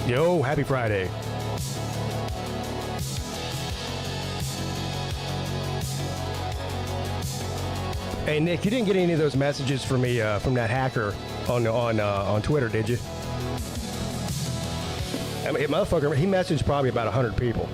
Yo, happy Friday. Hey, Nick, you didn't get any of those messages from me from that hacker on Twitter, did you? I mean, motherfucker, he messaged probably about 100 people.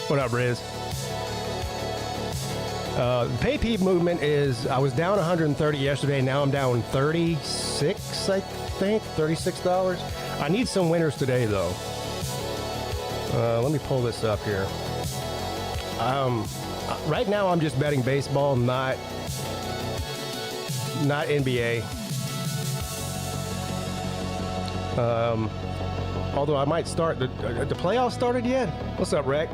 What up, Riz? The Peete movement is, I was down 130 yesterday, now I'm down 36, I think, $36. I need some winners today, though. Let me pull this up here. Right now I'm just betting baseball, not NBA. Although I might start, the playoffs started yet? What's up, Rec?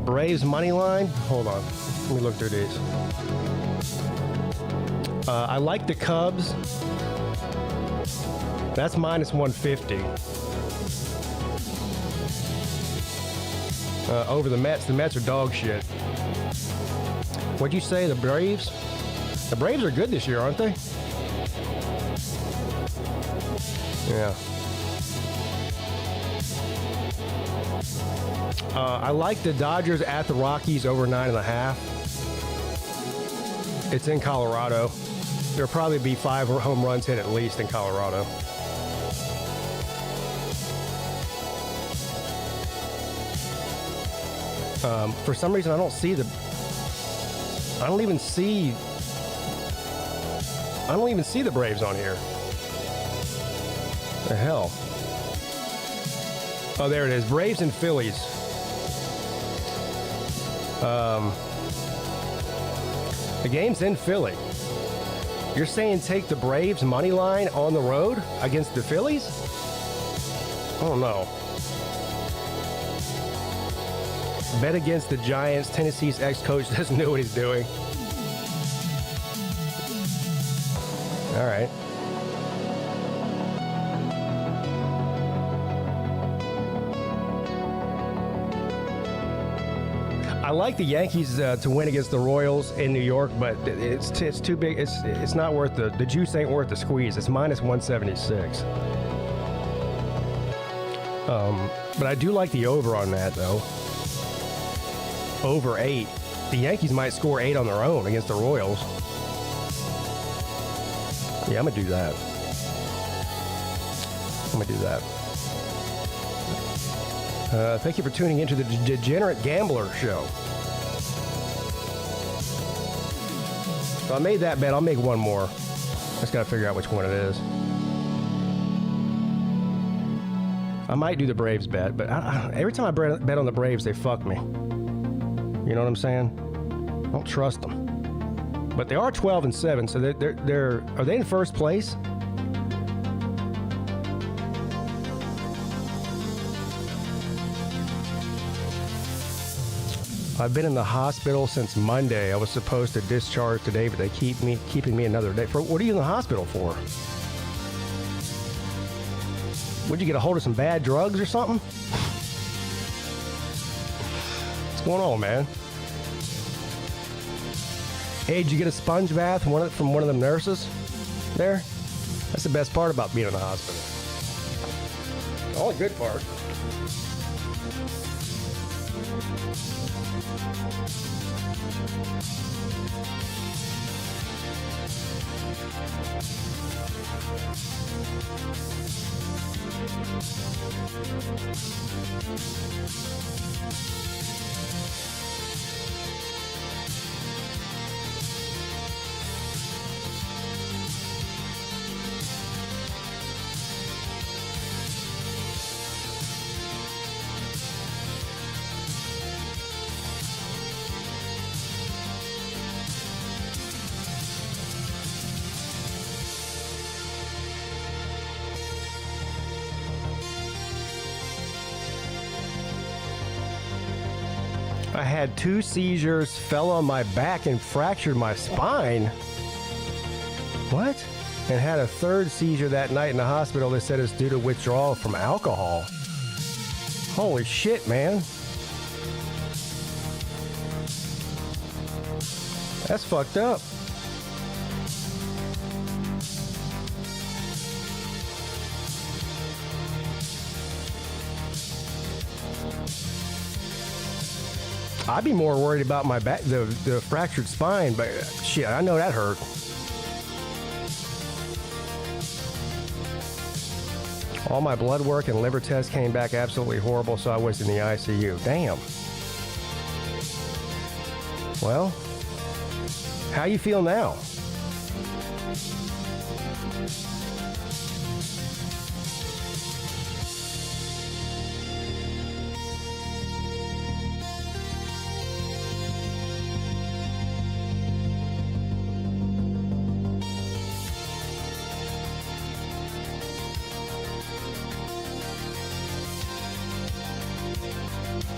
Braves money line. Hold on. Let me look through these. I like the Cubs. That's minus 150. Over the Mets. The Mets are dog shit. What'd you say? The Braves? The Braves are good this year, aren't they? Yeah. I like the Dodgers at the Rockies over 9.5. It's in Colorado. There'll probably be 5 home runs hit at least in Colorado. For some reason, I don't even see the Braves on here. The hell? Oh, there it is. Braves and Phillies. The game's in Philly. You're saying take the Braves money line on the road against the Phillies? Oh no. Bet against the Giants. Tennessee's ex-coach doesn't know what he's doing. All right. I like the Yankees to win against the Royals in New York, but it's too big. It's not worth the juice ain't worth the squeeze. It's minus 176. But I do like the over on that though. Over 8. The Yankees might score 8 on their own against the Royals. Yeah, I'm gonna do that. Thank you for tuning into the Degenerate Gambler Show. So I made that bet. I'll make one more. Just got to figure out which one it is. I might do the Braves bet, but every time I bet on the Braves, they fuck me. You know what I'm saying? I don't trust them. But they are 12-7, so are they in first place? I've been in the hospital since Monday. I was supposed to discharge today, but they keeping me another day. What are you in the hospital for? Would you get a hold of some bad drugs or something? What's going on, man? Hey, did you get a sponge bath from one of the nurses there? That's the best part about being in the hospital. The only good part. I had 2 seizures, fell on my back, and fractured my spine. What? And had a third seizure that night in the hospital. They said it's due to withdrawal from alcohol. Holy shit, man. That's fucked up. I'd be more worried about my back, the fractured spine, but shit, I know that hurt. All my blood work and liver tests came back absolutely horrible, so I was in the ICU. Damn. Well, how you feel now?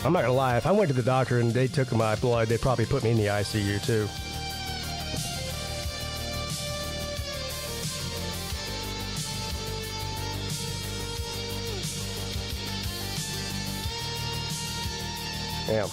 I'm not gonna lie, if I went to the doctor and they took my blood, they'd probably put me in the ICU too. Damn.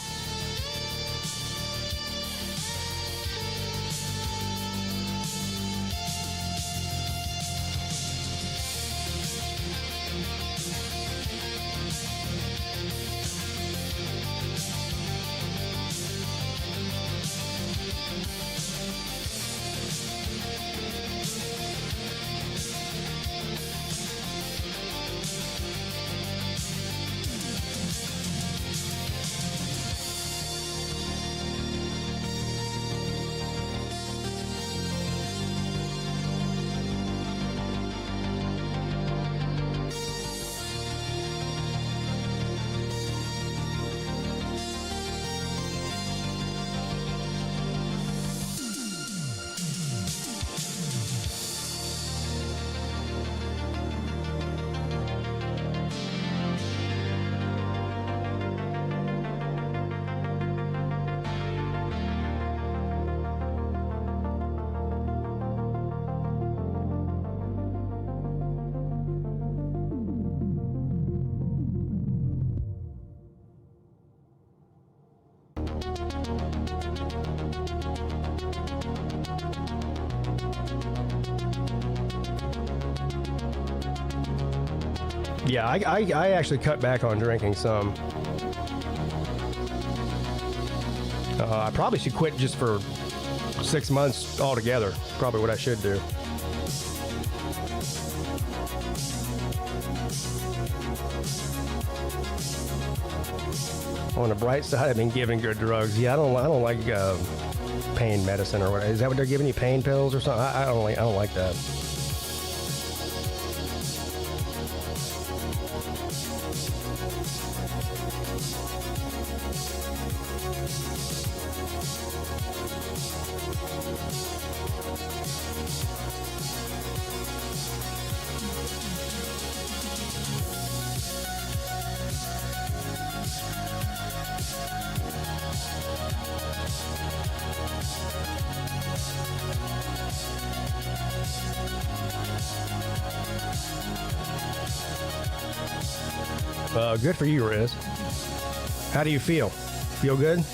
Yeah, I actually cut back on drinking some. I probably should quit just for 6 months altogether. Probably what I should do. On the bright side, I've been given good drugs. Yeah, I don't like pain medicine or what. Is that what they're giving you? Pain pills or something? I don't like that. Good for you, Riz. How do you feel? Feel good?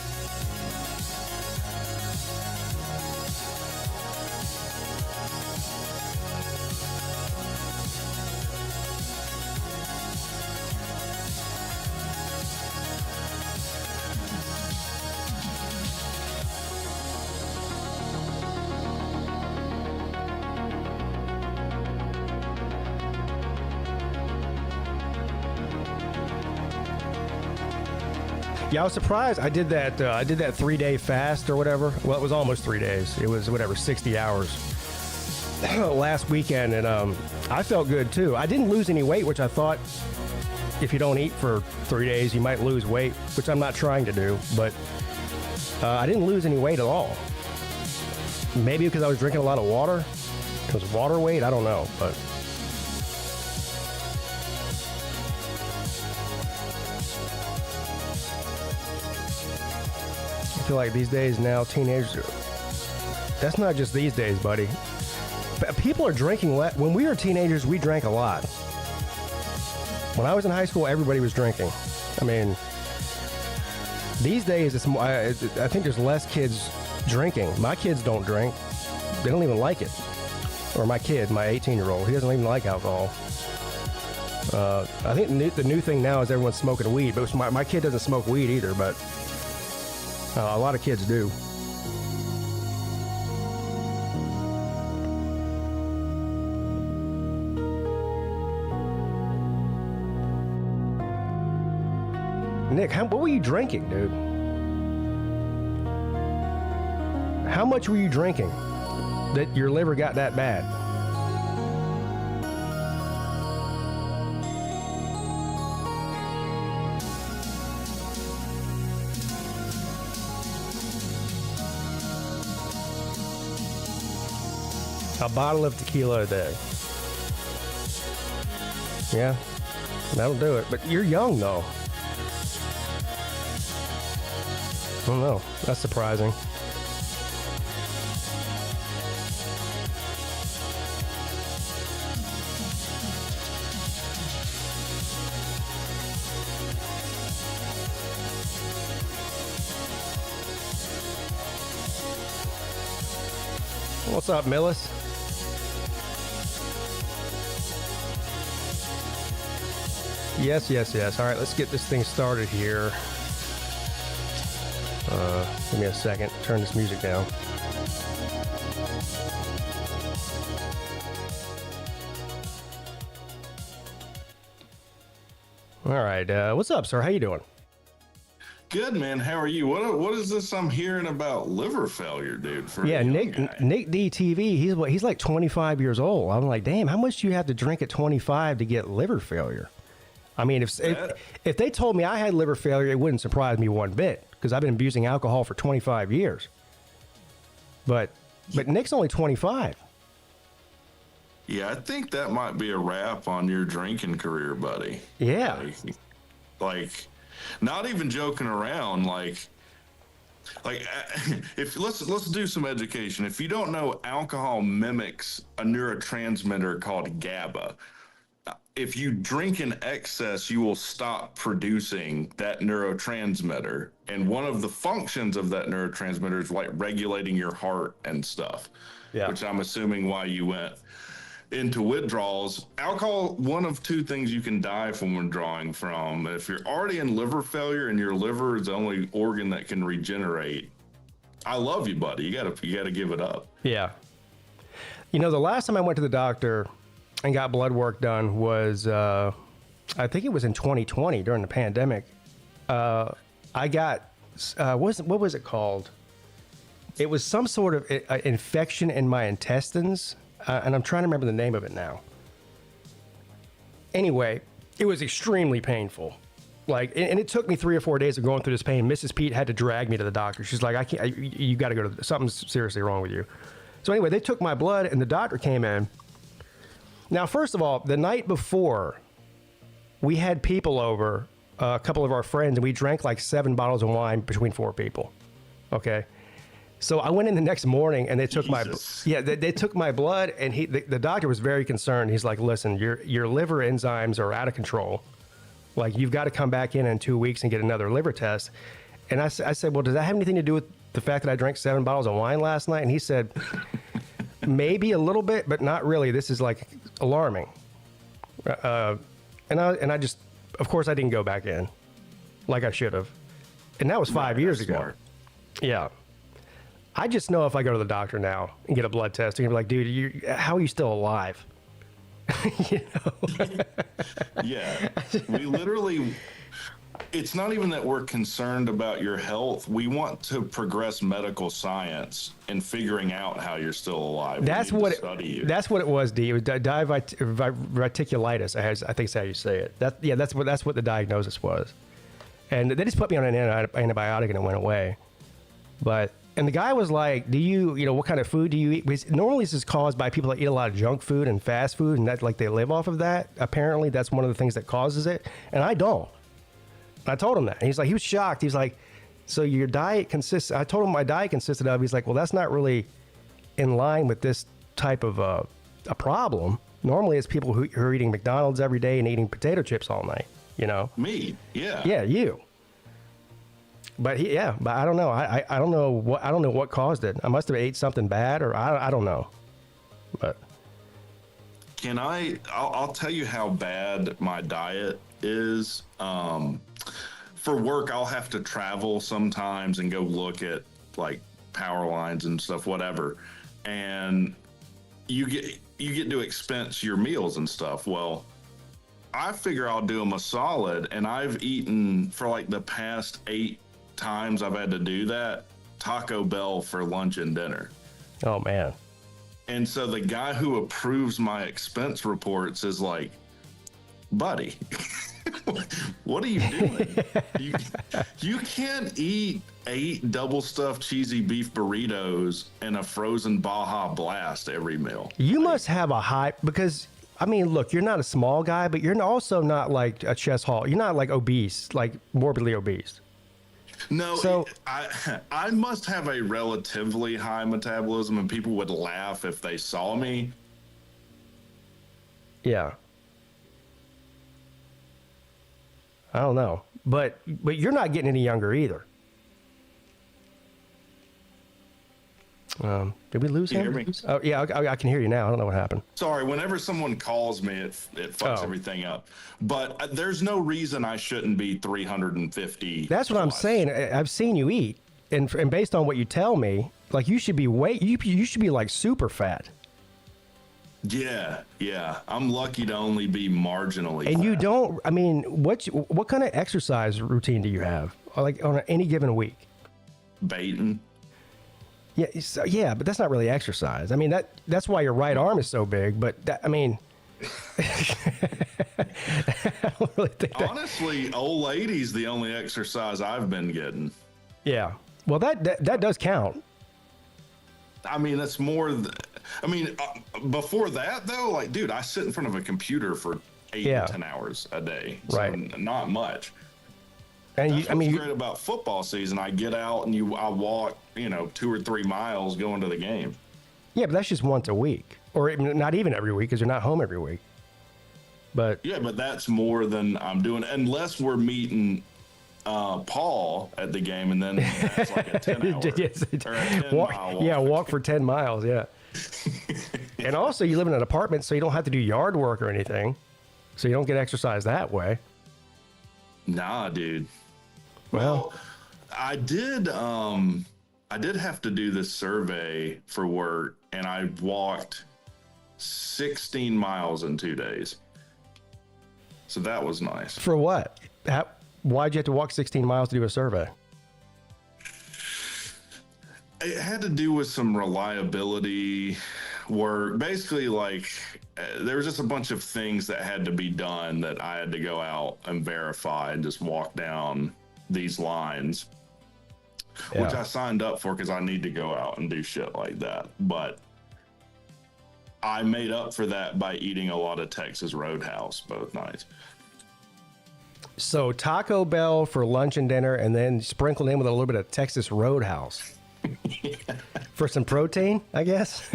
Yeah, I was surprised. I did that 3-day fast or whatever. Well, it was almost 3 days. It was 60 hours last weekend, and I felt good too. I didn't lose any weight, which I thought if you don't eat for 3 days, you might lose weight, which I'm not trying to do. But I didn't lose any weight at all. Maybe because I was drinking a lot of water. It was water weight. I don't know, but. I feel like these days now, teenagers, that's not just these days, buddy. people are drinking less. When we were teenagers, we drank a lot. When I was in high school, everybody was drinking. I mean, these days, it's more, I think there's less kids drinking. My kids don't drink. They don't even like it. Or my kid, my 18-year-old, he doesn't even like alcohol. I think the new thing now is everyone's smoking weed. But my kid doesn't smoke weed either, but a lot of kids do. Nick, what were you drinking, dude? How much were you drinking that your liver got that bad? A bottle of tequila a day. Yeah, that'll do it. But you're young, though. I don't know. That's surprising. What's up, Millis? Yes, yes, yes. All right, let's get this thing started here. Give me a second. Turn this music down. All right. What's up, sir? How you doing? Good, man. How are you? What is this I'm hearing about liver failure, dude? Yeah, Nick DTV. He's like 25 years old. I'm like, damn. How much do you have to drink at 25 to get liver failure? I mean, if they told me I had liver failure, it wouldn't surprise me one bit because I've been abusing alcohol for 25 years. But Nick's only 25. Yeah, I think that might be a wrap on your drinking career, buddy. Yeah. Like not even joking around. Like if let's do some education. If you don't know, alcohol mimics a neurotransmitter called GABA. If you drink in excess, you will stop producing that neurotransmitter. And one of the functions of that neurotransmitter is like regulating your heart and stuff, which I'm assuming why you went into withdrawals. Alcohol, one of two things you can die from withdrawing from. If you're already in liver failure and your liver is the only organ that can regenerate, I love you, buddy. You gotta give it up. Yeah. You know, the last time I went to the doctor and got blood work done was, I think it was in 2020 during the pandemic. I got, what was it called? It was some sort of infection in my intestines, and I'm trying to remember the name of it now. Anyway, it was extremely painful. Like, and it took me 3 or 4 days of going through this pain. Mrs. Peete had to drag me to the doctor. She's like, I can't, you got to go to, something's seriously wrong with you. So anyway, they took my blood and the doctor came in. Now, first of all, the night before, we had people over, a couple of our friends, and we drank like 7 bottles of wine between 4 people. Okay. So I went in the next morning and they took they took my blood, and the doctor was very concerned. He's like, listen, your liver enzymes are out of control. Like, you've got to come back in 2 weeks and get another liver test. And I said, well, does that have anything to do with the fact that I drank 7 bottles of wine last night? And he said, maybe a little bit, but not really. This is like alarming. And I just, of course, I didn't go back in like I should have. And that was 5 years ago. Smart. Yeah. I just know if I go to the doctor now and get a blood test, they're going to be like, dude, how are you still alive? You know? Yeah. We literally, it's not even that we're concerned about your health. We want to progress medical science in figuring out how you're still alive. That's what it was, D. It was diverticulitis. I think that's how you say it. That's what the diagnosis was. And they just put me on an antibiotic and it went away. And the guy was like, do you what kind of food do you eat? Because normally this is caused by people that eat a lot of junk food and fast food, and that, like, they live off of that. Apparently that's one of the things that causes it. And I don't. And I told him that. And he was shocked. He's like, so your diet I told him my diet consisted of, he's like, well, that's not really in line with this type of a problem. Normally, it's people who are eating McDonald's every day and eating potato chips all night. You know. Me, yeah. Yeah, you. But but I don't know. I don't know what caused it. I must have ate something bad, or I don't know. But I'll tell you how bad my diet is. For work, I'll have to travel sometimes and go look at like power lines and stuff, whatever. And you get to expense your meals and stuff. Well, I figure I'll do them a solid, and I've eaten for like the past 8 times I've had to do that, Taco Bell for lunch and dinner. Oh man. And so the guy who approves my expense reports is like, buddy, what are you doing? You can't eat 8 double stuffed cheesy beef burritos and a frozen Baja Blast every meal. You must have a high, because I mean, look, you're not a small guy, but you're also not like a chest haul. You're not like obese, like morbidly obese. No, so I must have a relatively high metabolism, and people would laugh if they saw me. Yeah. I don't know, but you're not getting any younger either. Did we lose him? Can you hear me? Oh yeah, I can hear you now. I don't know what happened. Sorry, whenever someone calls me, it fucks everything up. But there's no reason I shouldn't be 350. That's what I'm saying. I've seen you eat, and based on what you tell me, like you should be you should be like super fat. Yeah. I'm lucky to only be marginally. And fat. you don't. I mean, what kind of exercise routine do you have, like on any given week? Baiting. Yeah, but that's not really exercise. I mean, that's why your right arm is so big. But I mean, I don't really think that. Honestly, old lady's the only exercise I've been getting. Yeah, well, that does count. I mean, that's more. Before that though, like, dude, I sit in front of a computer for 8 to 10 hours a day. So right. Not much. And that's what's great about football season. I get out and I walk, 2 or 3 miles going to the game. Yeah, but that's just once a week, or not even every week, because you're not home every week. But yeah, but that's more than I'm doing, unless we're meeting Paul at the game, and then that's like a 10-hour or a 10-mile walk. Yeah, walk for 10 miles. Yeah. And also, you live in an apartment, so you don't have to do yard work or anything, so you don't get exercise that way. Nah, dude. Well, I did have to do this survey for work, and I walked 16 miles in 2 days. So that was nice. For what? Why'd you have to walk 16 miles to do a survey? It had to do with some reliability work. Basically, like, there was just a bunch of things that had to be done that I had to go out and verify and just walk down these lines, which I signed up for because I need to go out and do shit like that. But I made up for that by eating a lot of Texas Roadhouse both nights. So Taco Bell for lunch and dinner, and then sprinkled in with a little bit of Texas Roadhouse. For some protein, I guess.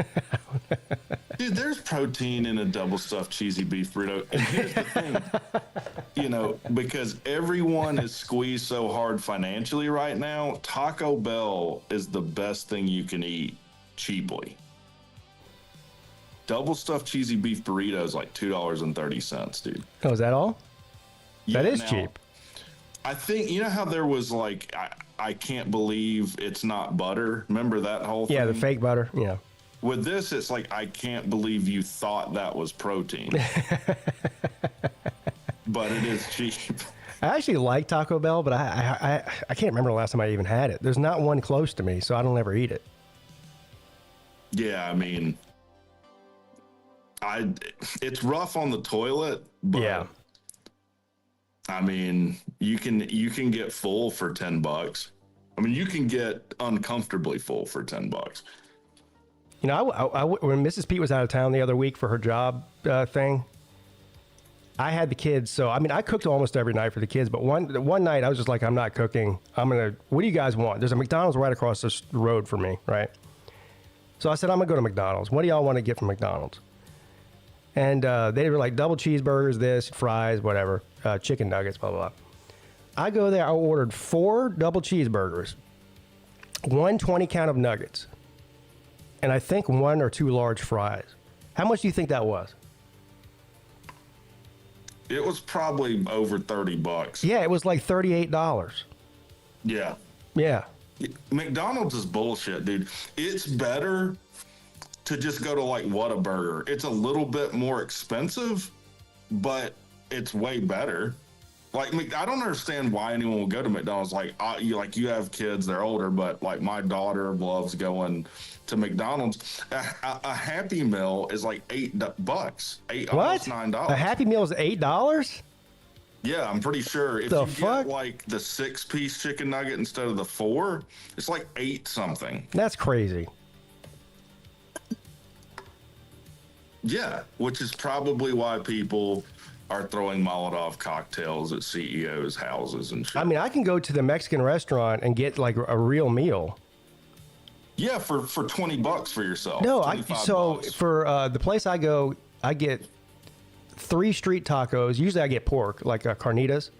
Dude, there's protein in a double stuffed cheesy beef burrito. And here's the thing, because everyone is squeezed so hard financially right now, Taco Bell is the best thing you can eat cheaply. Double stuffed cheesy beef burrito is like $2.30, dude. Oh, is that all? Yeah, that is cheap. I think, how there was like, I can't believe it's not butter. Remember that whole thing? Yeah, the fake butter. Yeah. With this, it's like, I can't believe you thought that was protein. But it is cheap. I actually like Taco Bell, but I can't remember the last time I even had it. There's not one close to me, so I don't ever eat it. Yeah, I mean, it's rough on the toilet, but yeah. I mean, you can get full for $10. I mean, you can get uncomfortably full for $10. When Mrs. Peete was out of town the other week for her job thing, I had the kids. So, I mean, I cooked almost every night for the kids. But one night I was just like, I'm not cooking. What do you guys want? There's a McDonald's right across this road from me, right? So I said, I'm going to go to McDonald's. What do y'all want to get from McDonald's? And they were like double cheeseburgers, this, fries, whatever, chicken nuggets, blah, blah, blah. I go there, I ordered 4 double cheeseburgers, 1 20-count of nuggets, and I think 1 or 2 large fries. How much do you think that was? It was probably over $30. Yeah, it was like $38. Yeah. Yeah. McDonald's is bullshit, dude. It's better to just go to like Whataburger. It's a little bit more expensive, but it's way better. Like, I don't understand why anyone would go to McDonald's. Like, you have kids, they're older, but like my daughter loves going to McDonald's. A Happy Meal is like $8, almost $9. A Happy Meal is $8? Yeah, I'm pretty sure. If The you fuck? get like the 6-piece chicken nugget instead of the 4, it's like 8 something. That's crazy. Yeah, which is probably why people are throwing Molotov cocktails at CEOs' houses and shit. I mean, I can go to the Mexican restaurant and get like a real meal. Yeah, for $20 for yourself. No, $25. for the place I go, I get 3 street tacos. Usually, I get pork, like carnitas,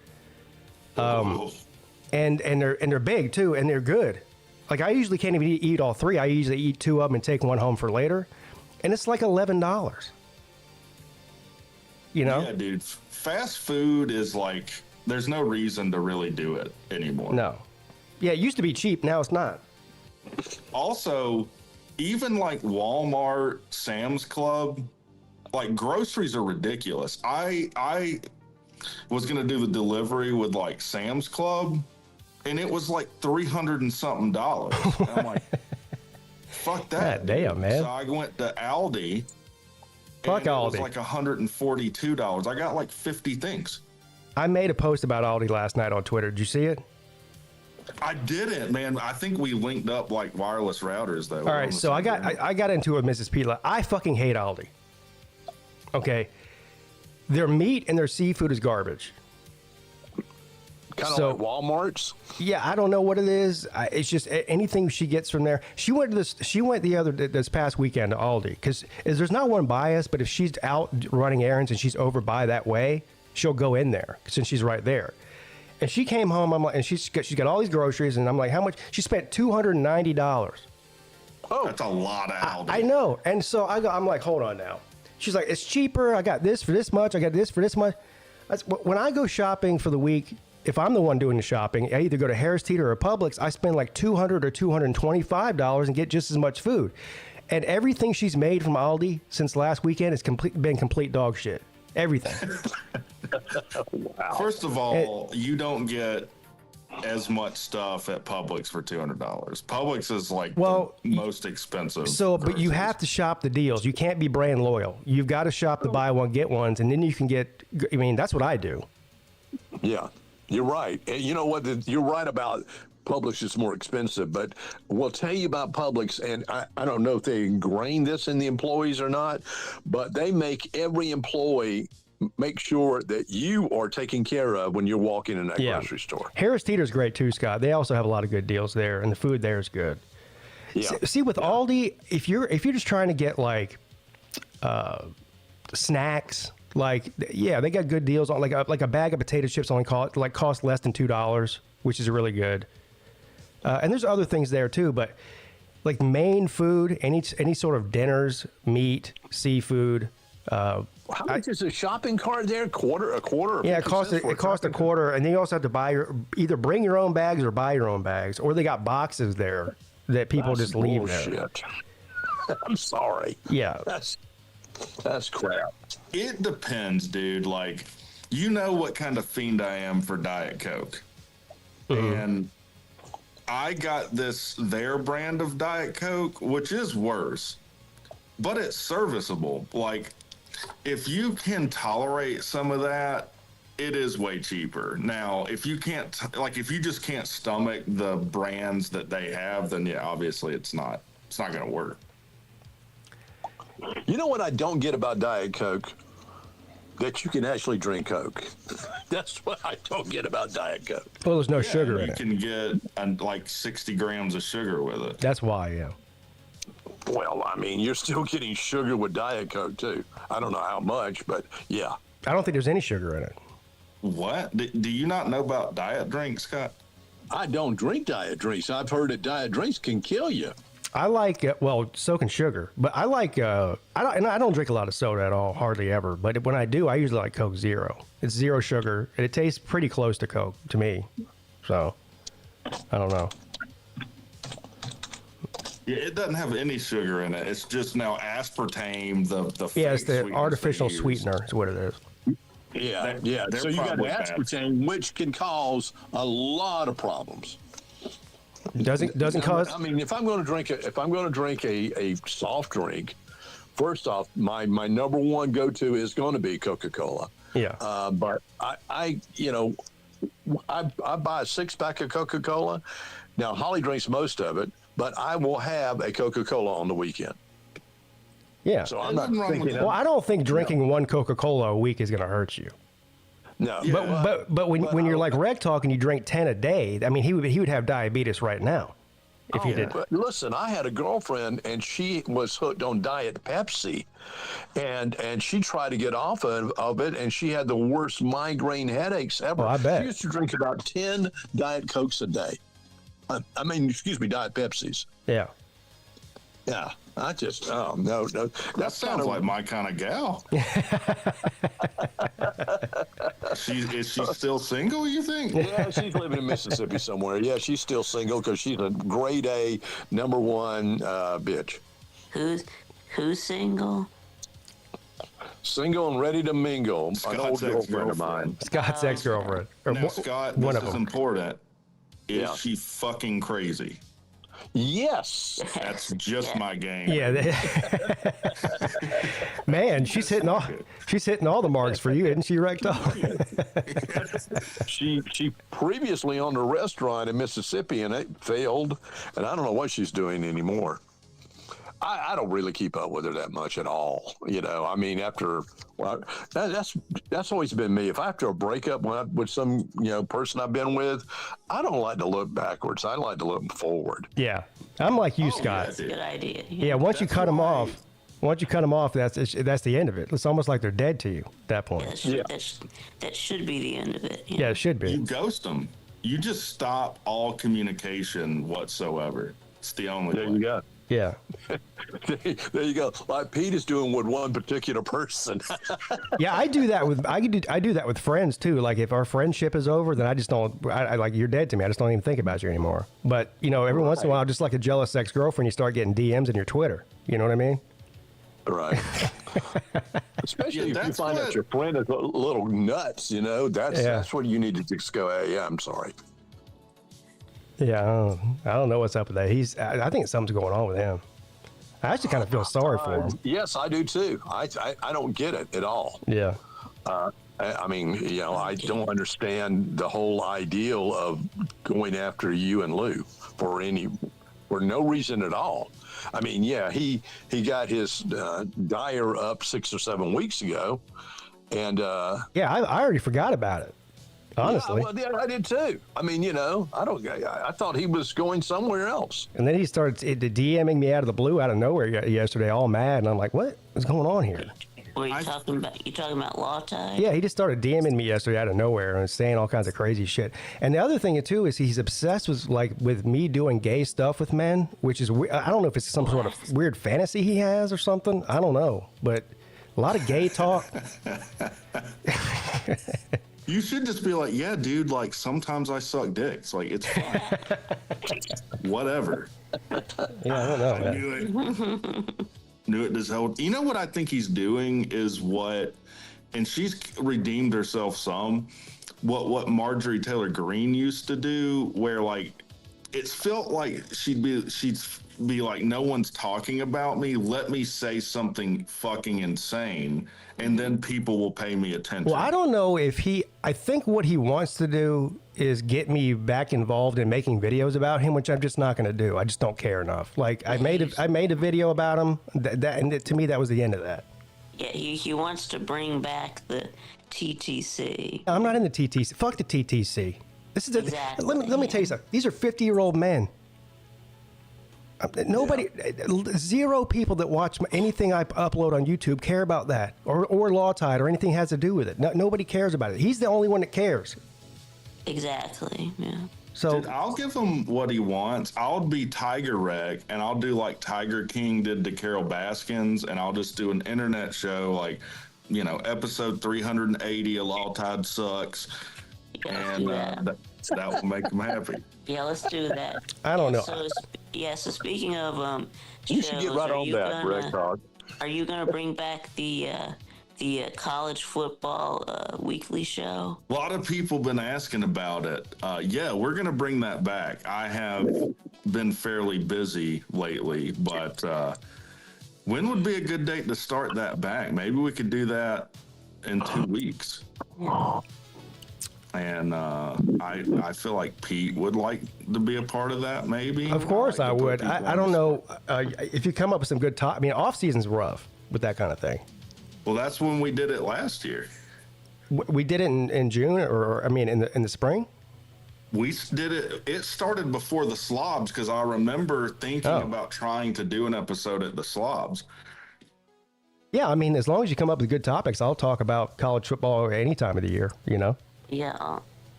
and they're big too, and they're good. Like I usually can't even eat all 3. I usually eat 2 of them and take 1 home for later, and it's like $11. You know? Yeah, dude. Fast food is like, there's no reason to really do it anymore. No. Yeah, it used to be cheap. Now it's not. Also, even like Walmart, Sam's Club, like groceries are ridiculous. I was gonna do the delivery with like Sam's Club, and it was like $300 and something. And I'm like, fuck that. God damn, man. So I went to Aldi. Fuck and Aldi. It was like $142. I got like 50 things. I made a post about Aldi last night on Twitter. Did you see it? I didn't, man. I think we linked up like wireless routers though. All right, so I got into it with Mrs. Peete. I fucking hate Aldi. Okay, their meat and their seafood is garbage. Kind of like Walmart's. Yeah, I don't know what it is. It's just anything she gets from there. She went this past weekend to Aldi because there's not one bias, but if she's out running errands and she's over by that way, she'll go in there since she's right there. And she came home. I'm like, and she's got all these groceries, and I'm like, how much? She spent $290. Oh, that's a lot of Aldi. I know. And so I'm like, hold on now. She's like, it's cheaper. I got this for this much. I got this for this much. When I go shopping for the week, if I'm the one doing the shopping, I either go to Harris Teeter or Publix. I spend like $200 or $225 and get just as much food. And everything she's made from Aldi since last weekend has been complete dog shit. Everything. Wow. First of all, you don't get as much stuff at Publix for $200. Publix is like the most expensive. So, but you have to shop the deals. You can't be brand loyal. You've got to shop the buy one, get ones, and then you can get, I mean, that's what I do. Yeah, you're right. And you know what? You're right about Publix is more expensive, but we'll tell you about Publix, and I don't know if they ingrain this in the employees or not, but they make every employee make sure that you are taken care of when you're walking in that grocery store. Harris Teeter's great too, Scott. They also have a lot of good deals there, and the food there is good. Yeah. See, with Aldi, if you're just trying to get like snacks, like they got good deals on like a bag of potato chips only cost less than $2, which is really good. And there's other things there too, but like main food, any sort of dinners, meat, seafood. How much is a shopping cart there? A quarter? Yeah, it costs a quarter, and then you also have to either bring your own bags or buy your own bags, or they got boxes there that people just leave there. I'm sorry. Yeah, that's crap. It depends, dude. Like, you know what kind of fiend I am for Diet Coke, and I got their brand of Diet Coke, which is worse, but it's serviceable. Like, if you can tolerate some of that, it is way cheaper. Now, if you can't, if you just can't stomach the brands that they have, then yeah, obviously it's not going to work. You know what I don't get about Diet Coke? That you can actually drink Coke. That's what I don't get about Diet Coke. Well, there's no sugar in it. You can get like 60 grams of sugar with it. That's why, yeah. Well, I mean, you're still getting sugar with Diet Coke too. I don't know how much, but yeah. I don't think there's any sugar in it. What? Do you not know about diet drinks, Scott? I don't drink diet drinks. I've heard that diet drinks can kill you. I like, well, so can sugar, but I like, I don't drink a lot of soda at all, hardly ever. But when I do, I usually like Coke Zero. It's zero sugar, and it tastes pretty close to Coke to me. So, I don't know. Yeah, it doesn't have any sugar in it. It's just now aspartame, the Yeah, fake it's the sweetness artificial they use. sweetener is what it is. Yeah, They're So you got probably bad. aspartame, which can cause a lot of problems. Doesn't cause. I mean, if I'm going to drink a soft drink, first off, my number one go-to is going to be Coca-Cola. Yeah. But I buy a 6-pack of Coca-Cola. Now Holly drinks most of it, but I will have a Coca-Cola on the weekend. Yeah. So I'm not Nothing wrong with thinking. that. Well, I don't think drinking one Coca-Cola a week is going to hurt you. No, But when you're like Reg Talk and you drink 10 a day, I mean, he would have diabetes right now if he did. But listen, I had a girlfriend and she was hooked on Diet Pepsi, and she tried to get off of it, and she had the worst migraine headaches ever. Oh, I bet. She used to drink about 10 Diet Cokes a day. I mean, excuse me, Diet Pepsis. Yeah. Yeah, I just no. That sounds like my kind of gal. Is she still single, you think? Yeah, she's living in Mississippi somewhere. Yeah, she's still single because she's a grade A #1 bitch. Who's single? Single and ready to mingle. An Scott's old girlfriend of ex-girlfriend. mine. Scott's ex-girlfriend. Or Now, Scott, one this of is them. important. Is Yeah. she fucking crazy? Yes. That's just my game. Yeah. Man, she's hitting all the marks for you, isn't she, Reg Talk? She previously owned a restaurant in Mississippi and it failed, and I don't know what she's doing anymore. I don't really keep up with her that much at all. You know, I mean, that's always been me. If after a breakup with some person I've been with, I don't like to look backwards. I like to look forward. Yeah. I'm like you, Scott. yeah, That's a good idea. Yeah, once you cut them off, that's the end of it. It's almost like they're dead to you at that point. That should be the end of it. Yeah, it should You be. ghost them. You just stop all communication whatsoever. It's the only There way. you go. Yeah. There you go. Like Pete is doing with one particular person. Yeah, I do that with friends too. Like if our friendship is over, then I just don't. I like you're dead to me. I just don't even think about you anymore. But every once in a while, just like a jealous ex-girlfriend, you start getting DMs in your Twitter. You know what I mean? Right. Especially if you that's find out what- your friend is a little nuts, that's what you need to just go, hey, yeah, I'm sorry. Yeah, I don't know what's up with that. I think something's going on with him. I actually kind of feel sorry for him. Yes, I do too. I don't get it at all. Yeah. I mean, I don't understand the whole ideal of going after you and Lou for no reason at all. I mean, yeah, he got his dyer up 6 or 7 weeks ago, and Yeah, I already forgot about it. Honestly. yeah, I did too. I mean, I thought he was going somewhere else. And then he started DMing me out of the blue, out of nowhere yesterday, all mad, and I'm like, "What is going on here?" What are you talking about? You talking about law tie? Yeah, he just started DMing me yesterday out of nowhere and saying all kinds of crazy shit. And the other thing too is he's obsessed with me doing gay stuff with men, which is weird. I don't know if it's some sort of weird fantasy he has or something. I don't know, but a lot of gay talk. You should just be like, yeah, dude, like sometimes I suck dicks. Like it's fine. Whatever. Yeah, I don't know, man. Knew it this whole. You know what I think he's doing is and she's redeemed herself some. What Marjorie Taylor Greene used to do, where like it's felt like she'd be like, no one's talking about me. Let me say something fucking insane, and then people will pay me attention. Well, I don't know if I think what he wants to do is get me back involved in making videos about him, which I'm just not going to do. I just don't care enough. Like I made a video about him, and to me that was the end of that. Yeah, he wants to bring back the TTC. I'm not in the TTC. Fuck the TTC. This is Exactly. let me tell you something. These are 50-year-old men. Nobody, zero people that watch anything I upload on YouTube care about that or Law Tide or anything has to do with it. Nobody cares about it. He's the only one that cares. Exactly. Yeah. So Dude, I'll give him what he wants. I'll be Tiger Wreck, and I'll do like Tiger King did to Carol Baskins, and I'll just do an internet show like, episode 380 of Law Tide Sucks, and that will make him happy. Yeah, let's do that. I don't know. So speaking of You should get right on that, Red Dog. Are you gonna bring back the college football weekly show? A lot of people been asking about it. Yeah, we're going to bring that back. I have been fairly busy lately, but when would be a good date to start that back? Maybe we could do that in 2 weeks. And I feel like Pete would like to be a part of that, maybe. of course like I to put would. people I on don't the know if you come up with some good top. I mean, off season's rough with that kind of thing. Well, that's when we did it last year. We did it in June, or I mean, in the spring. We did it. It started before the Slobs because I remember thinking about trying to do an episode at the Slobs. Yeah, I mean, as long as you come up with good topics, I'll talk about college football any time of the year. Yeah.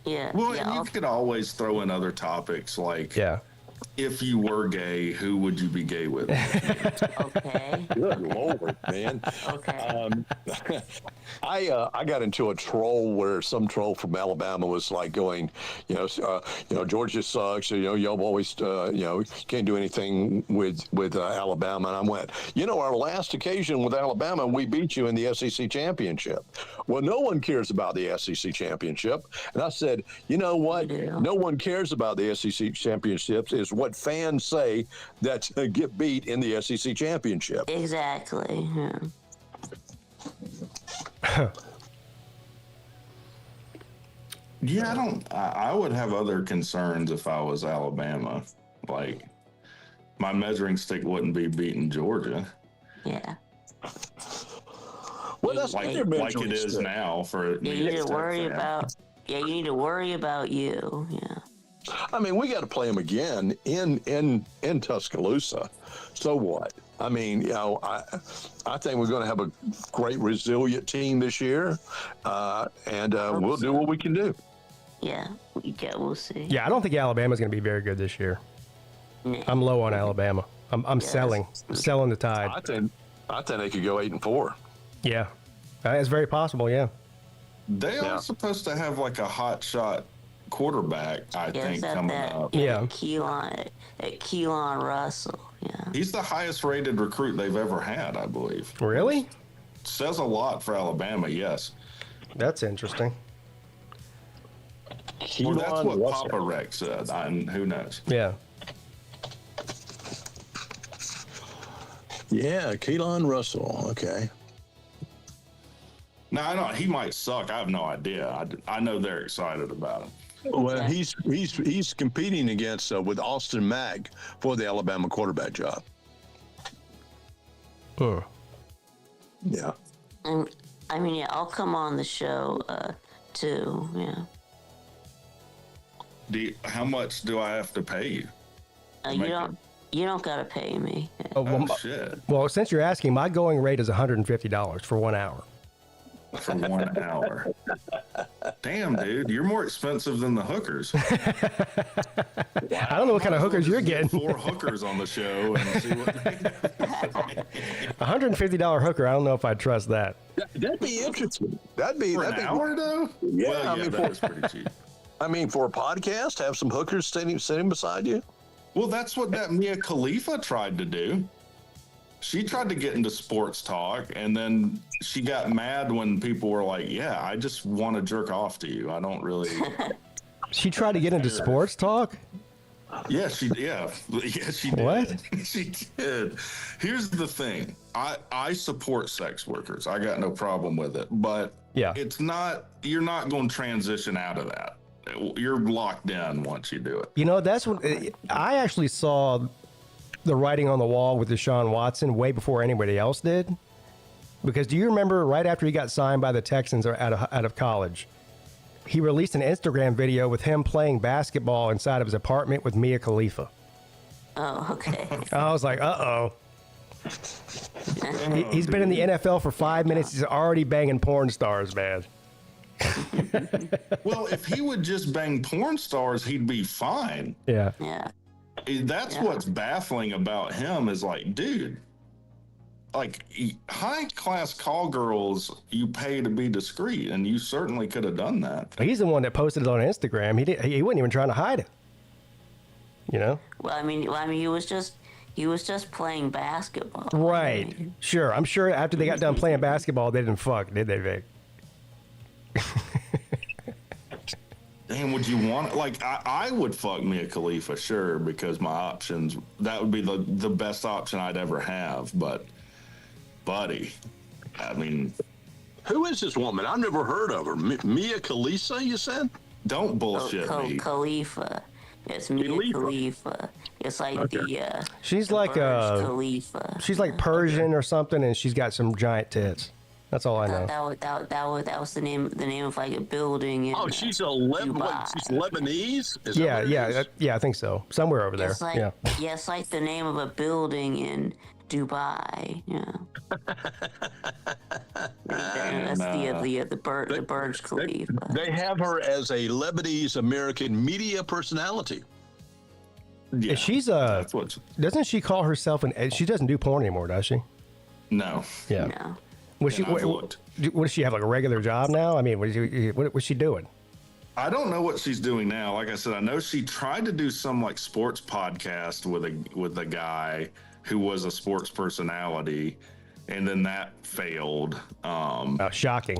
Well, and you could always throw in other topics like, if you were gay, who would you be gay with? Okay. Good Lord, man. Okay. I got into a troll where some troll from Alabama was like going, Georgia sucks. Y'all always, can't do anything with Alabama. And I went, our last occasion with Alabama, we beat you in the SEC championship. Well, no one cares about the SEC championship. And I said, you know what? Yeah. No one cares about the SEC championships is what fans say that get beat in the SEC championship. Exactly. Yeah. Yeah, I would have other concerns if I was Alabama. Like, my measuring stick wouldn't be beating Georgia. Yeah. Well, that's like it is now for me. You need to worry about. Yeah, you need to worry about you. Yeah. I mean, we got to play them again in Tuscaloosa. So what? I mean, I think we're going to have a great, resilient team this year, and we'll do what we can do. Yeah, we'll see. Yeah, I don't think Alabama's going to be very good this year. Nah. I'm low on Alabama. I'm selling the Tide. I think they could go 8-4. Yeah, it's very possible. Yeah. They are supposed to have like a hot shot quarterback, I think, coming up. Yeah. Keelan Russell. Yeah. He's the highest rated recruit they've ever had, I believe. Really? Says a lot for Alabama, yes. That's interesting. Well, that's what Papa Rex said, and who knows? Yeah. Yeah, Keelan Russell. Okay. No, I know he might suck. I have no idea. I know they're excited about him. Well, he's competing against with Austin Mack for the Alabama quarterback job. Yeah. I mean, yeah, I'll come on the show too. Yeah. How much do I have to pay you? You don't gotta pay me. Oh, shit. Well, since you're asking, my going rate is $150 for 1 hour. For 1 hour. Damn, dude, you're more expensive than the hookers. I don't know what kind of hookers you're getting. 4 hookers on the show and see what $150 hooker. I don't know if I'd trust that. That'd be interesting. That'd be an hour though. Yeah, well, yeah, that is pretty cheap. I mean, for a podcast, have some hookers sitting beside you. Well, that's what that Mia Khalifa tried to do. She tried to get into sports talk, and then she got mad when people were like, yeah, I just want to jerk off to you. I don't really. She tried to get into sports talk? Yeah, she did. What? She did. Here's the thing. I support sex workers. I got no problem with it. But you're not going to transition out of that. You're locked in once you do it. That's what I actually saw the writing on the wall with Deshaun Watson way before anybody else did. Because do you remember right after he got signed by the Texans out of college, he released an Instagram video with him playing basketball inside of his apartment with Mia Khalifa. Oh, okay. I was like, uh-oh. He's been in the NFL for 5 minutes. He's already banging porn stars, man. Well, if he would just bang porn stars, he'd be fine. Yeah. Yeah. That's what's baffling about him is like, dude, like high class call girls, you pay to be discreet, and you certainly could have done that. He's the one that posted it on Instagram. He wasn't even trying to hide it. You know? Well, I mean, he was just playing basketball. Right. I mean, Sure. I'm sure after they got done playing basketball, they didn't fuck, did they, Vic? Damn, would you want like I would fuck Mia Khalifa, sure, because my options, that would be the best option I'd ever have. But buddy, I mean, Who is this woman? I've never heard of her. Mia Khalifa, you said? don't bullshit me. Khalifa. It's Mia Khalifa. It's like the She's the like Burj Khalifa. she's like Persian or something, and she's got some giant tits. That's all I know. That was the name of like a building in. Oh, she's Dubai. She's Lebanese? Is that what it is? I think so. Somewhere over there. It's like, yeah. it's like the name of a building in Dubai. Yeah. That's the Burj Khalifa. They have her as a Lebanese American media personality. Yeah, She's that's what's doesn't she call herself she doesn't do porn anymore, does she? no. Yeah. No. Was she? And I've What looked. does she have, like a regular job now? I mean, what was she doing? I don't know what she's doing now. Like I said, I know she tried to do some like sports podcast with a guy who was a sports personality, and then that failed. Shocking.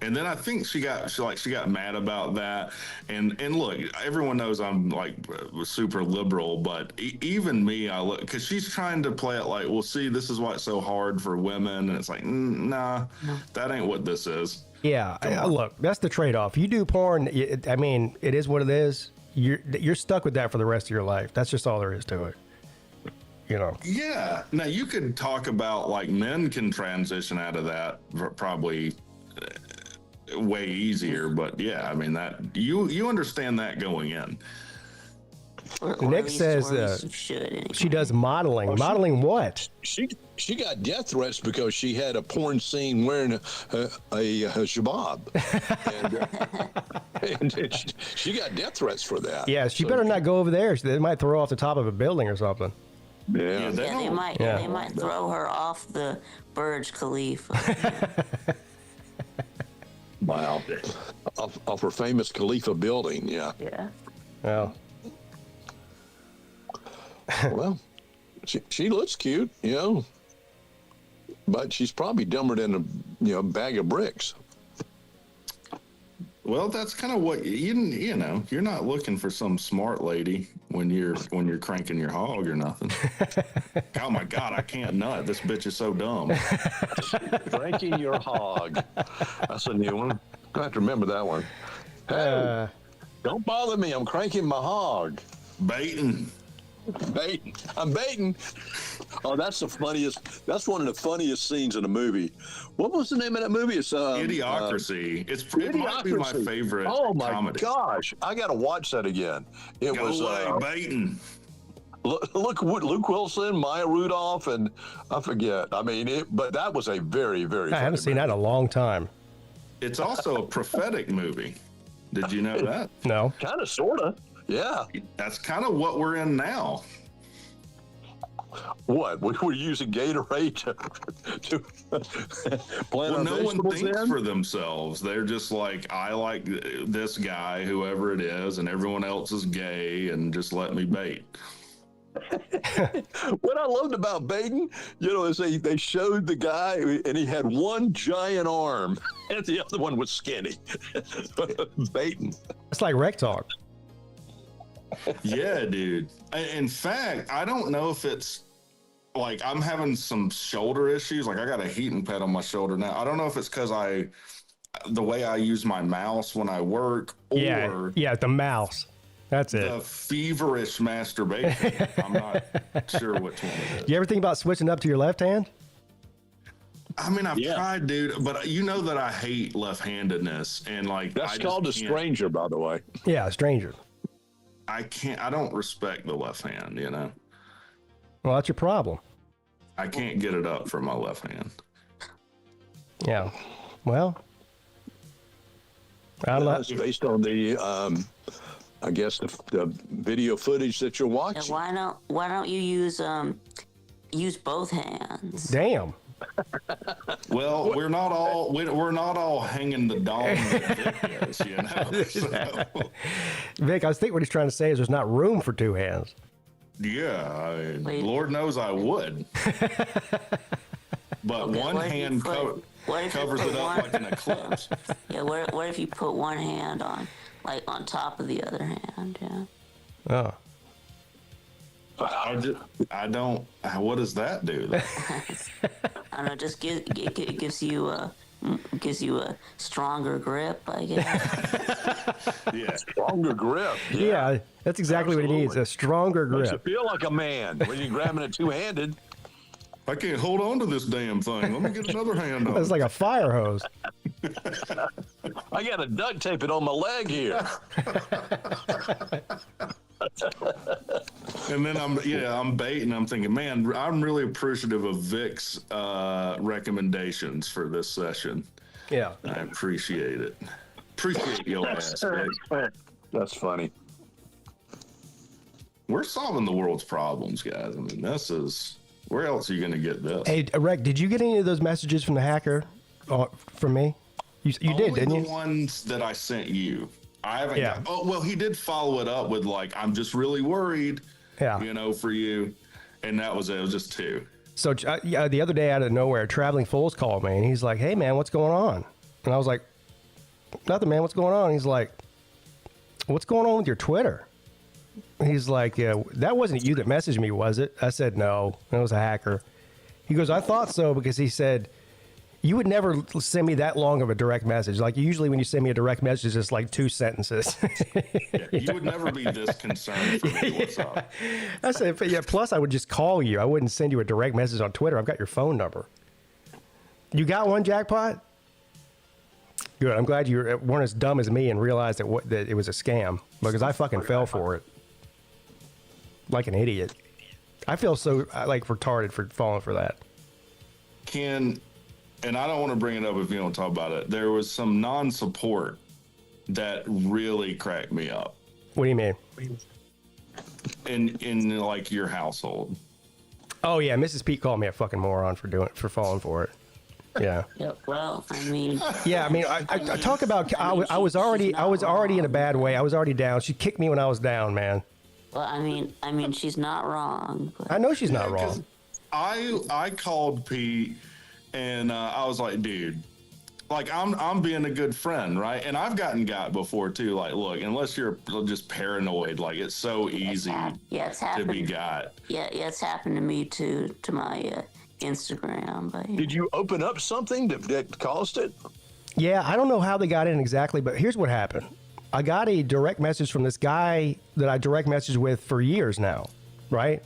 And then I think she got mad about that. And look, everyone knows I'm like super liberal, but even me, I look, because she's trying to play it like, well, see, this is why it's so hard for women, and it's like, nah, that ain't what this is. Yeah. Look, that's the trade-off. You do porn. I mean, it is what it is. You're stuck with that for the rest of your life. That's just all there is to it. You know. Yeah. Now you could talk about like men can transition out of that probably way easier, but yeah, I mean that you understand that going in. Or Nick at least- says or at least you should, anyway. she does modeling. Modeling what? She got death threats because she had a porn scene wearing a shabab, and she got death threats for that. Yeah, she better not go over there. They might throw her off the top of a building or something. Yeah. They might throw her off the Burj Khalifa. Wow. Off her famous Khalifa building. Yeah. Yeah. Well, Well, she looks cute, you know, but she's probably dumber than a bag of bricks. Well, that's kind of what you know. You're not looking for some smart lady when you're cranking your hog or nothing. Oh my God, I can't nut. This bitch is so dumb. Cranking your hog. That's a new one. I have to remember that one. Hey, don't bother me. I'm cranking my hog. Baiting. Baiting. I'm baiting. Oh, that's the funniest. That's one of the funniest scenes in the movie. What was the name of that movie? It's Idiocracy. It might be my favorite. Oh my comedy. gosh, I got to watch that again. It Go was away, baiting. Luke Wilson, Maya Rudolph, and I forget. I mean, but that was a very, very. I haven't seen that in a long time. It's also a prophetic movie. Did you know that? No. Kind of, sort of. Yeah. That's kind of what we're in now. What? We were using Gatorade to plant Well, our no one vegetables thinks in? for themselves. They're just like, I like this guy, whoever it is, and everyone else is gay, and just let me bait. What I loved about Baden, is they showed the guy and he had one giant arm and the other one was skinny. Baden. It's like Rec Talk. Yeah, dude. In fact, I don't know if it's like I'm having some shoulder issues. Like I got a heating pad on my shoulder now. I don't know if it's because the way I use my mouse when I work, or Yeah, the mouse. That's it. the feverish masturbation. I'm not sure which one it is. You ever think about switching up to your left hand? I mean, I've tried, dude, but you know that I hate left-handedness, and like That's I called a just can't- stranger, by the way. Yeah, stranger. I don't respect the left hand, you know? Well, that's your problem. I can't get it up for my left hand. Yeah. Well, I don't know. It's based on the, I guess the video footage that you're Yeah, watching. why don't you use both hands? Damn. Well, we're not all hanging the dong videos, you know. So, Vic, I think what he's trying to say is there's not room for two hands. yeah, Wait. Lord knows I would. But Okay, one what if you hand what if you covers put it up one- like an eclipse. Yeah, what if you put one hand on, like on top of the other hand? Yeah. Oh. I don't. What does that do? I don't know. Just it gives you a stronger grip, I guess. Yeah. Stronger grip. Yeah, that's exactly what he needs, Absolutely. a stronger Makes you grip. feel like a man when you're grabbing it two-handed. I can't hold on to this damn thing. Let me get another hand on. It's like a fire hose. I got to duct tape it on my leg here. And then I'm baiting. I'm thinking, man, I'm really appreciative of Vic's recommendations for this session. Yeah. I appreciate it. Appreciate your ass, Vic. That's funny. We're solving the world's problems, guys. I mean, this is. Where else are you going to get this? Hey, Rec, did you get any of those messages from the hacker from me? You did, Only didn't you? the ones that I sent you. I haven't. Yeah. Oh well, he did follow it up with like, I'm just really worried. Yeah. You know, for you, and that was it. It was just two. So the other day out of nowhere, Traveling Fools called me, and he's like, hey, man, what's going on? And I was like, nothing, man, what's going on? He's like, what's going on with your Twitter? He's like, yeah, that wasn't you that messaged me, was it? I said, no, it was a hacker. He goes, I thought so, because he said, you would never send me that long of a direct message. Like, usually when you send me a direct message, it's like 2 sentences. Yeah, you would never be this concerned for me. What's up? I said, yeah, plus I would just call you. I wouldn't send you a direct message on Twitter. I've got your phone number. You got one, Jackpot? Good. I'm glad you weren't as dumb as me and realized that it was a scam, because I fucking fell for it. Like an idiot. I feel so like retarded for falling for that. And I don't want to bring it up if you don't talk about it. There was some non-support that really cracked me up What do you mean? in like your household. Oh yeah, Mrs. Peete called me a fucking moron for falling for it. Yeah. Yeah, well, I mean, Yeah, I mean, I talk about I was already in a bad way. I was already down. She kicked me when I was down, man. well, I mean, she's not wrong. But I know she's not 'Cause wrong. I called Pete and I was like, dude, like I'm being a good friend, right? And I've got before too. Like, look, unless you're just paranoid, like it's so easy it's to happened. be got. Yeah, it's happened to me too, to my Instagram. But Did you open up something that caused it? Yeah, I don't know how they got in exactly, but here's what happened. I got a direct message from this guy that I direct messaged with for years now, right?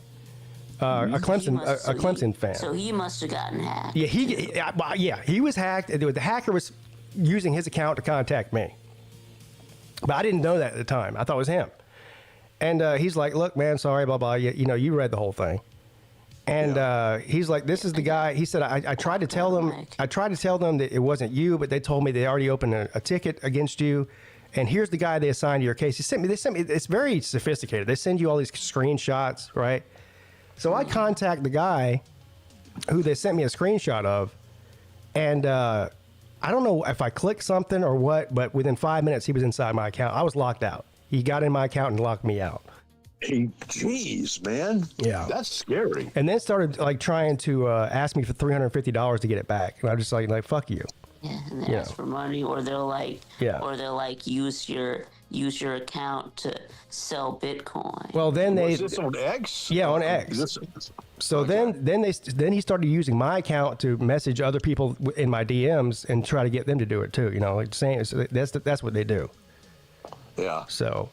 A Clemson fan. So he must have gotten hacked. Yeah, he was hacked. The hacker was using his account to contact me, but I didn't know that at the time. I thought it was him. And he's like, "Look, man, sorry, blah blah. You read the whole thing." And he's like, "This is the guy." He said, "I tried to tell them. I tried to tell them that it wasn't you, but they told me they already opened a ticket against you. And here's the guy they assigned to your case." They sent me. It's very sophisticated. They send you all these screenshots, right? So I contact the guy who they sent me a screenshot of, and I don't know if I clicked something or what, but within 5 minutes he was inside my account. I was locked out. He got in my account and locked me out. Hey, jeez, man. Yeah. That's scary. And then started like trying to ask me for $350 to get it back, and I'm just like fuck you. Yeah, and they ask for money, or they'll like, use your account to sell Bitcoin. Well, then they. Was this on X? Yeah, on X. So then he started using my account to message other people in my DMs and try to get them to do it too. Like saying that's what they do. Yeah. So,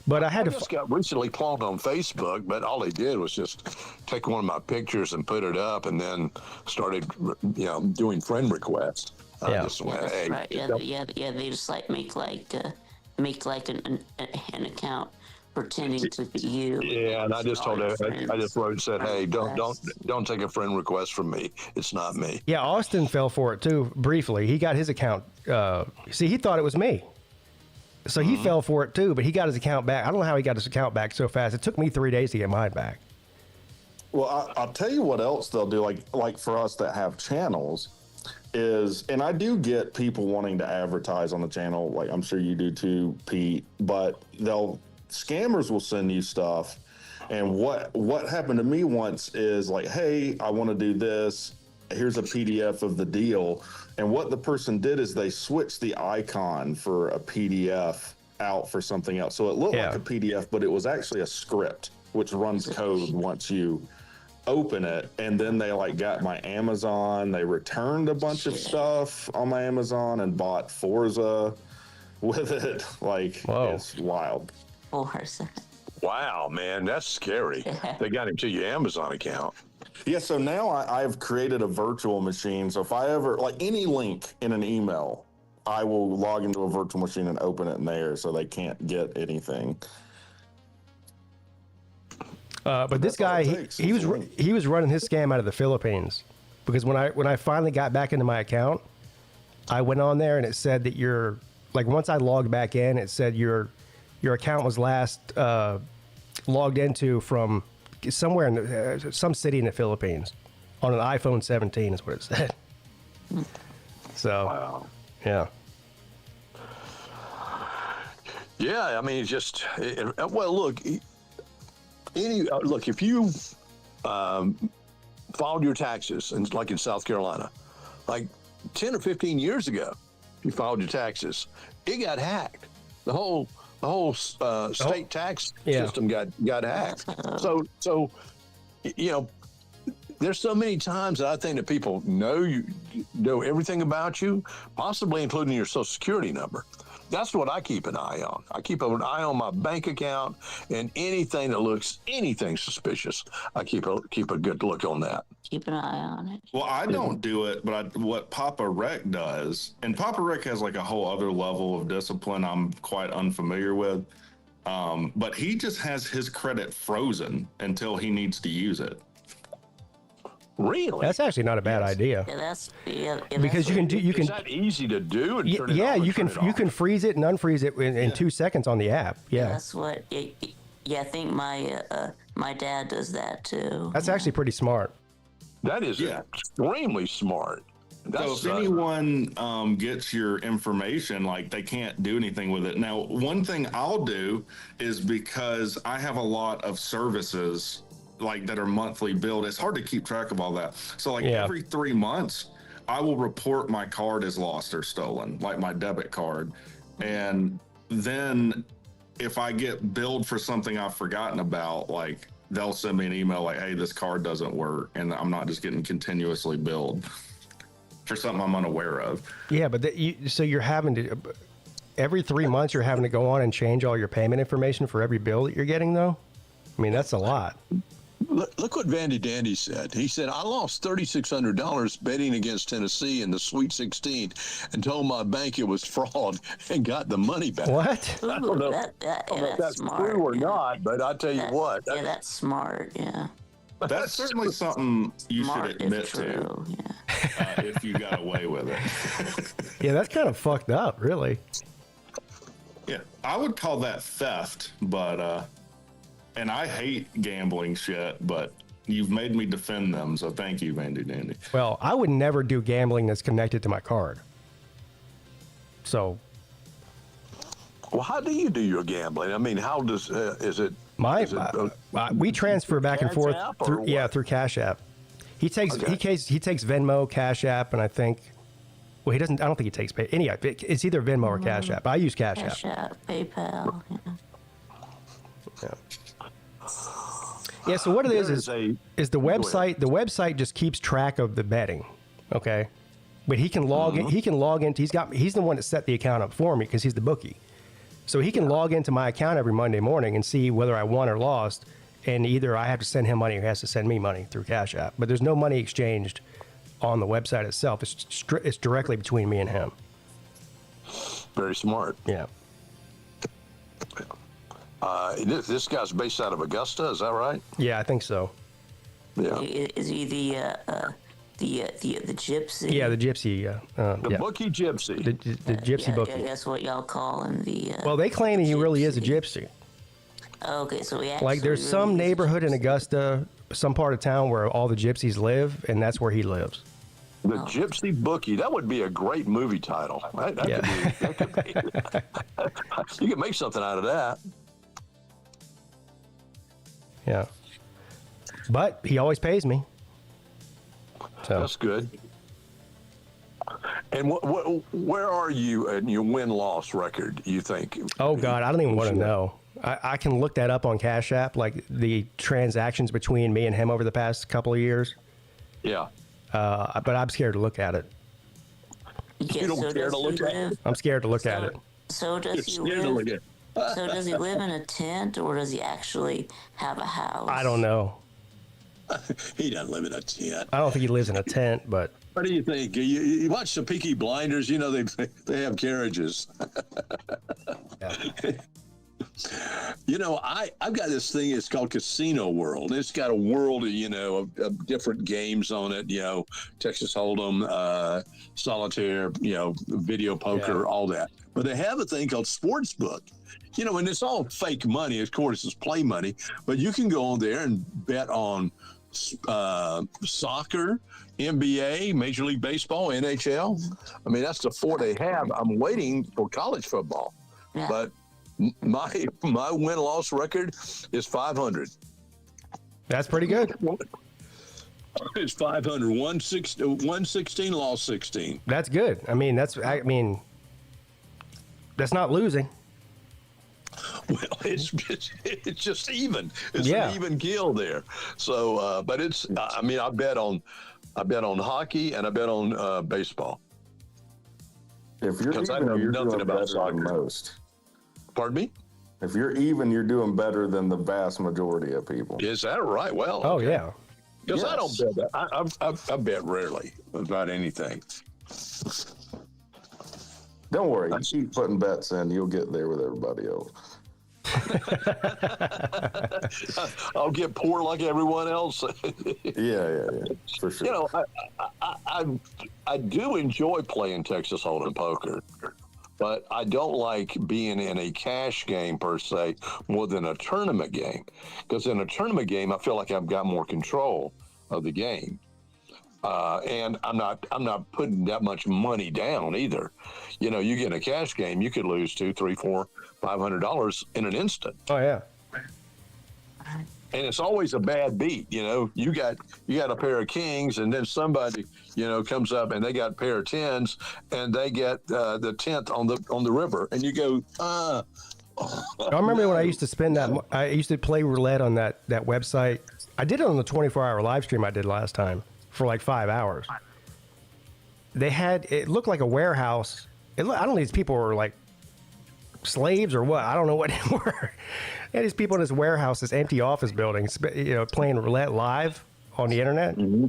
but I had to. Just got recently cloned on Facebook, but all he did was just take one of my pictures and put it up, and then started, doing friend requests. Yeah. Just went, hey, right. Yeah. They just like make an account pretending to be you. Yeah, and I just told her, I just wrote and said, hey, Requests. don't take a friend request from me. It's not me. Yeah, Austin fell for it too, briefly. He got his account. See, he thought it was me. So he fell for it too, but he got his account back. I don't know how he got his account back so fast. It took me 3 days to get mine back. Well, I'll tell you what else they'll do. Like for us that have channels, is, and I do get people wanting to advertise on the channel. Like I'm sure you do too, Pete. But scammers will send you stuff. And what happened to me once is like, hey, I want to do this. Here's a PDF of the deal. And what the person did is they switched the icon for a PDF out for something else. So it looked like a PDF, but it was actually a script, which runs code once you open it. And then they like got my Amazon. They returned a bunch of stuff on my Amazon and bought Forza with it. Like, it's wild. Forza. Wow, man, that's scary. They got into your Amazon account. Yeah, so now I've created a virtual machine. So if I ever, like any link in an email, I will log into a virtual machine and open it in there so they can't get anything. But this guy, he was running his scam out of the Philippines, because when I finally got back into my account, I went on there and it said that once I logged back in, it said your account was last logged into from somewhere in some city in the Philippines on an iPhone 17 is what it said. So, Wow. yeah. Yeah, I mean, it's just, well, look, if you filed your taxes, and like in South Carolina, like 10 or 15 years ago, you filed your taxes, it got hacked. The whole state tax system got hacked. So, you know, there's so many times that I think that people know everything about you, possibly including your Social Security number. That's what I keep an eye on. I keep an eye on my bank account, and anything that looks anything suspicious, I keep a good look on that. Keep an eye on it. Well, I don't do it, but what Papa Rec does, and Papa Rec has like a whole other level of discipline I'm quite unfamiliar with. But he just has his credit frozen until he needs to use it. Really? That's actually not a bad idea. Yeah, Because you can Is that easy to do? And turn it yeah, on and you turn can it you off? can freeze it and unfreeze it in 2 seconds on the app. Yeah, That's what. I think my dad does that too. that's actually pretty smart. That is extremely smart. So if anyone gets your information, like they can't do anything with it. Now, one thing I'll do is, because I have a lot of services like that are monthly billed, it's hard to keep track of all that. So like every 3 months, I will report my card as lost or stolen, like my debit card. And then if I get billed for something I've forgotten about, like they'll send me an email like, hey, this card doesn't work. And I'm not just getting continuously billed for something I'm unaware of. Yeah, but so you're having to every 3 months you're having to go on and change all your payment information for every bill that you're getting, though. I mean, that's a lot. Look what Vandy Dandy said. He said, I lost $3,600 betting against Tennessee in the Sweet 16 and told my bank it was fraud and got the money back. What? I don't know, if that's smart, true or not, but I tell you what. Yeah, that's smart. Yeah. That's certainly something you Smart should admit is to true. Yeah. if you got away with it. Yeah, that's kind of fucked up, really. Yeah, I would call that theft, but and I hate gambling shit, but you've made me defend them, so thank you, Vandy Dandy. Well, I would never do gambling that's connected to my card. So Well, how do you do your gambling? I mean, how does, is it? we transfer back and Cash forth App or through what? through Cash App. He takes Okay. he takes Venmo, Cash App, and I think, well, he doesn't. I don't think he takes Pay. Anyway, it's either Venmo or Cash App. I use Cash App. Cash App, PayPal. Yeah. Yeah. So what it is There is the website. The website just keeps track of the betting. Okay. But he can log in. He can log into. He's the one that set the account up for me because he's the bookie. So he can log into my account every Monday morning and see whether I won or lost. And either I have to send him money or he has to send me money through Cash App. But there's no money exchanged on the website itself. It's directly between me and him. Very smart. Yeah. This guy's based out of Augusta, is that right? Yeah, I think so. Yeah. Is he the gypsy? Yeah, the gypsy. The Yeah. bookie gypsy. The gypsy yeah, bookie. that's what y'all call him. Well, they claim he really is a gypsy. Okay, so he actually Like, there's really some is a neighborhood in gypsy. Augusta, some part of town where all the gypsies live, and that's where he lives. The Gypsy Bookie. That would be a great movie title. That could be. You could make something out of that. Yeah. But he always pays me. So That's good. And where are you in your win-loss record, you think? oh God, I don't even want to know. I can look that up on Cash App, like the transactions between me and him over the past couple of years. Yeah. But I'm scared to look at it. Yeah, You don't so care does to he look at live- I'm scared to look at it. So does he Scared to live? look at. So does he live in a tent, or does he actually have a house? I don't know. He doesn't live in a tent. I don't think he lives in a tent, but What do you think? You watch the Peaky Blinders, you know they have carriages. yeah. You know, I've got this thing. It's called Casino World. It's got a world, of different games on it. You know, Texas Hold'em, solitaire. Video poker, Yeah. all that. But they have a thing called Sportsbook. And it's all fake money. Of course, it's play money. But you can go on there and bet on soccer, NBA, Major League Baseball, NHL. I mean, that's the four they have. I'm waiting for college football, Yeah. but my win-loss record is 500. That's pretty good. It's 500. 116, lost 16. That's good. I mean, that's not losing. Well, it's just even. It's Yeah. an even kill there. So, but it's. I mean, I bet on hockey and I bet on baseball. If you're Because I even, know you're nothing doing about better soccer. than most. Pardon me? If you're even, you're doing better than the vast majority of people. Is that right? Well, Oh okay. yeah. Because I Yes. don't bet that. I bet rarely about anything. Don't worry, you keep putting bets in, you'll get there with everybody else. I'll get poor like everyone else. Yeah, for sure. I do enjoy playing Texas Hold'em poker, but I don't like being in a cash game per se more than a tournament game. Because in a tournament game, I feel like I've got more control of the game. And I'm not putting that much money down either. You get in a cash game, you could lose $200, $300, $400, $500 in an instant. Oh yeah. And it's always a bad beat. You got a pair of kings, and then somebody, comes up and they got a pair of tens, and they get the 10th on the river, and you go, I remember when I used to spend that. I used to play roulette on that website. I did it on the 24-hour live stream I did last time for like 5 hours. It looked like a warehouse. I don't know if these people were like slaves or what. I don't know what they were. They had these people in this warehouse, this empty office building, playing roulette live on the internet. Mm-hmm.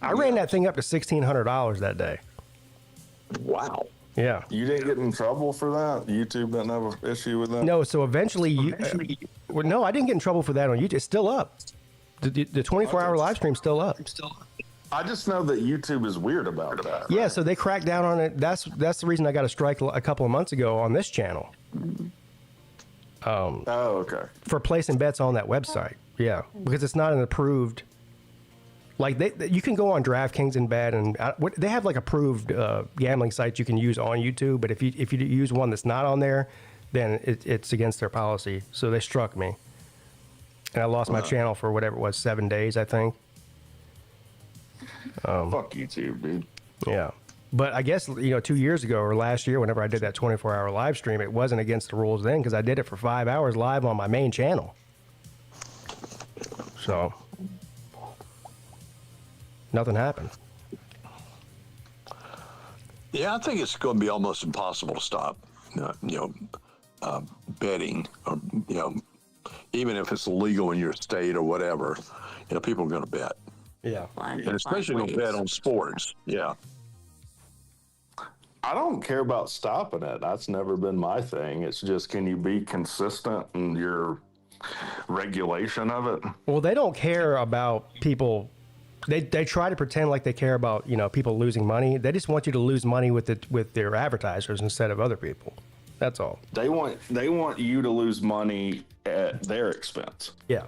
I ran that thing up to $1,600 that day. wow. Yeah. You didn't get in trouble for that? YouTube didn't have an issue with that? No, so eventually, no, I didn't get in trouble for that on YouTube. It's still up. The 24-hour live stream's still up. I just know that YouTube is weird about that. Yeah, right? so they cracked down on it. That's the reason I got a strike a couple of months ago on this channel Oh, okay. for placing bets on that website. Yeah, because it's not an approved. Like you can go on DraftKings and bet, and they have like approved gambling sites you can use on YouTube. But if you use one that's not on there, then it's against their policy. So they struck me, and I lost my channel for whatever it was, 7 days, I think. Fuck YouTube, dude. Yeah. But I guess, 2 years ago or last year, whenever I did that 24-hour live stream, it wasn't against the rules then because I did it for 5 hours live on my main channel. So, nothing happened. Yeah, I think it's going to be almost impossible to stop, betting, or, even if it's illegal in your state or whatever, people are going to bet. Yeah. And especially going to bet on sports. Yeah. I don't care about stopping it. That's never been my thing. It's just, can you be consistent in your regulation of it? Well, they don't care about people. They try to pretend like they care about, you know, people losing money. They just want you to lose money with their advertisers instead of other people. That's all. They want you to lose money at their expense. Yeah,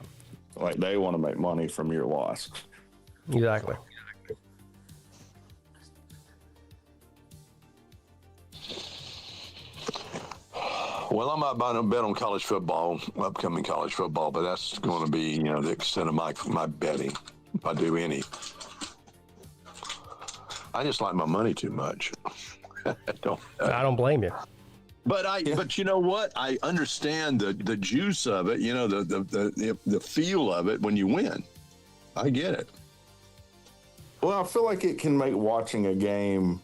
Like, they want to make money from your loss. exactly. Well, I might bet on college football, upcoming college football, but that's going to be, you know, the extent of my betting, if I do any. I just like my money too much. I don't blame you. But you know what? I understand the juice of it. You know, the feel of it when you win. I get it. Well, I feel like it can make watching a game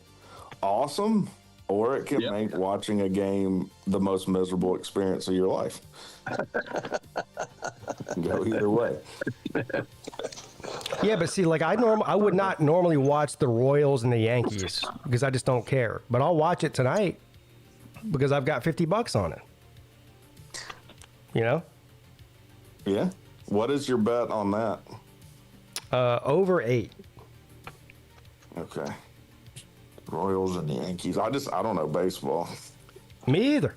awesome, or it can make watching a game the most miserable experience of your life. Go either way. Yeah, but see, like I would not normally watch the Royals and the Yankees because I just don't care. But I'll watch it tonight because I've got $50 on it. You know? Yeah. What is your bet on that? Over 8. Okay. Royals and the Yankees. I don't know baseball. Me either.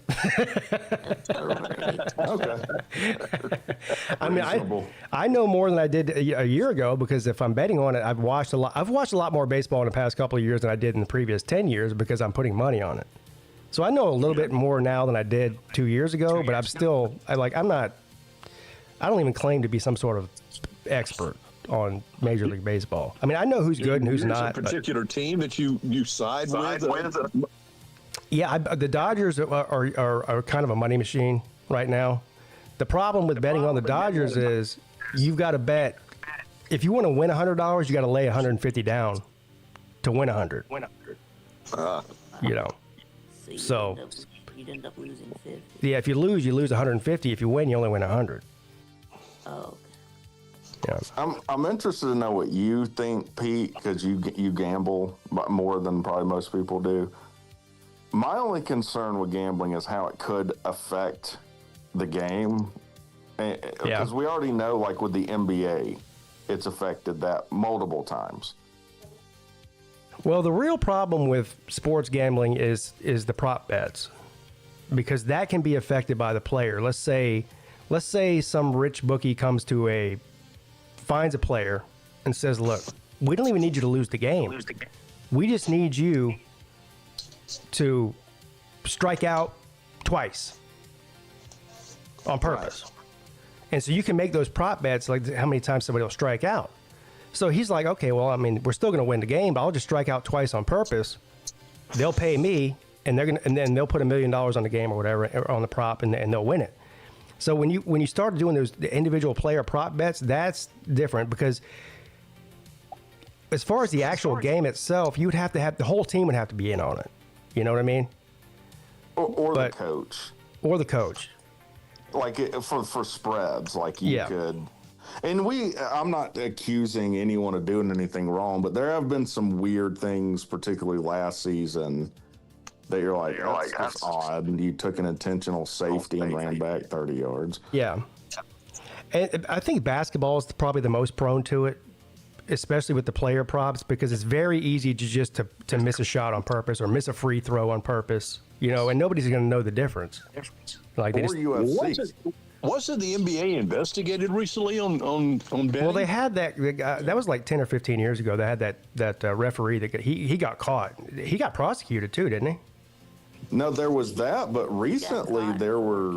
Okay. I mean, I know more than I did a year ago because if I'm betting on it, I've watched a lot more baseball in the past couple of years than I did in the previous 10 years because I'm putting money on it. So I know a little bit more now than I did 2 years ago, but I don't even claim to be some sort of expert on Major League Baseball. I mean, I know who's good and who's not. A particular team that you side with? Yeah, the Dodgers are kind of a money machine right now. The problem with betting on the Dodgers is you've got to bet. If you want to win $100, you got to lay 150 down to win 100. You know. So you'd end up losing 50. Yeah, if you lose 150. If you win, you only win 100. Oh, okay. Yeah. I'm interested to know what you think, Pete, because you gamble more than probably most people do. My only concern with gambling is how it could affect the game. Because we already know, like with the NBA, it's affected that multiple times. Well, the real problem with sports gambling is the prop bets, because that can be affected by the player. Let's say some rich bookie finds a player and says, "Look, we don't even need you to lose the game. We just need you to strike out twice on purpose." Right. And so you can make those prop bets like how many times somebody will strike out. So he's like, okay, well, I mean, we're still going to win the game, but I'll just strike out twice on purpose. They'll pay me, and then they'll put $1 million on the game or whatever, or on the prop, and they'll win it. So when you start doing the individual player prop bets, that's different, because as far as the actual game itself, you would have to have the whole team would have to be in on it. You know what I mean? Or the coach. Or the coach. Like for spreads, like you could. And I'm not accusing anyone of doing anything wrong, but there have been some weird things, particularly last season, that you're like, that's odd. And you took an intentional safety and ran back 30 yards. Yeah. And I think basketball is probably the most prone to it, especially with the player props, because it's very easy to miss a shot on purpose or miss a free throw on purpose, you know, and nobody's going to know the difference. Like UFC. Wasn't the NBA investigated recently on betting? Well, they had that. That was like 10 or 15 years ago. They had that referee that he got caught. He got prosecuted too, didn't he? No, there was that, but recently there were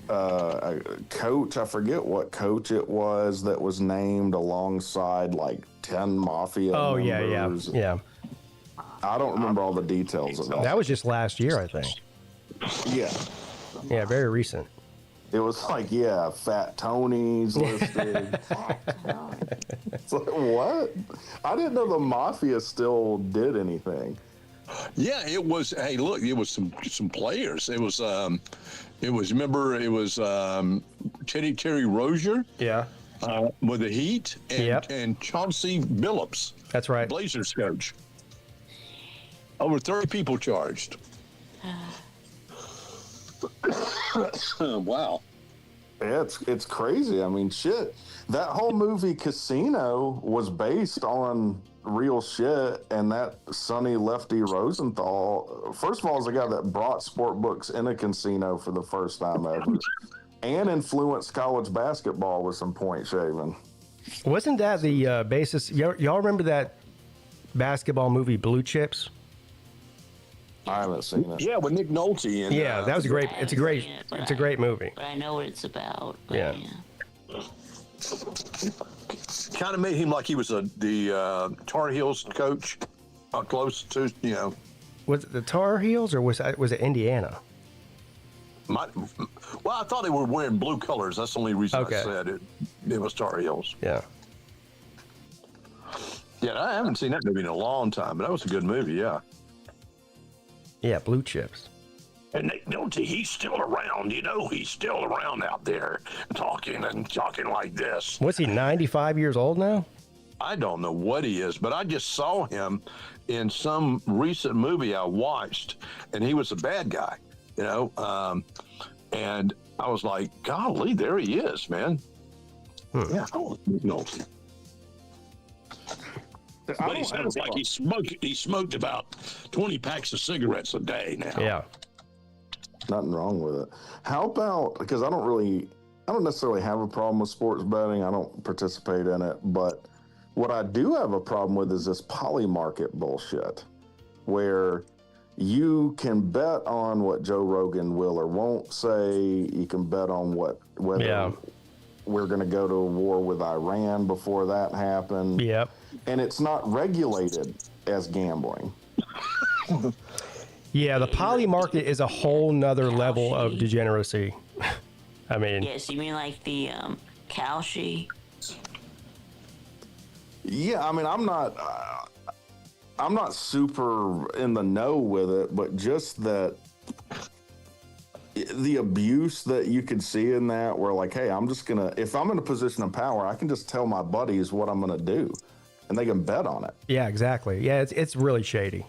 a coach. I forget what coach it was that was named alongside like 10 mafia. Oh members. yeah. I don't remember all the details of that. That was just last year, I think. Yeah. Yeah, very recent. It was like, Fat Tony's listed. It's like, what? I didn't know the mafia still did anything. Yeah, it was. Hey, look, it was some players. It was Terry Rozier. Yeah. With the Heat and Chauncey Billups. That's right. Blazers coach. Over 30 people charged. Wow. Yeah, it's crazy. I mean, shit. That whole movie Casino was based on real shit, and that Sonny Lefty Rosenthal, first of all, is the guy that brought sport books in a casino for the first time ever, and influenced college basketball with some point shaving. Wasn't that the basis? Y'all remember that basketball movie Blue Chips? I haven't seen it. Yeah, with Nick Nolte. And, Yeah, that was a great. It's a great. It's a great movie. But I know what it's about. But Yeah. kind of made him like he was the Tar Heels coach, close to, you know. Was it the Tar Heels or was it Indiana? Well, I thought they were wearing blue colors. That's the only reason Okay. I said it. It was Tar Heels. Yeah. Yeah, I haven't seen that movie in a long time, but that was a good movie, yeah. Yeah, Blue Chips. And Nick Nolte, he's still around, you know, he's still around out there talking like this. What's he, 95 years old now? I don't know what he is, but I just saw him in some recent movie I watched, and he was a bad guy, you know, and I was like, golly, there he is, man. Yeah, Nick Nolte. But he sounds like he smoked about 20 packs of cigarettes a day now. Yeah. Nothing wrong with it. How about, because I don't necessarily have a problem with sports betting. I don't participate in it, but what I do have a problem with is this poly market bullshit where you can bet on what Joe Rogan will or won't say. You can bet on whether we're going to go to a war with Iran before that happened. Yep. And it's not regulated as gambling. Yeah, the poly market is a whole nother level of degeneracy. I mean, Yes, you mean like the Kalshi? Yeah, I mean, I'm not super in the know with it, but just that the abuse that you could see in that, where like, hey, if I'm in a position of power, I can just tell my buddies what I'm gonna do, and they can bet on it. yeah, exactly. Yeah, it's really shady.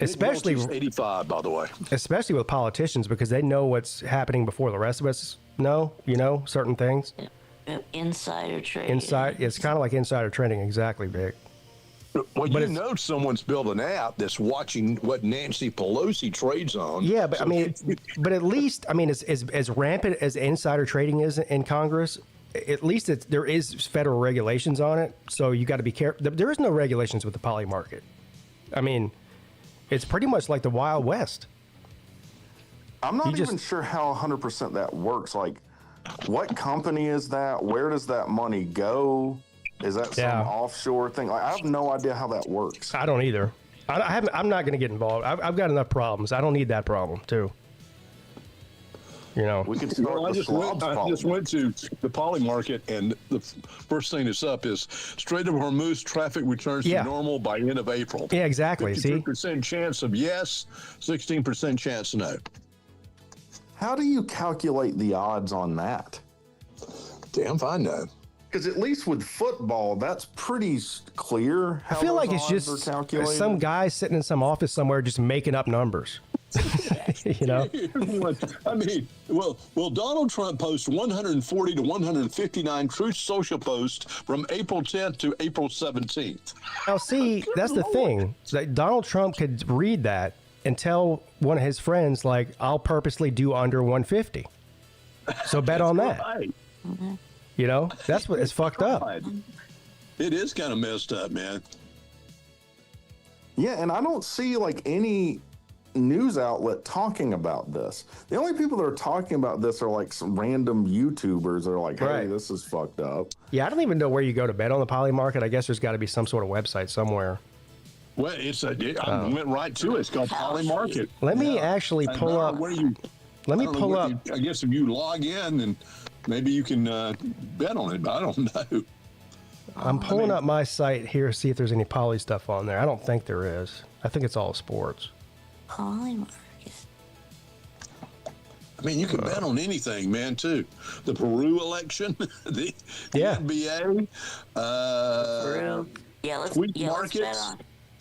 Especially 85, by the way. Especially with politicians, because they know what's happening before the rest of us know, certain things. Insider trading. It's kind of like insider trading, exactly, Vic. Well, you know someone's built an app that's watching what Nancy Pelosi trades on. Yeah, but I mean, but at least, I mean, as rampant as insider trading is in Congress, at least there is federal regulations on it. So you got to be careful. There is no regulations with the poly market. I mean, it's pretty much like the Wild West. I'm not even sure how 100% that works. Like, what company is that? Where does that money go? Is that some offshore thing? Like, I have no idea how that works. I don't either. I'm not going to get involved. I've got enough problems. I don't need that problem, too. We could start I just went to the poly market, and the first thing that's up is Strait of Hormuz traffic returns to normal by end of April. Yeah, exactly. 52% chance of yes, 16% chance no. How do you calculate the odds on that? Damn if I know. Because at least with football, that's pretty clear how I feel like it's odds just are calculated. some guy sitting in some office somewhere just making up numbers. I mean, will Donald Trump post 140 to 159 Truth Social posts from April 10th to April 17th? Now, see, that's the thing. That Donald Trump could read that and tell one of his friends, like, I'll purposely do under 150. So bet on that. Right. That's what it's fucked up. It is kind of messed up, man. Yeah, and I don't see like any news outlet talking about this. The only people that are talking about this are like some random YouTubers that are like, hey, this is fucked up. Yeah, I don't even know where you go to bet on the poly market. I guess there's got to be some sort of website somewhere. Well, I went right to it. It's called Poly Market. Let me actually pull up. I guess if you log in, and maybe you can bet on it, but I don't know. I'm pulling up my site here to see if there's any poly stuff on there. I don't think there is. I think it's all sports. Poly market. I mean, you can bet on anything, man, too. The Peru election, the NBA. Peru. Yeah, let's bet on.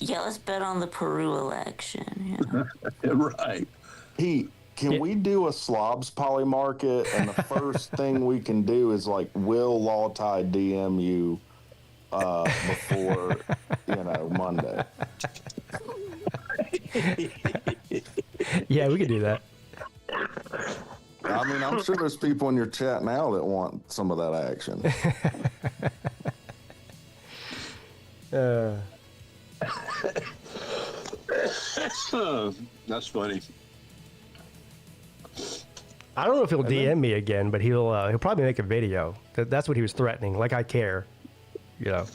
let's bet on the Peru election. You know? Right. Pete, can we do a slobs poly market? And the first thing we can do is like, will Law Tide DM you before, Monday? Yeah, we could do that. I mean, I'm sure there's people in your chat now that want some of that action. That's funny. I don't know if he'll DM me again, but he'll probably make a video. That's what he was threatening. Like, I care. Let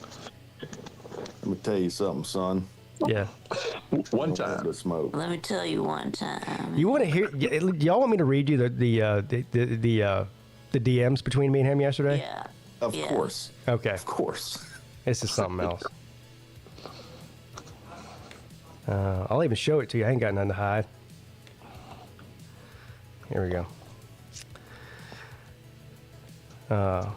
me tell you something, son. Yeah. One time. To smoke. Let me tell you one time. You want to hear? Y'all want me to read you the DMs between me and him yesterday? Yeah. Of course. Okay. Of course. This is something else. I'll even show it to you. I ain't got nothing to hide. Here we go. Well.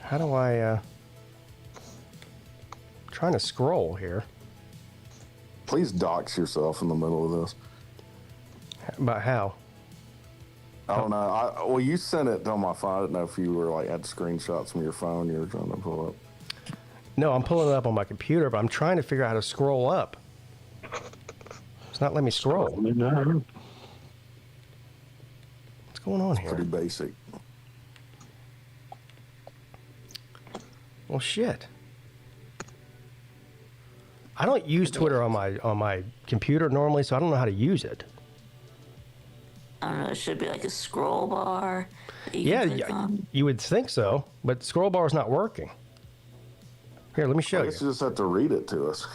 How do I, trying to scroll here. Please dox yourself in the middle of this. About how? I don't know. Well, you sent it on my phone. I didn't know if you were like had screenshots from your phone you were trying to pull up. No, I'm pulling it up on my computer, but I'm trying to figure out how to scroll up. It's not letting me scroll. What's going on here? Pretty basic. Well, shit. I don't use Twitter on my computer normally, so I don't know how to use it. I don't know. It should be like a scroll bar. that you Yeah, can click on. you would think so, but scroll bar is not working. Here, let me show I you. guess you just have to read it to us.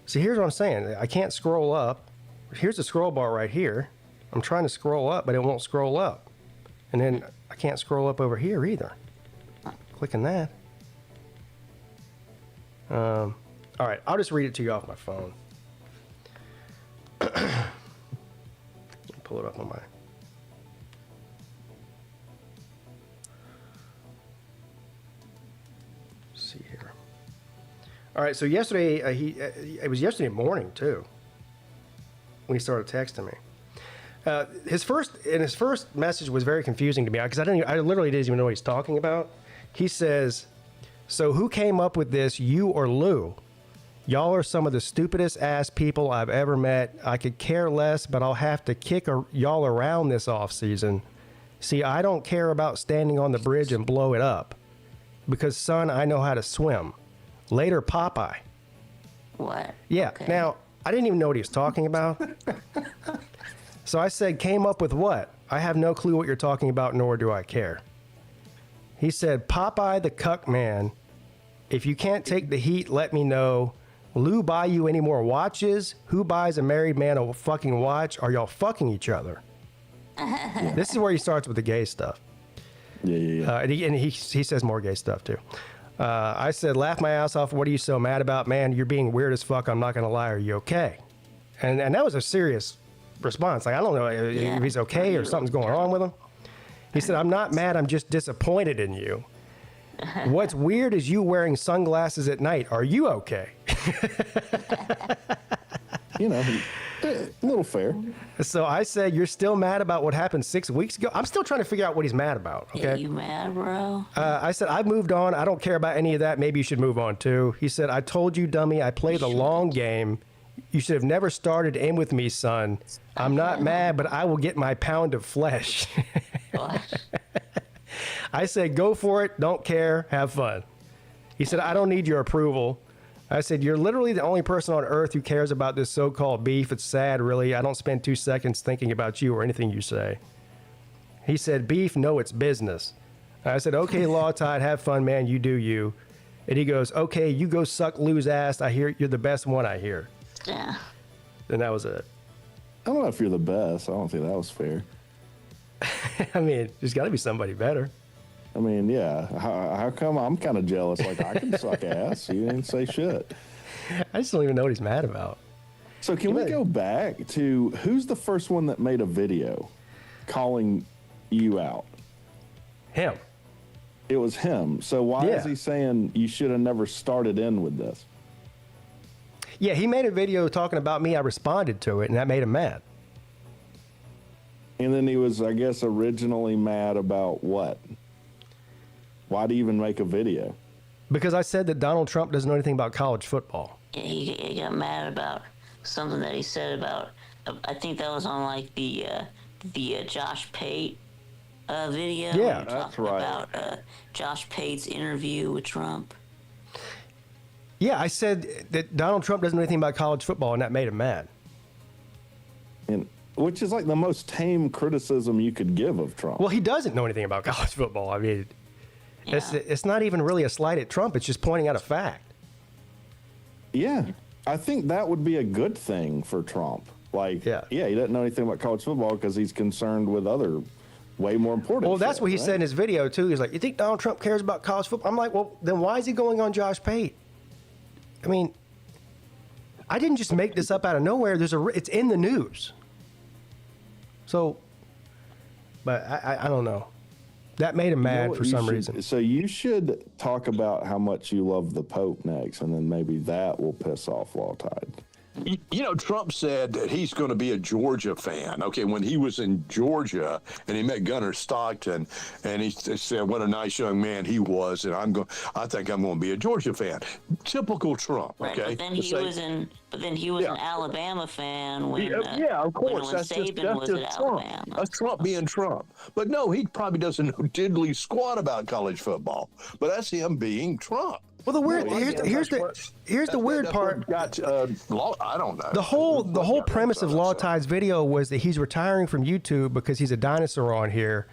See, here's what I'm saying. I can't scroll up. Here's the scroll bar right here. I'm trying to scroll up, but it won't scroll up. And then I can't scroll up over here either. Clicking that. All right, I'll just read it to you off my phone. Pull it up on my... Let's see here. All right, so yesterday, it was yesterday morning too, when he started texting me. His first message was very confusing to me because I literally didn't even know what he's talking about. He says, "So who came up with this, you or Lou? Y'all are some of the stupidest ass people I've ever met. I could care less, but I'll have to kick y'all around this off season. See, I don't care about standing on the bridge and blow it up, because son, I know how to swim. Later, Popeye." What? Yeah. Okay. Now, I didn't even know what he was talking about. So I said, "Came up with what? I have no clue what you're talking about, nor do I care." He said, "Popeye the cuck man. If you can't take the heat, let me know. Lou buy you any more watches? Who buys a married man a fucking watch? Are y'all fucking each other?" This is where he starts with the gay stuff. Yeah. And he says more gay stuff too. I said, "Laugh my ass off. What are you so mad about, man? You're being weird as fuck. I'm not going to lie. Are you okay?" And that was a serious response. Like, I don't know if he's okay or something's going on with him. He said, "I'm not mad. I'm just disappointed in you. What's weird is you wearing sunglasses at night. Are you okay?" A little fair. So I said, "You're still mad about what happened 6 weeks ago?" I'm still trying to figure out what he's mad about. Okay. Yeah, you mad, bro? I said, "I've moved on. I don't care about any of that. Maybe you should move on too." He said, "I told you, dummy. I play the long game. You should have never started in with me, son. I'm not mad, but I will get my pound of flesh." What? I said, "Go for it. Don't care. Have fun." He said, "I don't need your approval." I said, "You're literally the only person on earth who cares about this so-called beef. It's sad, really. I don't spend 2 seconds thinking about you or anything you say." He said, "Beef? No, it's business." I said, "Okay, Law Tide, have fun, man. You do you." And he goes, "Okay, you go suck Lou's ass. I hear you're the best one, I hear." Yeah. And that was it. I don't know if you're the best. I don't think that was fair. I mean, there's got to be somebody better. I mean, yeah. How come I'm kind of jealous? Like, I can suck ass. You didn't say shit. I just don't even know what he's mad about. So can we go back to who's the first one that made a video calling you out? Him. It was him. So why is he saying you should have never started in with this? Yeah, he made a video talking about me. I responded to it, and that made him mad. And then he was, I guess, originally mad about what? Why do you even make a video? Because I said that Donald Trump doesn't know anything about college football. Yeah, he got mad about something that he said about. I think that was on like the Josh Pate video. Yeah, that's right. About Josh Pate's interview with Trump. Yeah, I said that Donald Trump doesn't know anything about college football, and that made him mad. And which is like the most tame criticism you could give of Trump. Well, he doesn't know anything about college football. I mean, it's not even really a slight at Trump. It's just pointing out a fact. Yeah, I think that would be a good thing for Trump. Like, yeah, he doesn't know anything about college football because he's concerned with other way more important Well, that's shit, what he right? said in his video, too. He's like, you think Donald Trump cares about college football? I'm like, well, then why is he going on Josh Pate? I mean, I didn't just make this up out of nowhere. It's in the news. So, but I don't know. That made him mad for some reason. So you should talk about how much you love the Pope next, and then maybe that will piss off Law Tide. You know, Trump said that he's going to be a Georgia fan. Okay, when he was in Georgia and he met Gunnar Stockton, and he said what a nice young man he was, and I think I'm going to be a Georgia fan. Typical Trump. Right, okay, but then he was an Alabama fan when of course when that's Saban was at Trump. Alabama. That's Trump being Trump. But no, he probably doesn't know diddly squat about college football. But that's him being Trump. Well, here's the weird part. I don't know. The whole premise of Law Tide's video was that he's retiring from YouTube because he's a dinosaur on here,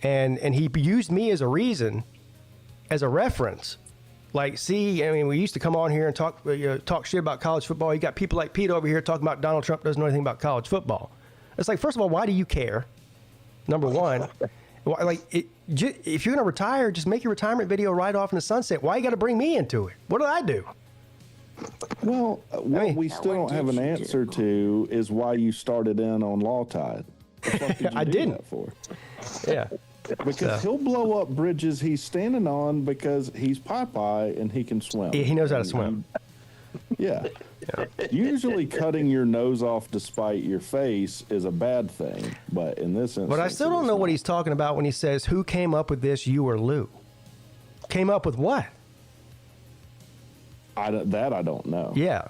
and he used me as a reason, as a reference. Like, see, I mean, we used to come on here and talk shit about college football. You got people like Peete over here talking about Donald Trump doesn't know anything about college football. It's like, first of all, why do you care? Number one. Like, if you're going to retire, just make your retirement video right off in the sunset. Why you got to bring me into it? What did I do? Well, what we still don't have an answer to is why you started in on Law Tide. The fuck did you I do didn't. that for? Yeah. Because he'll blow up bridges he's standing on because he's Popeye and he can swim. He knows how to swim. Yeah. Usually cutting your nose off despite your face is a bad thing, but in this instance... But I still don't know what he's talking about when he says, who came up with this, you or Lou? Came up with what? I don't know. Yeah.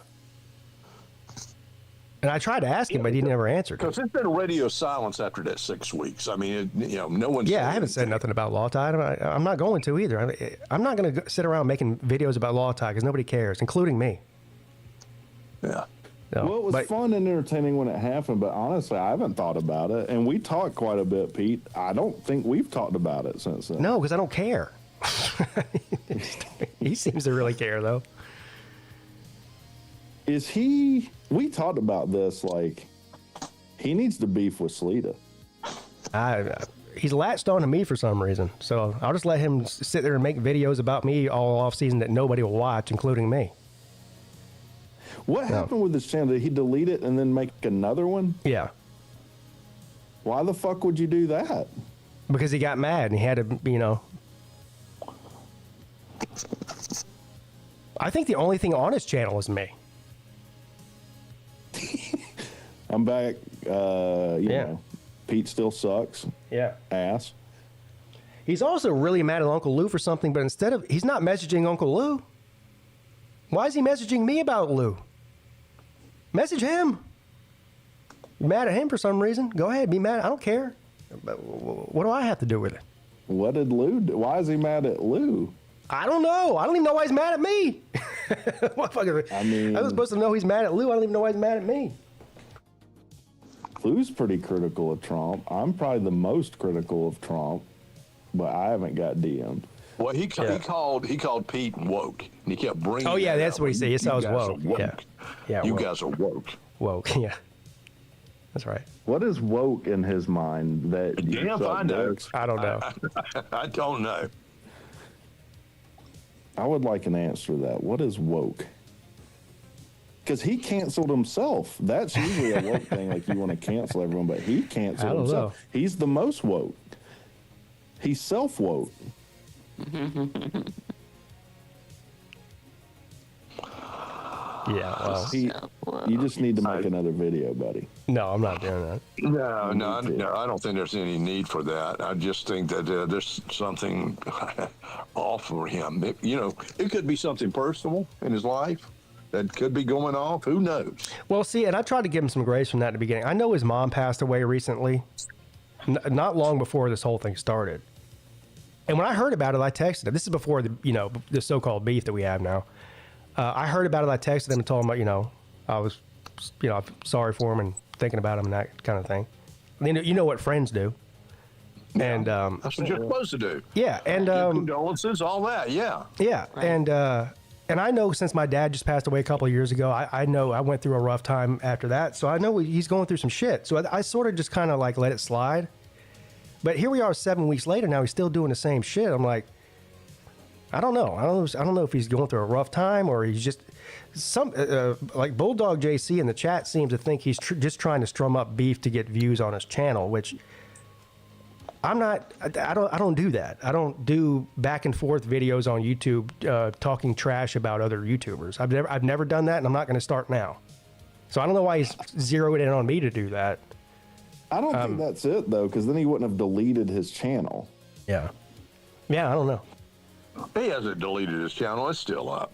And I tried to ask him, but he never answered. Because there's been radio silence after that 6 weeks. I mean, no one's... Yeah, I haven't said nothing about Law Tide. I'm not going to either. I'm not going to sit around making videos about Law Tide because nobody cares, including me. Yeah. No, Well, it was fun and entertaining when it happened, but honestly, I haven't thought about it. And we talked quite a bit, Pete. I don't think we've talked about it since then. No, because I don't care. He seems to really care, though. We talked about this, like, he needs to beef with Sleeta. He's latched on to me for some reason. So I'll just let him sit there and make videos about me all off season that nobody will watch, including me. What happened with this channel? Did he delete it and then make another one? Yeah. Why the fuck would you do that? Because he got mad and he had to, I think the only thing on his channel is me. I'm back. You know, Pete still sucks. Yeah. Ass. He's also really mad at Uncle Lou for something, but he's not messaging Uncle Lou. Why is he messaging me about Lou? Message him. You're mad at him for some reason? Go ahead, be mad. I don't care. But what do I have to do with it? What did Lou do? Why is he mad at Lou? I don't know. I don't even know why he's mad at me. I mean, I was supposed to know he's mad at Lou. I don't even know why he's mad at me. Lou's pretty critical of Trump. I'm probably the most critical of Trump, but I haven't got DM'd. Well, he called Pete woke, and he kept bringing. Oh yeah, that's up. what he said. Yes, I was woke. Woke. Yeah. You woke. guys are woke. Woke. Yeah. That's right. What is woke in his mind? That Yeah, I know. I don't know. I don't know. I would like an answer to that. What is woke? Because he canceled himself. That's usually a woke thing, like you want to cancel everyone, but he canceled himself. He's the most woke. He's self-woke. Yeah, well, You just need to make another video, buddy. no, I'm not doing that. No, I don't think there's any need for that. I just think that there's something off for him. It could be something personal in his life that could be going off. Who knows? Well, see, and I tried to give him some grace from that in the beginning. I know his mom passed away recently, not long before this whole thing started. And when I heard about it, I texted him. This is before the so-called beef that we have now. I heard about it. I texted him and told him, I was, sorry for him and thinking about him and that kind of thing. You know what friends do. Yeah, and that's what you're supposed to do. Yeah, and condolences, all that. Yeah. Yeah, right. And I know since my dad just passed away a couple of years ago, I know I went through a rough time after that. So I know he's going through some shit. So I sort of just kind of like let it slide. But here we are 7 weeks later. Now he's still doing the same shit. I'm like, I don't know. I don't know if he's going through a rough time or he's just like Bulldog JC in the chat seems to think he's just trying to strum up beef to get views on his channel, which I'm not. I don't do that. I don't do back and forth videos on YouTube talking trash about other YouTubers. I've never done that, and I'm not going to start now. So I don't know why he's zeroed in on me to do that. I don't think that's it though, because then he wouldn't have deleted his channel. Yeah. I don't know. He hasn't deleted his channel. It's still up.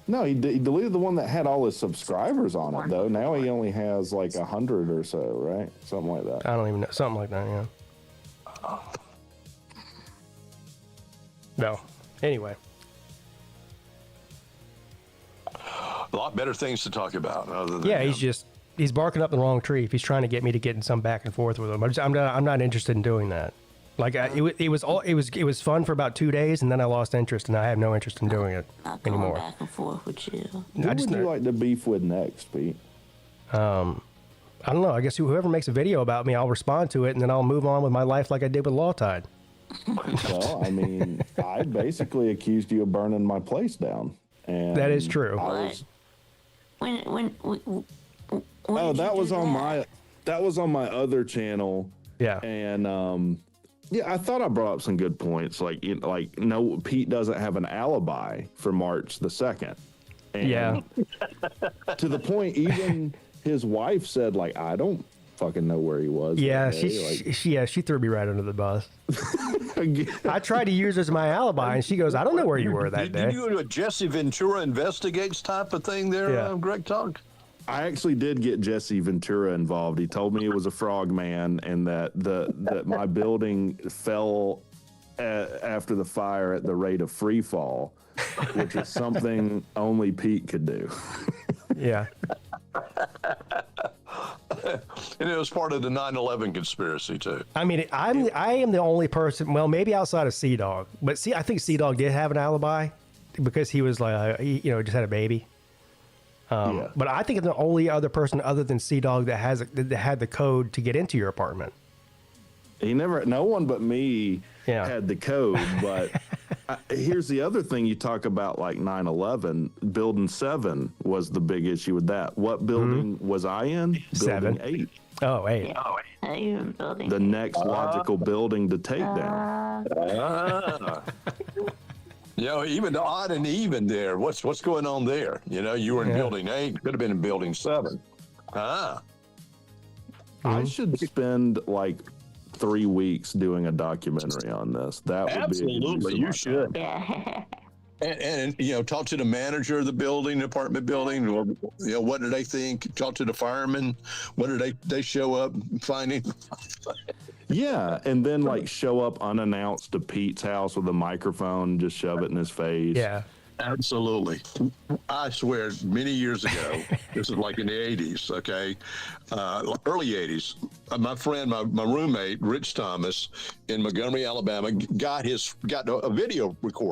No, he deleted the one that had all his subscribers on it, though. Now he only has like 100 or so, right? Something like that. I don't even know. Something like that, yeah. No. Anyway. A lot better things to talk about other than he's barking up the wrong tree if he's trying to get me to get in some back and forth with him. I'm not interested in doing that. Like it was fun for about 2 days, and then I lost interest, and I have no interest in doing it not anymore. Back and forth with you. Who would you like to beef with next, Pete? I don't know. I guess whoever makes a video about me, I'll respond to it, and then I'll move on with my life like I did with Law Tide. Well, I mean, I basically accused you of burning my place down, and that is true. When that was on my other channel. Yeah, and I thought I brought up some good points. No, Pete doesn't have an alibi for March the 2nd. And to the point, even his wife said, I don't fucking know where he was. Yeah, she threw me right under the bus. I tried to use as my alibi, and she goes, I don't know where you were that day. Did you do a Jesse Ventura investigates type of thing there, Greg Talk? I actually did get Jesse Ventura involved. He told me it was a frog man and that my building fell after the fire at the rate of free fall, which is something only Pete could do. Yeah. And it was part of the 9/11 conspiracy too. I mean, I am the only person, well, maybe outside of Sea-Dog, but I think Sea-Dog did have an alibi because he was just had a baby. But I think it's the only other person other than Sea-Dog that had the code to get into your apartment. No one but me had the code. But here's the other thing you talk about, like 9/11, Building 7 was the big issue with that. What building was I in? 7. Building 8. Oh, 8. Building the next logical building to take down. Even the odd and even there. What's going on there? You were in Building 8. Could have been in Building 7. I should spend 3 weeks doing a documentary on this. That would absolutely be you should. Yeah. And talk to the manager of the building, apartment building, or what do they think? Talk to the firemen. What do they show up finding? Yeah, and then show up unannounced to Pete's house with a microphone, just shove it in his face. Yeah. Absolutely. I swear, many years ago, this is like in the 80s, okay? Early 80s, my friend, my roommate, Rich Thomas, in Montgomery, Alabama, got a video camera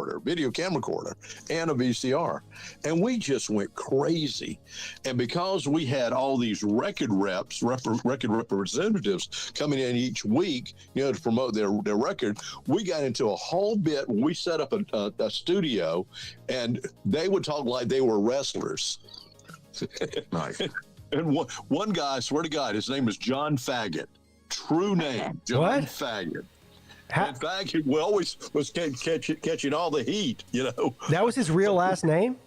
recorder, and a VCR. And we just went crazy. And because we had all these record representatives coming in each week, to promote their record, we got into a whole bit when we set up a studio, and they would talk like they were wrestlers. Nice. And one guy, I swear to God, his name was John Faggot. True name, John What? Faggot. In fact, he always was catching all the heat, That was his real last name?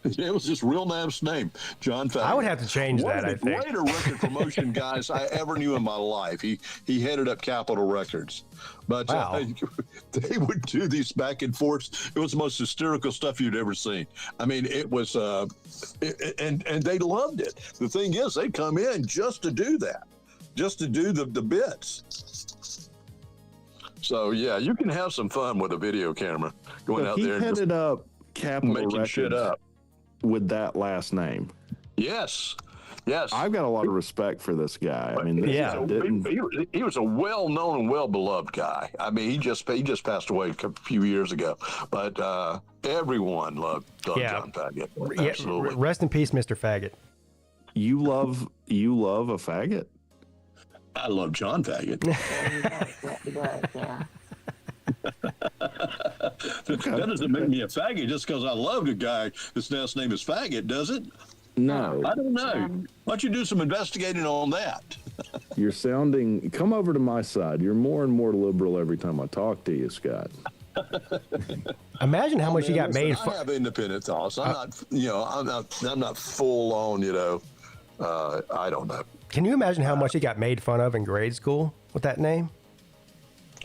It was his real last name, John Faggot. I would have to change that, I think. One of the greater record promotion guys I ever knew in my life. He headed up Capitol Records. But Wow. They would do these back and forths. It was the most hysterical stuff you'd ever seen. I mean, it was, and they loved it. The thing is, they'd come in just to do that, just to do the bits. So, yeah, you can have some fun with a video camera going out there. He headed up Capitol making Records shit up. with that last name. Yes. I've got a lot of respect for this guy. I mean, he was a well-known and well-beloved guy. I mean, he just passed away a few years ago, but everyone loved John Faggot. Absolutely. Rest in peace, Mr. Faggot. You love a faggot? I love John Faggot. Yeah. That doesn't make me a faggot just because I loved a guy whose last name is Faggot, does it? No. I don't know. Why don't you do some investigating on that? You're sounding. Come over to my side. You're more and more liberal every time I talk to you, Scott. Imagine how much he got made I have independent thoughts. I'm not full on. I don't know. Can you imagine how much he got made fun of in grade school with that name?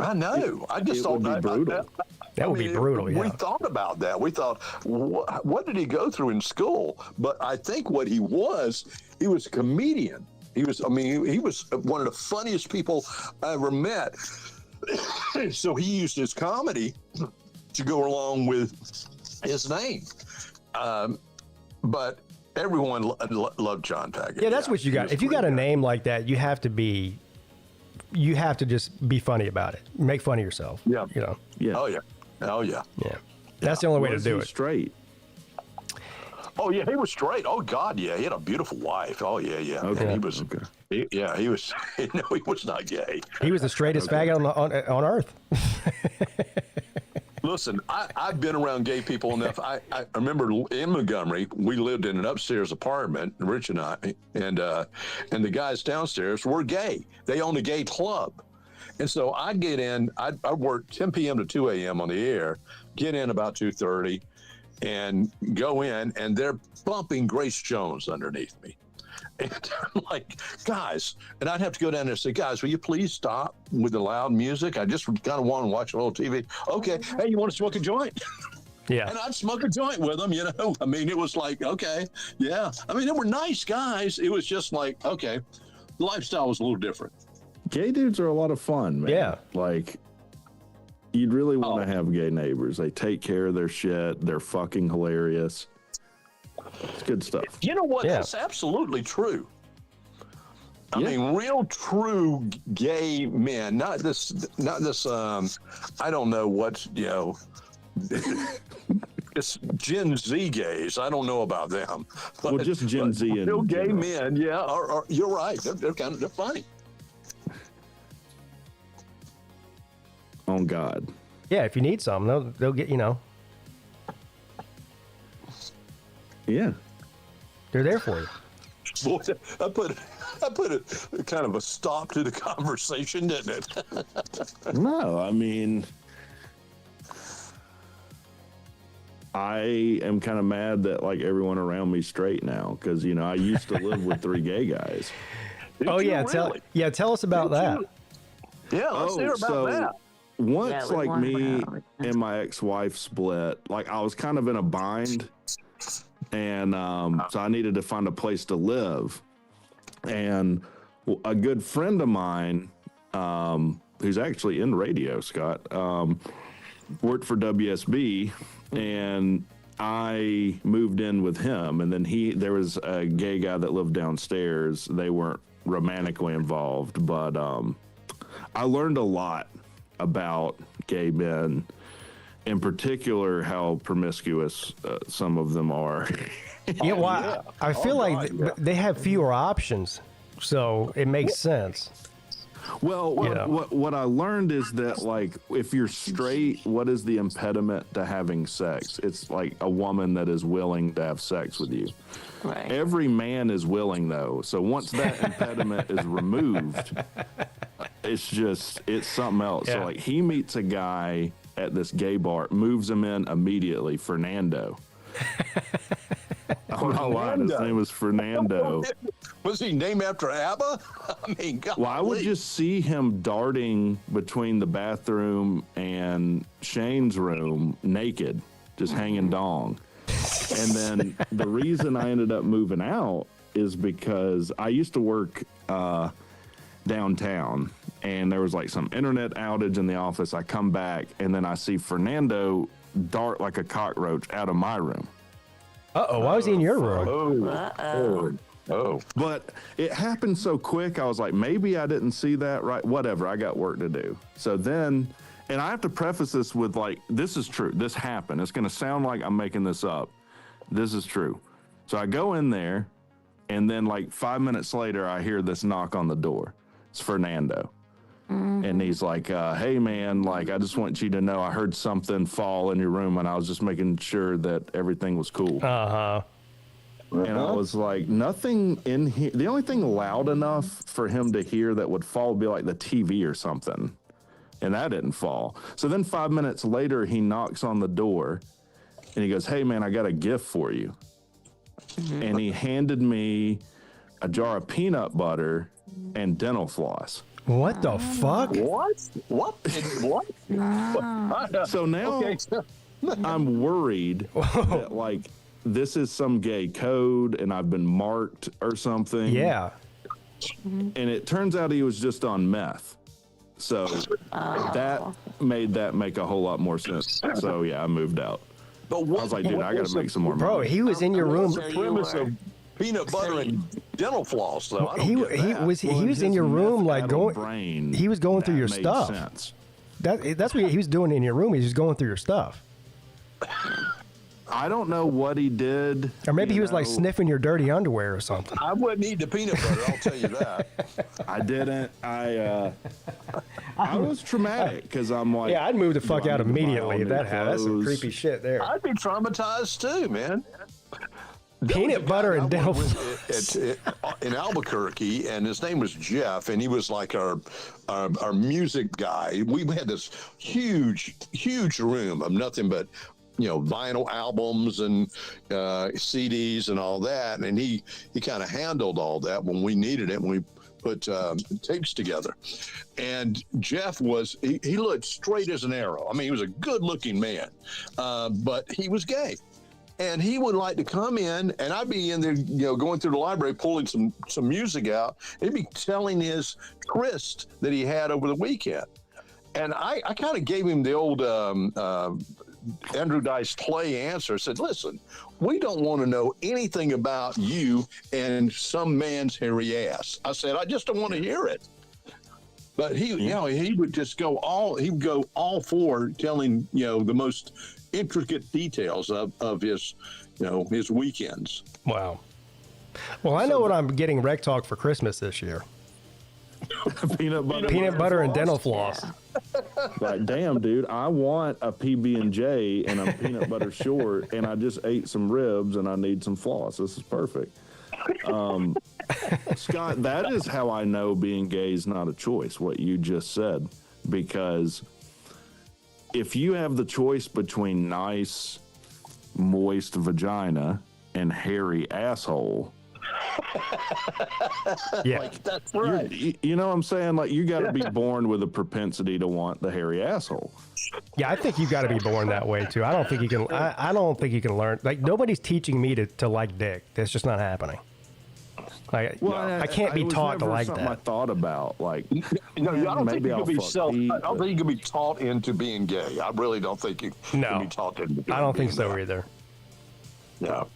I know. I just It thought would be brutal. That would be brutal, We yeah. thought about that. We thought, what did he go through in school? But I think what he was a comedian. He was one of the funniest people I ever met. So he used his comedy to go along with his name. But everyone loved John Faggot. Yeah, that's what you got. If you got a name like that, you have to just be funny about it. Make fun of yourself. Yeah. Yeah. Oh, yeah. Yeah. That's the only way to Was do he it. straight? Oh, yeah, he was straight. Oh, God, yeah. He had a beautiful wife. Oh, yeah. Okay. And he was, Okay. he was, no, he was not gay. He was the straightest faggot on earth. Listen, I've been around gay people enough. I remember in Montgomery, we lived in an upstairs apartment, Rich and I, and the guys downstairs were gay. They owned a gay club. And so I'd get in, I work 10 p.m. to 2 a.m. on the air, get in about 2:30 and go in, and they're bumping Grace Jones underneath me. And I'm like, guys, and I'd have to go down there and say, guys, will you please stop with the loud music? I just kind of want to watch a little TV. Okay. Hey, you want to smoke a joint? Yeah. And I'd smoke a joint with them, I mean, it was like, okay, yeah. I mean, they were nice guys. It was just like, okay, the lifestyle was a little different. Gay dudes are a lot of fun, man. Yeah. Like, you'd really want to have gay neighbors. They take care of their shit. They're fucking hilarious. It's good stuff. You know what? Yeah. That's absolutely true. I mean, real true gay men, not this, I don't know what, it's Gen Z gays. I don't know about them. Well, just Gen Z and real gay general. men, yeah, are you're right. They're funny. On God. Yeah, if you need some, they'll get, Yeah. they're there for you. Boy, I put a kind of a stop to the conversation, didn't it? No, I mean, I am kind of mad that like everyone around me straight now because I used to live with 3 gay guys. Oh yeah, tell us about that. Yeah, let's hear about that. Once we like want me to. and my ex-wife split, like I was kind of in a bind, and so I needed to find a place to live. And a good friend of mine, who's actually in radio, Scott, worked for WSB, and I moved in with him. And then there was a gay guy that lived downstairs. They weren't romantically involved, but I learned a lot about gay men, in particular how promiscuous some of them are. Yeah, well, I feel like they have fewer options, so it makes sense. Well, what I learned is that, like, if you're straight, what is the impediment to having sex? It's like a woman that is willing to have sex with you. Right. Every man is willing, though. So once that impediment is removed, it's something else. Yeah. So like he meets a guy at this gay bar, moves him in immediately, Fernando. I'm not lying, his name was Fernando. Was he named after ABBA? I mean, God. Well, I would just see him darting between the bathroom and Shane's room naked, just hanging dong. And then the reason I ended up moving out is because I used to work downtown, and there was like some internet outage in the office. I come back, and then I see Fernando dart like a cockroach out of my room. Uh-oh, why was he in your room? But it happened so quick, I was like, maybe I didn't see that right. Whatever, I got work to do. So then, and I have to preface this with like, this is true. This happened. It's going to sound like I'm making this up. This is true. So I go in there, and then like 5 minutes later, I hear this knock on the door. It's Fernando. And he's like, hey, man, like, I just want you to know I heard something fall in your room, and I was just making sure that everything was cool. Uh-huh. And I was like, nothing in here. The only thing loud enough for him to hear that would fall would be like the TV or something. And that didn't fall. So then 5 minutes later, he knocks on the door, and he goes, hey, man, I got a gift for you. And he handed me a jar of peanut butter and dental floss. What the fuck? What? What? So now I'm worried that like this is some gay code and I've been marked or something. Yeah. And it turns out he was just on meth. So that made that make a whole lot more sense. So yeah, I moved out. But what, I was like, dude, I got to make some more Bro, money. he was in your room. What's the premise of peanut butter and dental floss, though? I don't He get that. he was in your room like going. Brain, He was going through that your made stuff. sense. That's what he was doing in your room. He's just going through your stuff. I don't know what he did. Or maybe you he was like know. sniffing your dirty underwear or something. I wouldn't eat the peanut butter, I'll tell you that. I didn't. I was traumatic because I'm like, Yeah, I'd move the fuck do I out need to buy immediately all if new that happened. That's some clothes? creepy shit there. I'd be traumatized too, man. There Peanut was a butter guy and I dental went with in Albuquerque, and his name was Jeff, and he was like our music guy. We had this huge room of nothing but vinyl albums and CDs and all that, and he kind of handled all that when we needed it, when we put tapes together. And Jeff he looked straight as an arrow. I mean, he was a good looking man, but he was gay. And he would like to come in, and I'd be in there, going through the library, pulling some music out. He'd be telling his tryst that he had over the weekend. And I kind of gave him the old Andrew Dice Clay answer. Said, listen, we don't want to know anything about you and some man's hairy ass. I said, I just don't want to hear it. But he would just go all for telling, the most intricate details of his, his weekends. Wow. Well, I know what I'm getting Rec Talk for Christmas this year. peanut Butter and dental floss. Like, damn, dude, I want a PB&J and a peanut butter short, and I just ate some ribs, and I need some floss. This is perfect. Scott, that is how I know being gay is not a choice, what you just said, because if you have the choice between nice, moist vagina and hairy asshole, Yeah. Like, that's right. you know what I'm saying? Like, you got to be born with a propensity to want the hairy asshole. Yeah, I think you got to be born that way too. I don't think you can. I don't think you can learn. Like, nobody's teaching me to like dick. That's just not happening. Like, I can't be it was taught to never like something I that. thought about, like, I don't think maybe you I'll can be fuck Pete, I don't think you can be taught into being gay. I really don't think you No. can be taught into being I don't think being so that. either. No.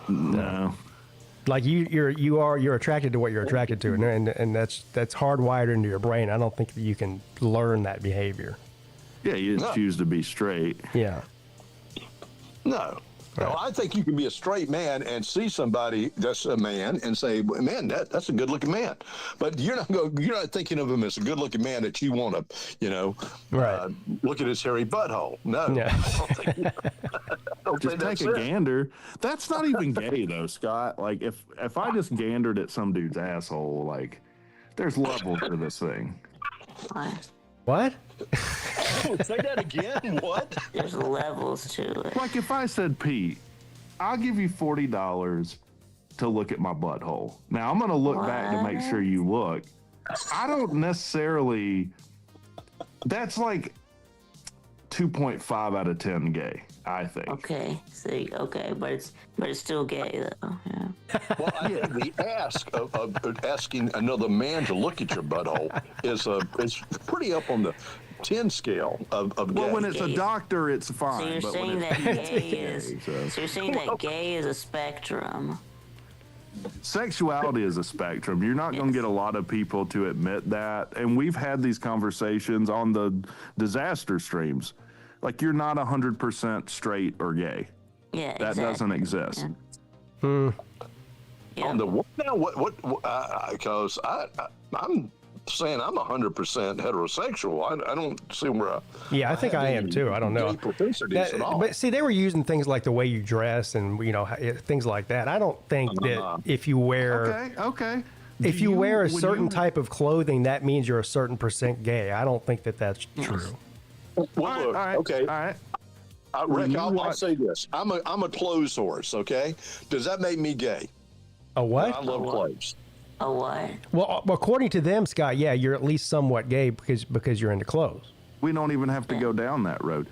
no. Like you're attracted to what you're attracted to, and that's hardwired into your brain. I don't think that you can learn that behavior. Yeah, you just choose to be straight. Yeah. No. No, I think you can be a straight man and see somebody that's a man and say, "Man, that's a good-looking man," but you're not thinking of him as a good-looking man that you want to, Right. look at his hairy butthole. No, Yeah. I don't Just think take that's a it. gander. That's not even gay though, Scott. Like if I just gandered at some dude's asshole, like there's levels to this thing. What? What? Say that again. What? There's levels to it. Like if I said, Pete, I'll give you $40 to look at my butthole. Now I'm going to look back to make sure you look. I don't necessarily. That's like 2.5 out of 10 gay, I think. Okay, see, okay, but it's still gay though. Yeah. Well, I think the ask of asking another man to look at your butthole is pretty up on the 10 scale of Well, gay. when it's a doctor, it's So fine. you're but when saying it's that gay is. so- So you're saying that gay is a spectrum. Sexuality is a spectrum. You're not going to get a lot of people to admit that. And we've had these conversations on the disaster streams. Like, you're not 100% straight or gay. Yeah, That exactly. doesn't exist. Yeah. On the now, because I'm saying I'm 100% heterosexual. I don't see where. Yeah, I think I am too. I don't know. Gay propensities at all. But see, they were using things like the way you dress and things like that. I don't think that if you wear Okay. if you wear a when certain you- type of clothing, that means you're a certain percent gay. I don't think that that's true. Well, All look, right, okay. All right. Rick, you I'll watch- say this: I'm a clothes horse. Okay, does that make me gay? A what? I love clothes. A what? Well, according to them, Scott, yeah, you're at least somewhat gay because you're into clothes. We don't even have to go down that road.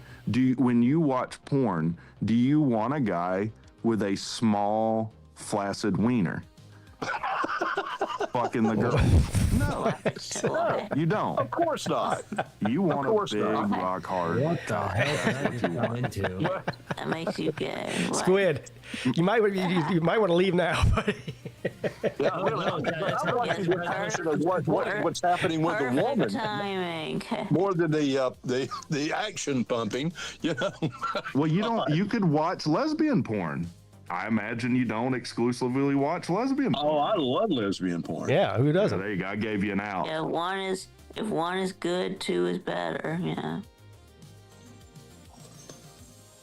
When you watch porn, do you want a guy with a small, flaccid wiener? Fucking the girl. No, you don't. Of course not. You want a course big not. rock hard. What the heck did you run into? That makes you gay. What? Squid, you might want to leave now. Yeah, I'm watching the passion of what's happening with the Perfect woman timing. more than the action pumping. You know. Well, you don't. You could watch lesbian porn. I imagine you don't exclusively watch lesbian porn. Oh, I love lesbian porn. Yeah, who Yeah, doesn't? there you go. I gave you an out. Yeah, if one is good, two is better. Yeah.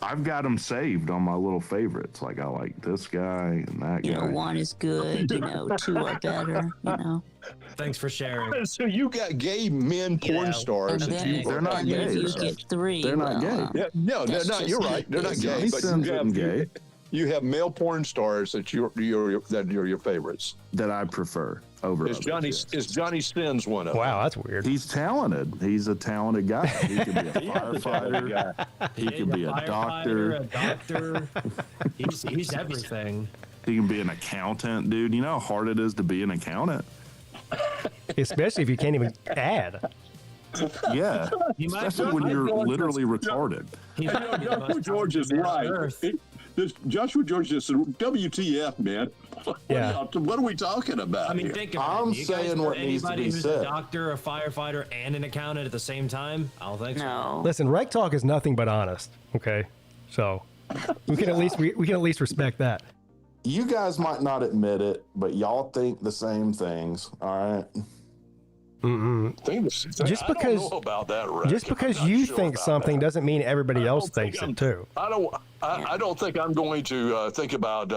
I've got them saved on my little favorites. Like, I like this guy and that You guy. know, one is good. You know, two are better. You know. Thanks for sharing. So you got gay men porn know, stars. And that then, you, They're not and then if gay, you so get three, they're not gay. yeah, no, they're That's not. just You're how right. it They're not is. gay. He But sends them gay you have male porn stars that you're your favorites. that I prefer over Is others, yes. Johnny Sins one of them? Wow, that's weird. He's talented. He's a talented guy. He could be a firefighter. He could be a doctor. He's everything. He can be an accountant, dude. You know how hard it is to be an accountant? Especially if you can't even add. Yeah. He might Especially when you're literally retarded. He might be the most George is talented man on right. earth. Joshua George just said, WTF, man. Yeah. What are we talking about I mean, here? think about I'm it. You guys saying know what needs to anybody be who's said. a doctor, a firefighter, and an accountant at the same time? I don't think so. No. Listen, Rec Talk is nothing but honest. Okay, so we can at least respect that. You guys might not admit it, but y'all think the same things. All right. Just I because- don't know about that, Rick. Just because I'm not you sure think about something that. doesn't mean everybody I else don't think thinks I'm- it too. I don't think I'm going to think about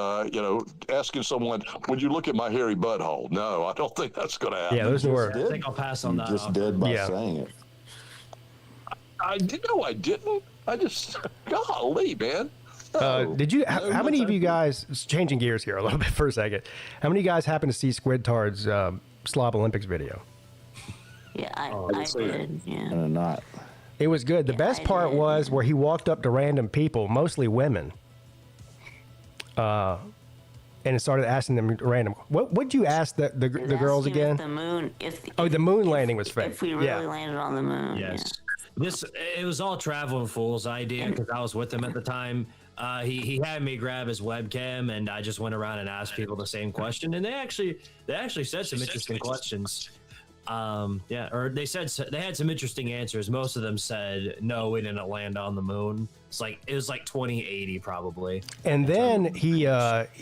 asking someone, would you look at my hairy butthole? No, I don't think that's going to happen. Yeah, those were. I think I'll pass on You that. just offer. did by Yeah. saying it. I didn't. I just golly, man. No. Did you? How many of you guys? Changing gears here a little bit for a second. How many of you guys happened to see Squidtard's Slob Olympics video? Yeah, I did. Yeah. And not. It was good. The best I part did. was where he walked up to random people, mostly women, and started asking them random. What would you ask the girls Asking if again? The moon. The moon landing was fake. If we really Yeah. landed on the moon. Yes. It was all Traveling Fool's idea because I was with him at the time. He had me grab his webcam and I just went around and asked people the same question, and they actually said some interesting questions. Or they had some interesting answers. Most of them said no, we didn't land on the moon. It was like 2080 probably. And then he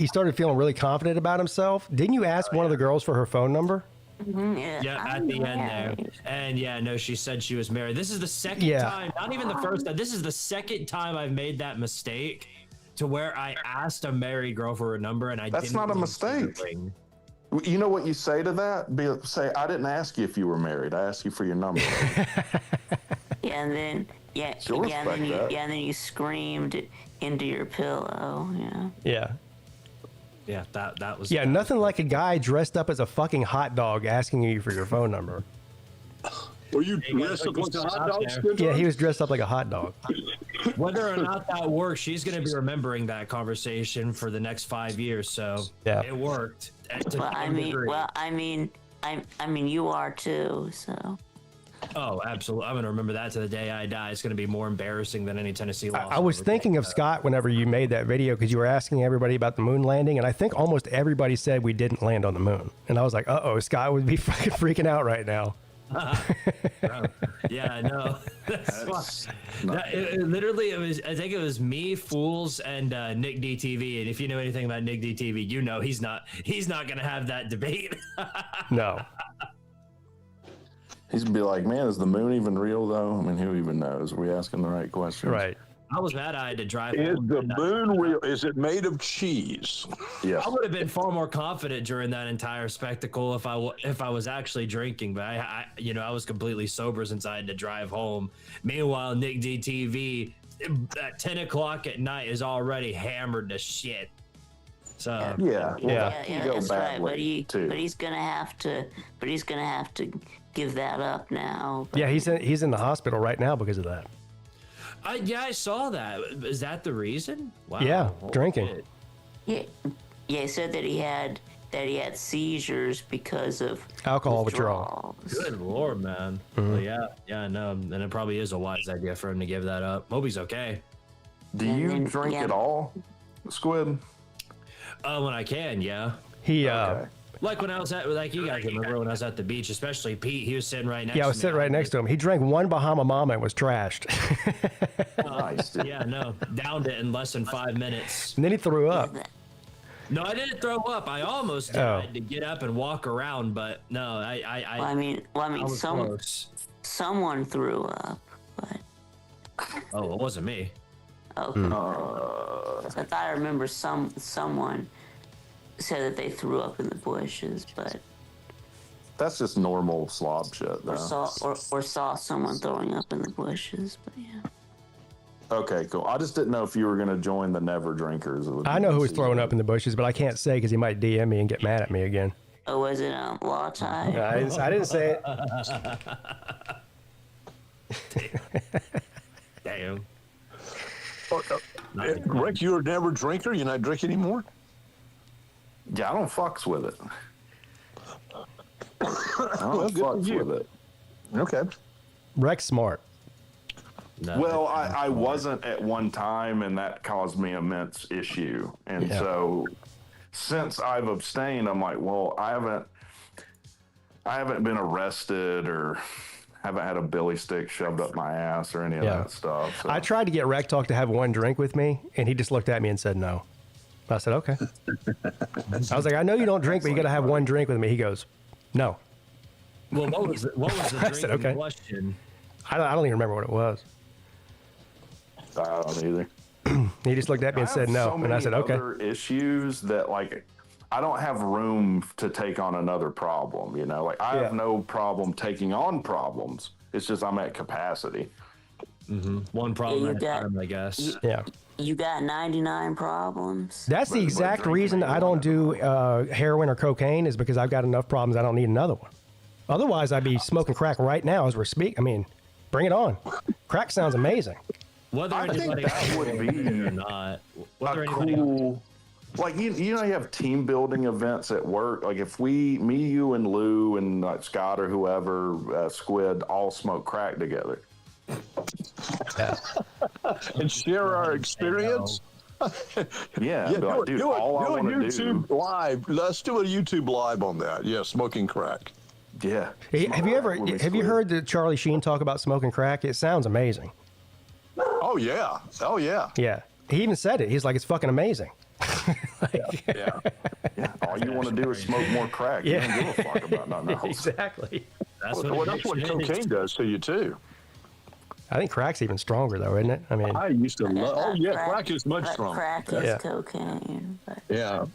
started feeling really confident about himself. Didn't you ask one of the girls for her phone number? Yeah. Yeah, I'm at the end married. there. And yeah, no, she said she was married. This is the second Yeah. time, not even the first time. This is the second time I've made that mistake to where I asked a married girl for her number and I That's didn't not a even see her mistake. ring. You know what you say to that? Say, I didn't ask you if you were married. I asked you for your number. Yeah, and then She'll respect that. and then you screamed into your pillow. Yeah. Yeah. Yeah, that was. Yeah, nothing like a guy dressed up as a fucking hot dog asking you for your phone number. Were you Hey, guys, dressed up look like a who's hot out dog? there. Squid Yeah, Dog? he was dressed up like a hot dog. Whether or not that works, she's going to be remembering that conversation for the next 5 years. So Yeah. it worked. To Well, some degree. I mean, you are too. So. Oh, absolutely. I'm going to remember that to the day I die. It's going to be more embarrassing than any Tennessee loss. I was thinking of Scott whenever you made that video because you were asking everybody about the moon landing, and I think almost everybody said we didn't land on the moon. And I was like, uh-oh, Scott would be fucking freaking out right now. Yeah, I know. Literally, I think it was me, Fools, and Nick DTV. And if you know anything about Nick DTV, you know he's not going to have that debate. No. He's gonna be like, man, is the moon even real though? I mean, who even knows? Are we asking the right questions? Right. I was mad I had to drive. Is home the that night. moon real? Is it made of cheese? Yes. I would have been far more confident during that entire spectacle if I was actually drinking, but I was completely sober since I had to drive home. Meanwhile, Nick DTV at 10 o'clock at night is already hammered to shit. So Yeah. Yeah. You go That's right. badly, too. But he's gonna have to give that up now. Yeah, he's in the hospital right now because of that. I saw that. Is that the reason? Wow. Yeah, Holy drinking. shit. Yeah. He said that he had seizures because of Alcohol withdrawal. withdrawals. Good Lord, man. Well, yeah, I know. And it probably is a wise idea for him to give that up. Hope he's okay. Do And you then- drink yeah. at all, Squid? When I can, yeah. He Okay. Like when I was at, like you guys remember when I was at the beach, especially Pete, he was sitting right next to me. Yeah, I was sitting right next to him. He drank one Bahama Mama and was trashed. Nice, dude. Yeah, no, downed it in less than 5 minutes. And then he threw up. No, I didn't throw up. I almost did. Oh. I had to get up and walk around, but no, Well, I mean, I was someone close. threw up, but Oh, it wasn't me. okay. I thought I remember someone said that they threw up in the bushes, but That's just normal slob shit, though. or saw someone throwing up in the bushes, but yeah. Okay, cool. I just didn't know if you were going to join the never drinkers. I know who was throwing up in the bushes, but I can't say because he might DM me and get mad at me again. Oh, was it Law Tie? No, I didn't say it. Damn. Rick, you're a never drinker. You're not drinking anymore. Yeah, I don't fucks with it. I don't good for fucks you. with it. Okay. Rex smart. No, Well, I wasn't at one time, and that caused me immense issue. And Yeah. so, since I've abstained, I'm like, well, I haven't been arrested or haven't had a billy stick shoved up my ass or any of Yeah. that stuff. So. I tried to get Rec Talk to have one drink with me, and he just looked at me and said no. I said, okay. I was like, I know you don't drink, but you got to have one drink with me. He goes, no. well, what was the I drink said, in okay. question? I don't even remember what it was. I don't either. He just looked at me and said no, and I said, okay. Other issues that like I don't have room to take on another problem. You know, like I Yeah. have no problem taking on problems. It's just I'm at capacity. One problem you at a got- time, I guess. Yeah. You got 99 problems. That's the But exact drinking reason ain't I don't do heroin or cocaine is because I've got enough problems. I don't need another one. Otherwise, I'd be smoking crack right now as we're speaking. I mean, bring it on. Crack sounds amazing. Whether I think anybody that would be or not, A whether anybody cool, like you know, you have team building events at work. Like if me, you, and Lou, and like Scott or whoever, Squid, all smoke crack together. Yeah. And share our experience. Yeah, Yeah, be like, dude, all I do a want to YouTube do. live. Let's do a YouTube live on that. Yeah, smoking crack. Yeah. Hey, have you ever Would be have you sweet. heard the Charlie Sheen talk about smoking crack? It sounds amazing. Oh yeah. Oh yeah. Yeah. He even said it. He's like, it's fucking amazing. Yeah. Yeah, all you want to do is smoke more crack. Yeah. You don't give a fuck about nothing else. Exactly. that's Well, that's what addiction is. cocaine does to you too. I think crack's even stronger though, isn't it? I mean, I used to love. Oh yeah, crack is much Crack stronger. is Yeah. cocaine. But Yeah.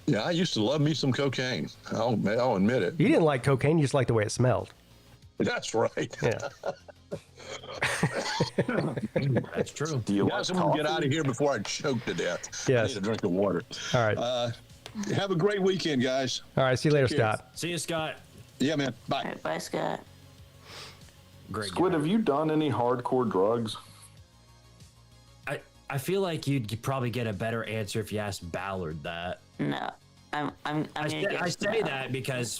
Yeah, I used to love me some cocaine. I'll admit it. You didn't like cocaine, you just liked the way it smelled. That's right. Yeah. That's true. Do you Guys, like I'm going to get coffee? out of here before I choke to death. I Yes. need a drink of water. All right. Have a great weekend, guys. All right. See you later, Take care. Scott. See you, Scott. Yeah, man. Bye. All right, bye, Scott. Great. Squid, have you done any hardcore drugs? I feel like you'd probably get a better answer if you asked Ballard that. No, I'm gonna I guess say no. that because,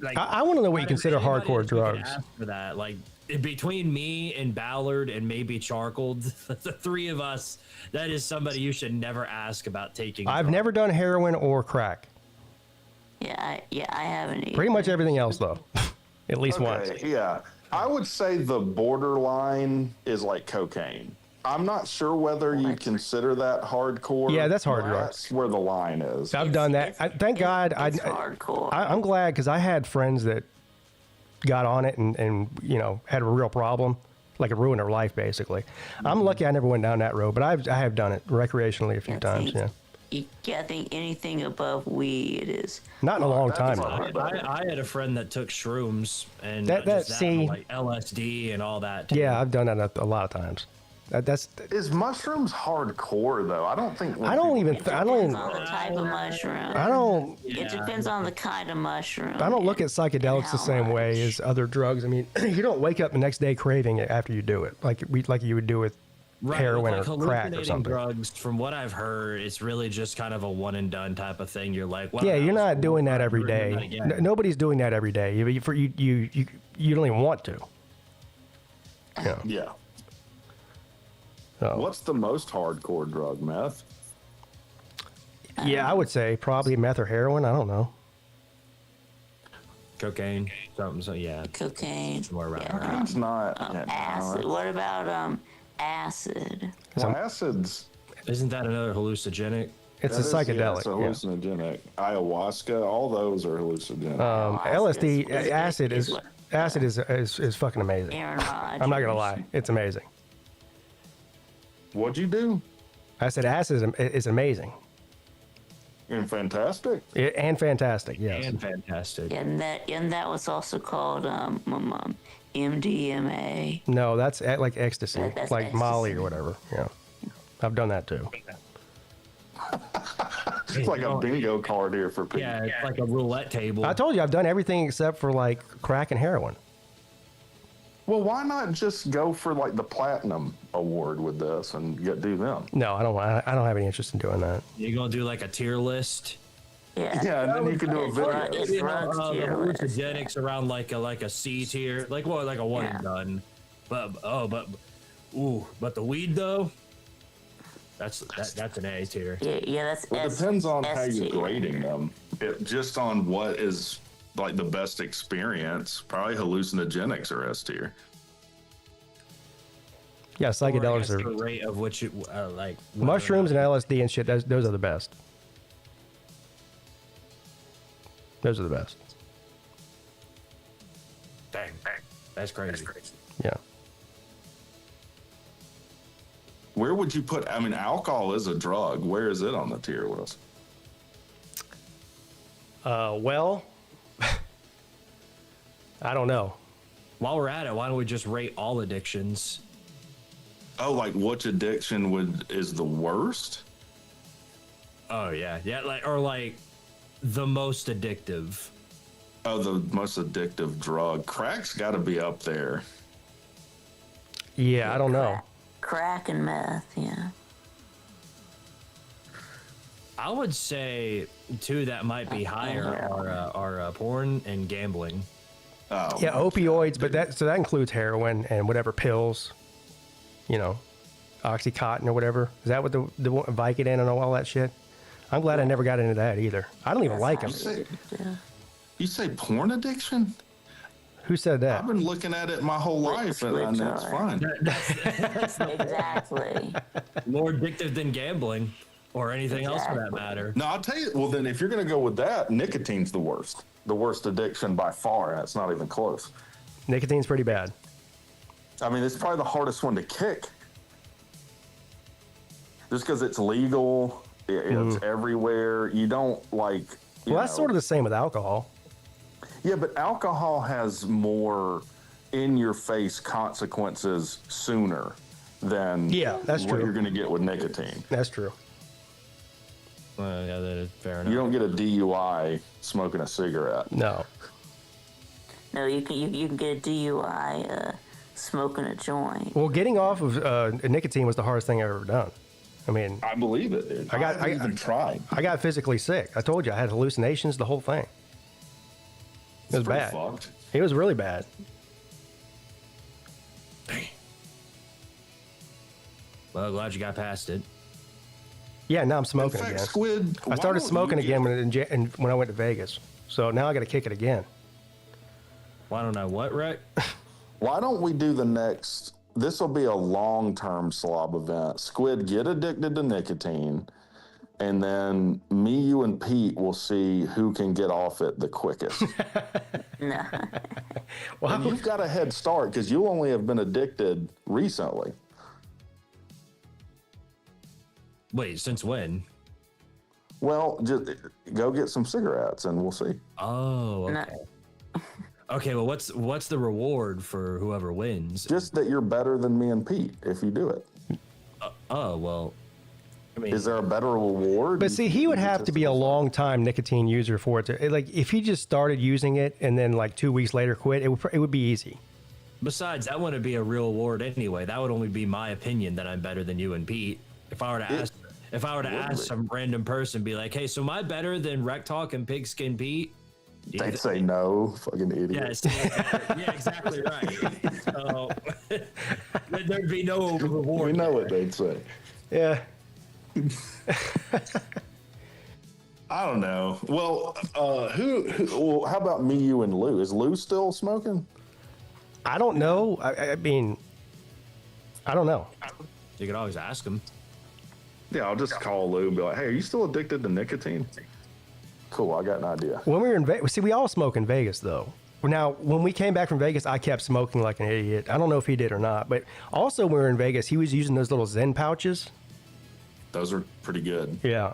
like, I want to know what you out of consider anybody hardcore else we could drugs. ask for that, like, between me and Ballard and maybe Charcoal, the three of us, that is somebody you should never ask about taking. I've drugs. never done heroin or crack. I haven't. Pretty either. much everything else, though. At least once. Yeah. I would say the borderline is like cocaine. I'm not sure whether you consider that hardcore. Yeah, that's hard but drugs. That's where the line is. I've done that. Thank God. It's hardcore. I'm glad because I had friends that got on it and had a real problem, like it ruined their life basically. I'm lucky I never went down that road, but I have done it recreationally a few times. Yeah, I think anything above weed is. not in a long time. hard. though. I had a friend that took shrooms and see- like LSD and all that. too. Yeah, I've done that a lot of times. That's Is mushrooms hardcore though? I don't think. I don't even I don't Depends on the type of mushroom. I don't It depends on the kind of mushroom. I don't look at psychedelics the how same way much. as other drugs. I mean, you don't wake up the next day craving it after you do it, like you would do with Right, heroin with, like, or crack or hallucinating something. drugs, from what I've heard, it's really just kind of a one and done type of thing. You're like, well, Yeah, you're that was not doing cool, that I'm every doing that day. again. Nobody's doing that every day. You don't even want to. Yeah. Yeah. So, What's the most hardcore drug? Meth. yeah, I would say probably meth or heroin. I don't know. Cocaine, something. So yeah, Cocaine. somewhere around. Yeah, there. It's not. acid. What about acid? Well, acids. Isn't that another hallucinogenic? It's that a is- yeah, psychedelic. it's a hallucinogenic. Ayahuasca. All those are hallucinogenic. LSD, Is- acid is is what- acid is fucking amazing. Aaron Rodgers. I'm not gonna lie, it's amazing. What'd you do? I said acid is amazing And fantastic. and fantastic. Yes. And fantastic. And that was also called MDMA. No, that's like ecstasy, That's like Molly ecstasy. or whatever. Yeah, I've done that too. It's like a bingo card here for people. Yeah, it's like a roulette table. I told you I've done everything except for like crack and heroin. Well, why not just go for like the platinum award with this and do them? No, I don't have any interest in doing that. You're gonna do like a tier list. Yeah. Yeah, and then you can do a It's video. drug- it's You know, drugs the tier list. hallucinogenics around like a C tier, like a one Yeah. and done. But the weed though, that's an A tier. Yeah, that's It depends on how S you're tier. grading them. Just on what is like the best experience. Probably hallucinogenics are S tier. Yeah, Or I psychedelics guess the are rate of which you like whether or mushrooms and not- LSD and shit. Those are the best. Those are the best. Dang, that's crazy. Yeah. Where would you put? I mean, alcohol is a drug. Where is it on the tier list? Well, I don't know. While we're at it, why don't we just rate all addictions? Oh, like which addiction is the worst? Oh yeah, like the most addictive. Oh, the most addictive drug. Crack's got to be up there. Yeah, I don't know. Crack and meth, yeah. I would say two that might be higher are porn and gambling. Oh, Yeah, opioids, but that includes heroin and whatever pills, Oxycontin or whatever. Is that what the Vicodin and all that shit? I'm glad I never got into that either. I don't even like them. You say porn addiction? Who said that? I've been looking at it my whole life, and it's fine. Exactly. More addictive than gambling or anything else for that matter. No, I'll tell you. Well, then, if you're going to go with that, nicotine's the worst. The worst addiction by far, and it's not even close. Nicotine's pretty bad. I mean, it's probably the hardest one to kick. Just because it's legal It's everywhere. You don't like. Well, that's sort of the same with alcohol. Yeah, but alcohol has more in-your-face consequences sooner than that's what true. you're going to get with nicotine. That's true. Well, yeah, that is fair enough. You don't get a DUI smoking a cigarette. No. No, you can get a DUI smoking a joint. Well, getting off of nicotine was the hardest thing I've ever done. I mean, I believe it, dude. I haven't even tried. I got physically sick. I told you I had hallucinations, the whole thing. It was pretty bad. fucked. It was really bad. Well, glad you got past it. Yeah, now I'm In smoking fact, again. Squid, I why started don't smoking you again get- when I went to Vegas. So now I got to kick it again. Why don't I what, Rick? Why don't we do the next? This will be a long-term slob event. Squid, get addicted to nicotine, and then me, you, and Pete will see who can get off it the quickest. No. Well, And you've got a head start because you only have been addicted recently. Wait, since when? Well, just go get some cigarettes and we'll see. Oh, okay. No. Okay, well, what's the reward for whoever wins? Just that you're better than me and Pete if you do it. Oh, well, I mean, Is there a better reward? but see, he would have to be a long time nicotine user for it to like. If he just started using it and then like 2 weeks later quit, it would be easy. besides, that wouldn't be a real award anyway. That would only be my opinion that I'm better than you and Pete. If I were to ask some random person, be like, "Hey, so am I better than Rec Talk and Pigskin Pete?" They'd say no, fucking idiot. Yes, yeah, exactly right. So there'd be no reward. We know what they'd say. Yeah. I don't know. Well, well, how about me, you, and Lou? Is Lou still smoking? I don't know. I mean, I don't know. You could always ask him. Yeah, I'll just call Lou and be like, hey, are you still addicted to nicotine? Cool, I got an idea. When we were in Vegas, see, we all smoke in Vegas, though. Now, when we came back from Vegas, I kept smoking like an idiot. I don't know if he did or not, but also when we were in Vegas, he was using those little Zen pouches. Those are pretty good. Yeah.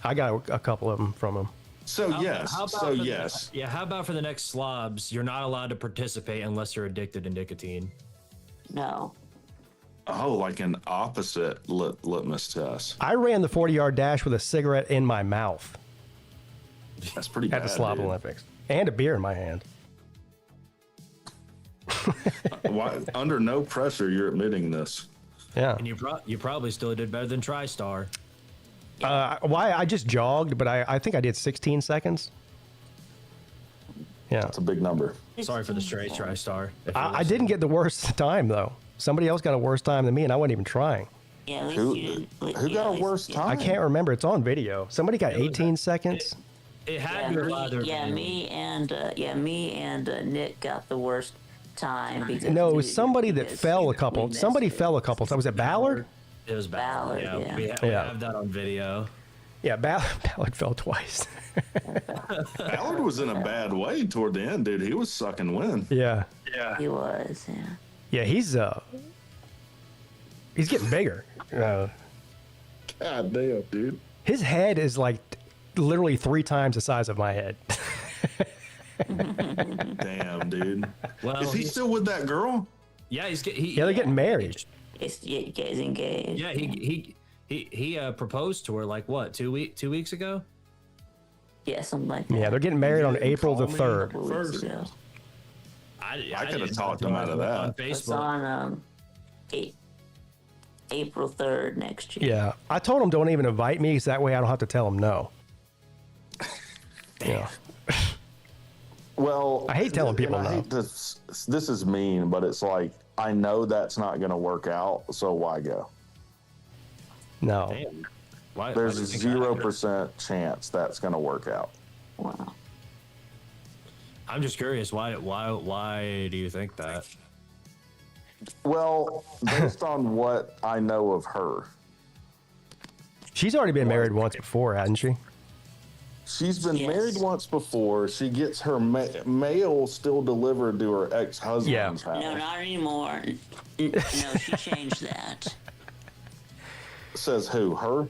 I got a couple of them from him. So yes. How about So for yes. How about for the next slobs? You're not allowed to participate unless you're addicted to nicotine. No. Oh, like an opposite litmus test. I ran the 40-yard dash with a cigarette in my mouth That's pretty at bad. the Slob dude. Olympics and a beer in my hand. Why, under no pressure, you're admitting this. Yeah. And you probably still did better than TriStar. Why? I just jogged, but I think I did 16 seconds. Yeah. It's a big number. Sorry for the stray TriStar. if you're I didn't get the worst time, though. Somebody else got a worse time than me, and I wasn't even trying. Yeah, at least Who, you didn't. who got a worse time? I can't remember. It's on video. Somebody got 18 seconds. It Yeah, had to me and Nick got the worst time. Because No, it was we- somebody we that missed- fell a we couple. missed Somebody it. fell a couple times. Was it Ballard? It was Ballard, Yeah, yeah. we Yeah. have that on video. Yeah, Ballard fell twice. Ballard was in a bad way toward the end, dude. He was sucking wind. Yeah. He was, yeah. Yeah, he's getting bigger. God damn, dude. His head is like literally 3 times the size of my head. Damn, dude. Well, Is he still with that girl? Yeah, Yeah, they're getting married. He's engaged. Yeah, he proposed to her like what 2 weeks ago. Yeah, something like that. Yeah, they're getting married on didn't April the call me. 3rd. A couple weeks First. ago. I could have didn't talked know him out of that. on It's Facebook. on April 3rd next year. Yeah, I told him don't even invite me, so that way I don't have to tell him no. Yeah. Well, I hate telling people and I no. hate this is mean, but it's like, I know that's not going to work out, so why go? No. Damn. Why, There's why a do you think that? 0% chance that's going to work out. Wow. I'm just curious. Why do you think that? Well, based on what I know of her, She's already been married once before, hasn't she? she's been Yes. married once before. She gets her mail still delivered to her ex-husband's house. No, not anymore. No, she changed that. Says who? Her?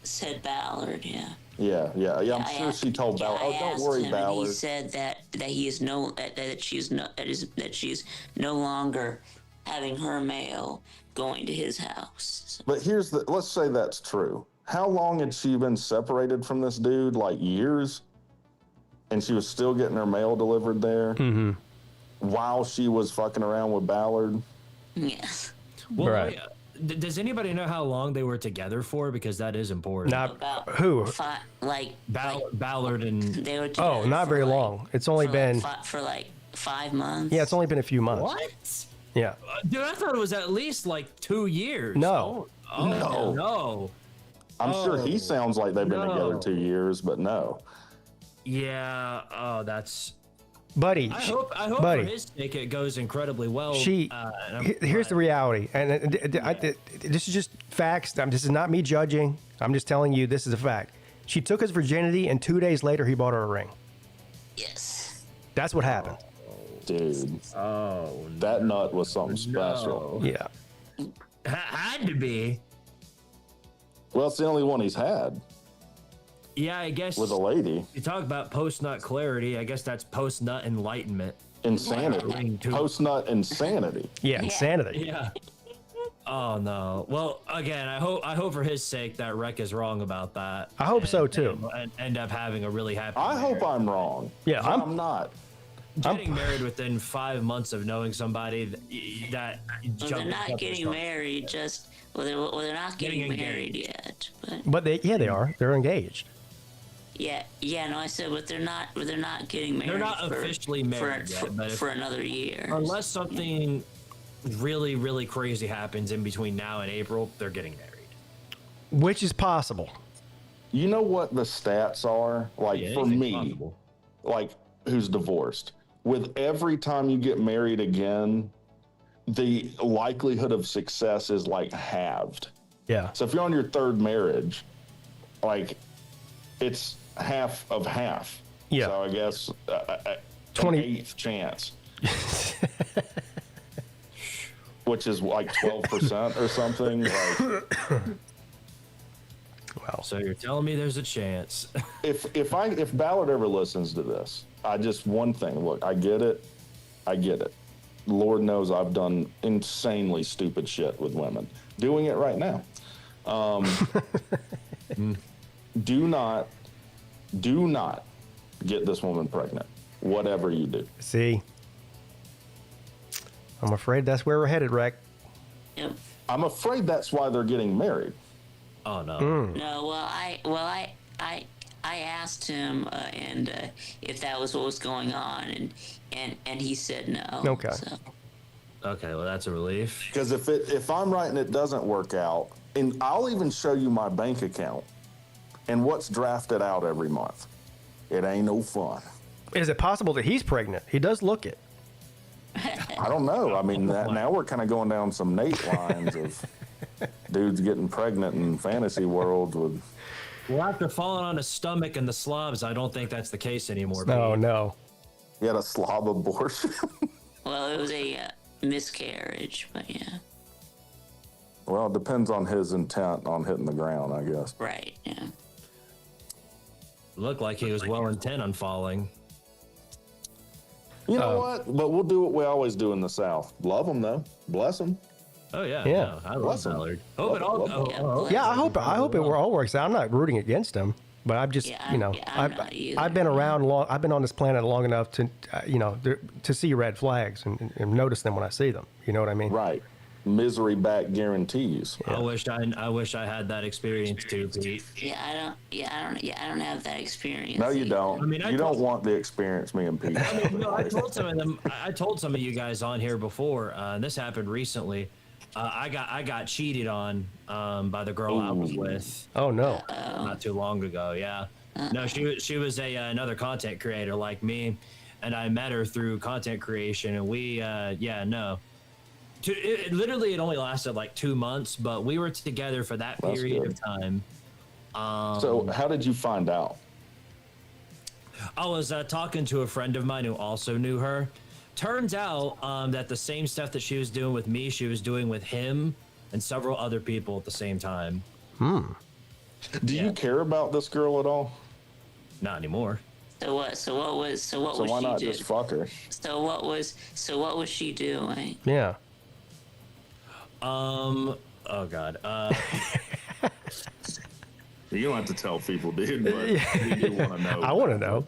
Said Ballard, yeah. Yeah. I'm sure she told Ballard. Oh, don't worry, him, Ballard. And he said that he is no that she's no longer having her mail going to his house. But let's say that's true. How long had she been separated from this dude? Like years? And she was still getting her mail delivered there while she was fucking around with Ballard? Yes. Well, Right. Does anybody know how long they were together for? Because that is important. Not About who? Ballard and they were Oh, together not for very like- long. It's only for been like, for like 5 months. yeah, it's only been a few months. what? Yeah. Dude, I thought it was at least like 2 years. No. No. I'm sure he sounds like they've been together no. 2 years, but no. Yeah. Oh, that's. Buddy, I hope buddy, for his sake it goes incredibly well. she here's the reality, and this is just facts. This is not me judging. I'm just telling you this is a fact. She took his virginity, and 2 days later he bought her a ring. Yes. That's what happened. Dude, Oh, that nut was something special. Yeah. had to be. Well, it's the only one he's had Yeah, I guess. with a lady. You talk about post-nut clarity. I guess that's post-nut enlightenment. Insanity. Post-nut insanity. Yeah, insanity. Yeah. Oh no. Well, again, I hope for his sake that Rec is wrong about that. I hope so, too. And end up having a really happy. I hope marriage. I'm wrong. Yeah, But I'm not. Getting married within 5 months of knowing somebody that Well, they're not getting married. They're not getting married yet. But they are. They're engaged. Yeah. No, I said, but they're not getting married. They're not officially married for, yet, but for another year. Unless something really, really crazy happens in between now and April, they're getting married. Which is possible. You know what the stats are? Like Yeah, for anything's me, possible. like who's divorced, with every time you get married again, the likelihood of success is like halved. Yeah. So if you're on your third marriage, like it's half of half. Yeah. So I guess 20 28th chance. Which is like 12% or something. Like, Well, So you're telling me there's a chance? if Ballard ever listens to this, one thing. Look, I get it. Lord knows I've done insanely stupid shit with women. Doing it right now. Do not get this woman pregnant. Whatever you do. see, I'm afraid that's where we're headed, Rec. Yep. I'm afraid that's why they're getting married. Oh no. No, I asked him and if that was what was going on, and he said no. Okay. So. Okay, well that's a relief. Because if I'm right and it doesn't work out, and I'll even show you my bank account and what's drafted out every month. It ain't no fun. Is it possible that he's pregnant? He does look it. I don't know. I mean, now we're kind of going down some Nate lines of dudes getting pregnant in fantasy worlds with. Well, after falling on his stomach in the slobs, I don't think that's the case anymore. No, Pete. no. He had a slob abortion. Well, it was a miscarriage, but yeah. Well, it depends on his intent on hitting the ground, I guess. Right. Yeah. Looked like he was well intent on falling. You know what? But we'll do what we always do in the South. Love them though. Bless them. Oh yeah. Yeah. No, I love Bless him. Ballard. Hope it all. Love him. oh, Yeah, I hope it all works out. I'm not rooting against him, but I'm just, Yeah, I'm not either. I've been around long. I've been on this planet long enough to, to see red flags and notice them when I see them. You know what I mean? Right. Misery back guarantees. I wish I had that experience too, Pete. I don't have that experience. No, you either. don't. I mean, I you don't told- want the experience me and Pete. I told some of them. I told some of you guys on here before. And this happened recently. I got cheated on by the girl I was with Oh no. not too long ago. Yeah. No, she was another content creator like me, and I met her through content creation, and we no. It only lasted like 2 months, but we were together for that That's period good. of time. So how did you find out? I was talking to a friend of mine who also knew her. Turns out that the same stuff that she was doing with me, she was doing with him and several other people at the same time. Do you care about this girl at all? Not anymore. So what? So what So was why she not doing? just fuck her? So what was she doing? Yeah. Oh God. You don't have to tell people, dude, but we do want to know. I want to know.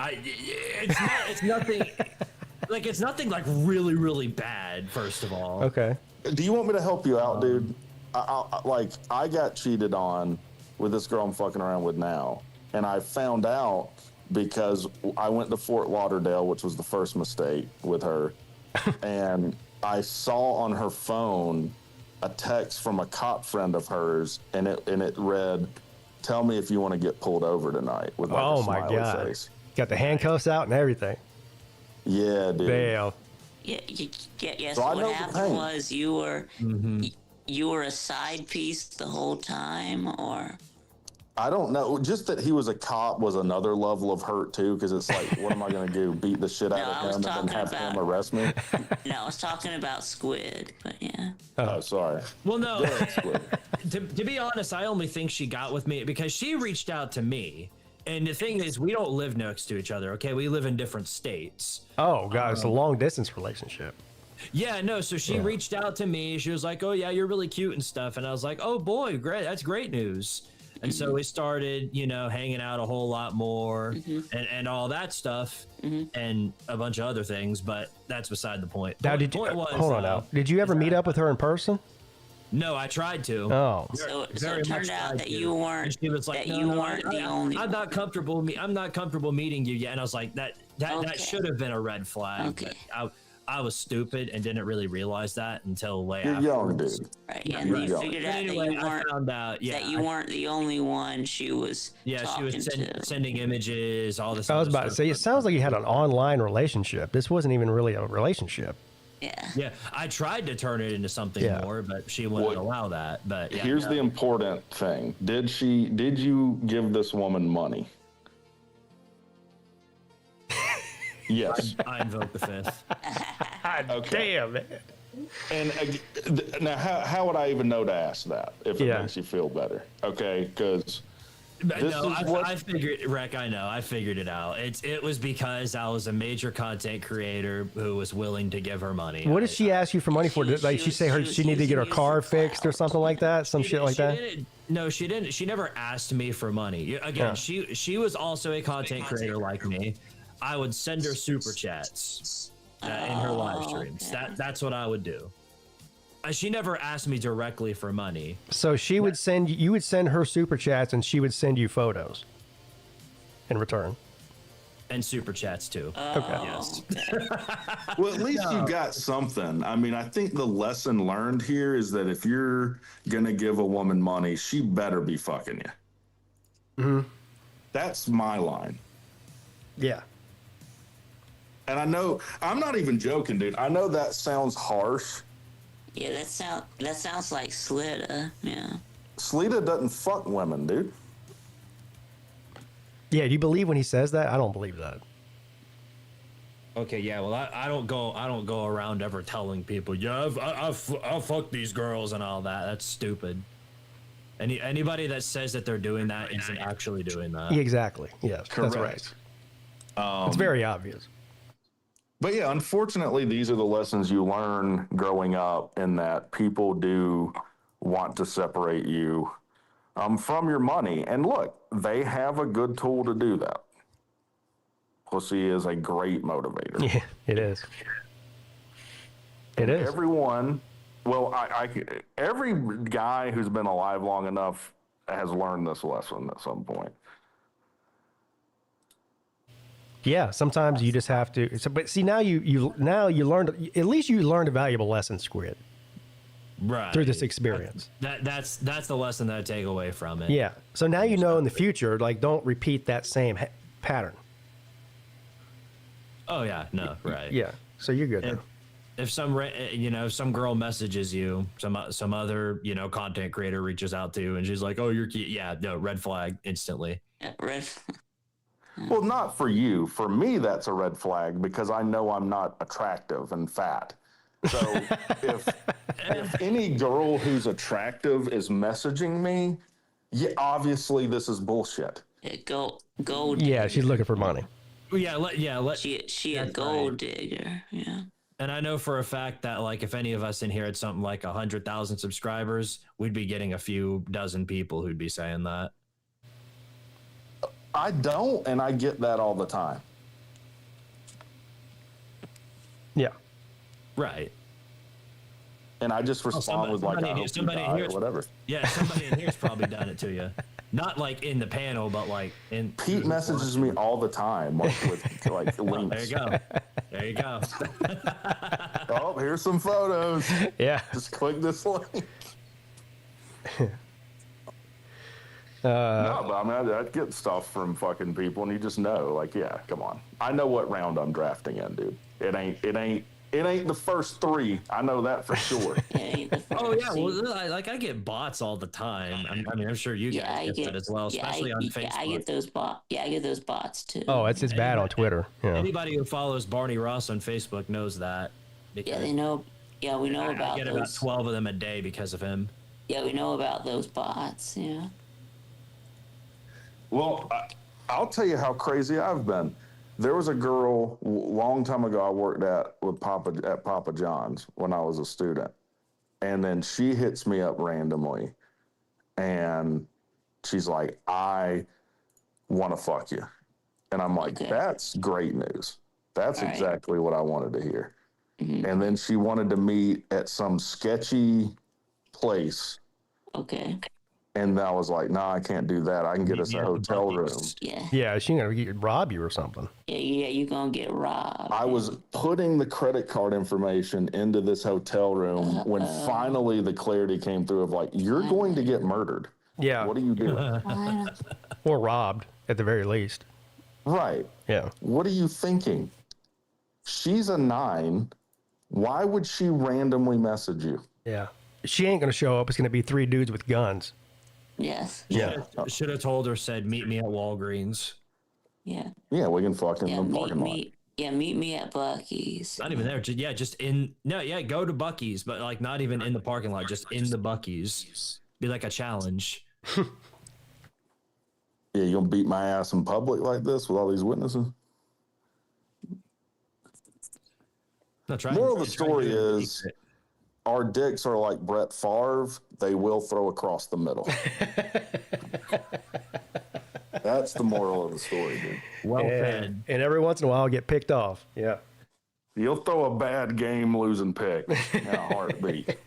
It's nothing. Like it's nothing like really really bad. First of all. Okay. Do you want me to help you out, dude? I got cheated on with this girl I'm fucking around with now, and I found out because I went to Fort Lauderdale, which was the first mistake with her, and I saw on her phone a text from a cop friend of hers, and it read, "Tell me if you want to get pulled over tonight," with like Oh a my smiley God. face. Got the handcuffs out and everything. Yeah, dude. Damn. Yes. So I know what the happened pain. was you were a side piece the whole time, or I don't know. Just that he was a cop was another level of hurt too, because it's like, what am I going to do? Beat the shit out No, I of was him and then talking have him about- arrest me? no, I was talking about Squid, but yeah. Oh, sorry. Well, no. Squid. to be honest, I only think she got with me because she reached out to me. And the thing is, we don't live next to each other. Okay, we live in different states. Oh God, it's a long distance relationship. Yeah, no. So she reached out to me. She was like, "Oh yeah, you're really cute and stuff." And I was like, "Oh boy, great! That's great news." And so we started, hanging out a whole lot more and all that stuff and a bunch of other things. But that's beside the point. Now, The did you point was, hold on now? Did you ever meet up with her in person? No, I tried to. Oh, So Very it much turned out tried that to. you weren't And she was like, that "No, you no, weren't the I- only I'm not comfortable. I'm not comfortable meeting you yet." And I was like, that Okay. should have been a red flag. Okay. But I was stupid and didn't really realize that until way You're young, afterwards. dude. right. Yeah, and then you Right. figured But out anyway, that you I weren't found out. Yeah, that you weren't the only one she was Yeah, she talking was to. sending images, all this. I was other about to stuff. say. It sounds like you had an online relationship. This wasn't even really a relationship. Yeah. Yeah, I tried to turn it into something Yeah. more, but she wouldn't What- allow that. But yeah, Here's no. the important thing. Did you give this woman money? Yes. I invoke the fifth. Okay. Damn, man. And now, how would I even know to ask that if it Yeah. makes you feel better? Okay, because But This no, is what- I figured, Rec. I know, I figured it out. It was because I was a major content creator who was willing to give her money. What did she ask you for money for? She- Did, like she she was- say her she was she needed to get her using car it for fixed or clout. something like that? Some shit like She that? didn't- No, she didn't. She never asked me for money. Again, Yeah. she was also a content creator like me. I would send her super chats in her live streams. okay. That's what I would do. She never asked me directly for money. So she would send you would send her super chats and she would send you photos in return. And super chats too. Okay. Yes. Well, at least you got something. I mean, I think the lesson learned here is that if you're gonna give a woman money, she better be fucking you. Mm-hmm. That's my line. Yeah. And I know I'm not even joking, dude. I know that sounds harsh. Yeah, that sounds like Slida. Yeah. Sleeta doesn't fuck women, dude. Yeah, do you believe when he says that? I don't believe that. Okay, yeah. Well, I don't go around ever telling people, yeah, I'll fuck these girls and all that. That's stupid. Anybody that says that they're doing that isn't actually doing that. Yeah, exactly. Yes. That's right. Correct. It's very obvious. But yeah, Unfortunately, these are the lessons you learn growing up, in that people do want to separate you from your money. And look, they have a good tool to do that. Pussy is a great motivator. Yeah, it is. It is. Everyone, well, every guy who's been alive long enough has learned this lesson at some point. Yeah, sometimes you just have to. So, but see, now you learned, at least you learned a valuable lesson, Squid, Right. through this experience. That's the lesson that I take away from it. Yeah. So now you know in the future, like, don't repeat that same pattern. Oh yeah. No. Right. Yeah. So you're good. If, now. if some girl messages you, some other content creator reaches out to you and she's like, oh, you're cute. Yeah. No, red flag instantly. Yeah, red. Well, not for you. For me, that's a red flag, because I know I'm not attractive and fat. So if any girl who's attractive is messaging me, yeah, obviously this is bullshit. Yeah, gold. Yeah, she's looking for money. She a gold digger. Yeah. And I know for a fact that, like, if any of us in here had something like 100,000 subscribers, we'd be getting a few dozen people who'd be saying that. I don't, and I get that all the time. Yeah. Right. And I just respond with like, I hope you die or whatever. Yeah, somebody in here's probably done it to you. Not like in the panel, but like in. Pete messages me all the time, like with like links. There you go. There you go. Oh, here's some photos. Yeah. Just click this link. Uh, No, but I mean, I'd get stuff from fucking people, and you just know, like, yeah, come on. I know what round I'm drafting in, dude. It ain't the first three. I know that for sure. Oh yeah, well, I get bots all the time. I mean, I'm sure you guys get that as well, especially on Facebook. I get those bots. Yeah, I get those bots too. Oh, it's bad on Twitter. Yeah. Anybody who follows Barney Ross on Facebook knows that. Yeah, they know. Yeah, we know about I get those. about 12 of them a day because of him. Yeah, we know about those bots. Yeah. Well, I'll tell you how crazy I've been. There was a girl long time ago I worked at Papa John's when I was a student, and then she hits me up randomly, and she's like, "I want to fuck you," and I'm like, Okay. "That's great news. That's All right. exactly what I wanted to hear." Mhm. And then she wanted to meet at some sketchy place. Okay. And I was like, "Nah, I can't do that. I can get us a hotel room." Yeah. Yeah, she's gonna rob you or something. Yeah. You're gonna get robbed. I was putting the credit card information into this hotel room when finally the clarity came through of like, "You're going to get murdered. Yeah. What are you doing?" Or robbed at the very least. Right. Yeah. What are you thinking? She's a 9. Why would she randomly message you? Yeah. She ain't gonna show up. It's gonna be 3 dudes with guns. Yes. Yeah. Should have told her, said, meet me at Walgreens. Yeah. Yeah, we can fucking Yeah. in the parking lot. Meet me at Buckeyes. Not even there. Just in. No, yeah, go to Bucky's, but like not even in the parking lot, just in the Bucky's. Be like a challenge. Yeah, you gonna beat my ass in public like this with all these witnesses? No, try. Moral of the try story doing it. is, our dicks are like Brett Favre. They will throw across the middle. That's the moral of the story, dude. Well fed. And every once in a while, I'll get picked off. Yeah. You'll throw a bad game losing pick in a heartbeat.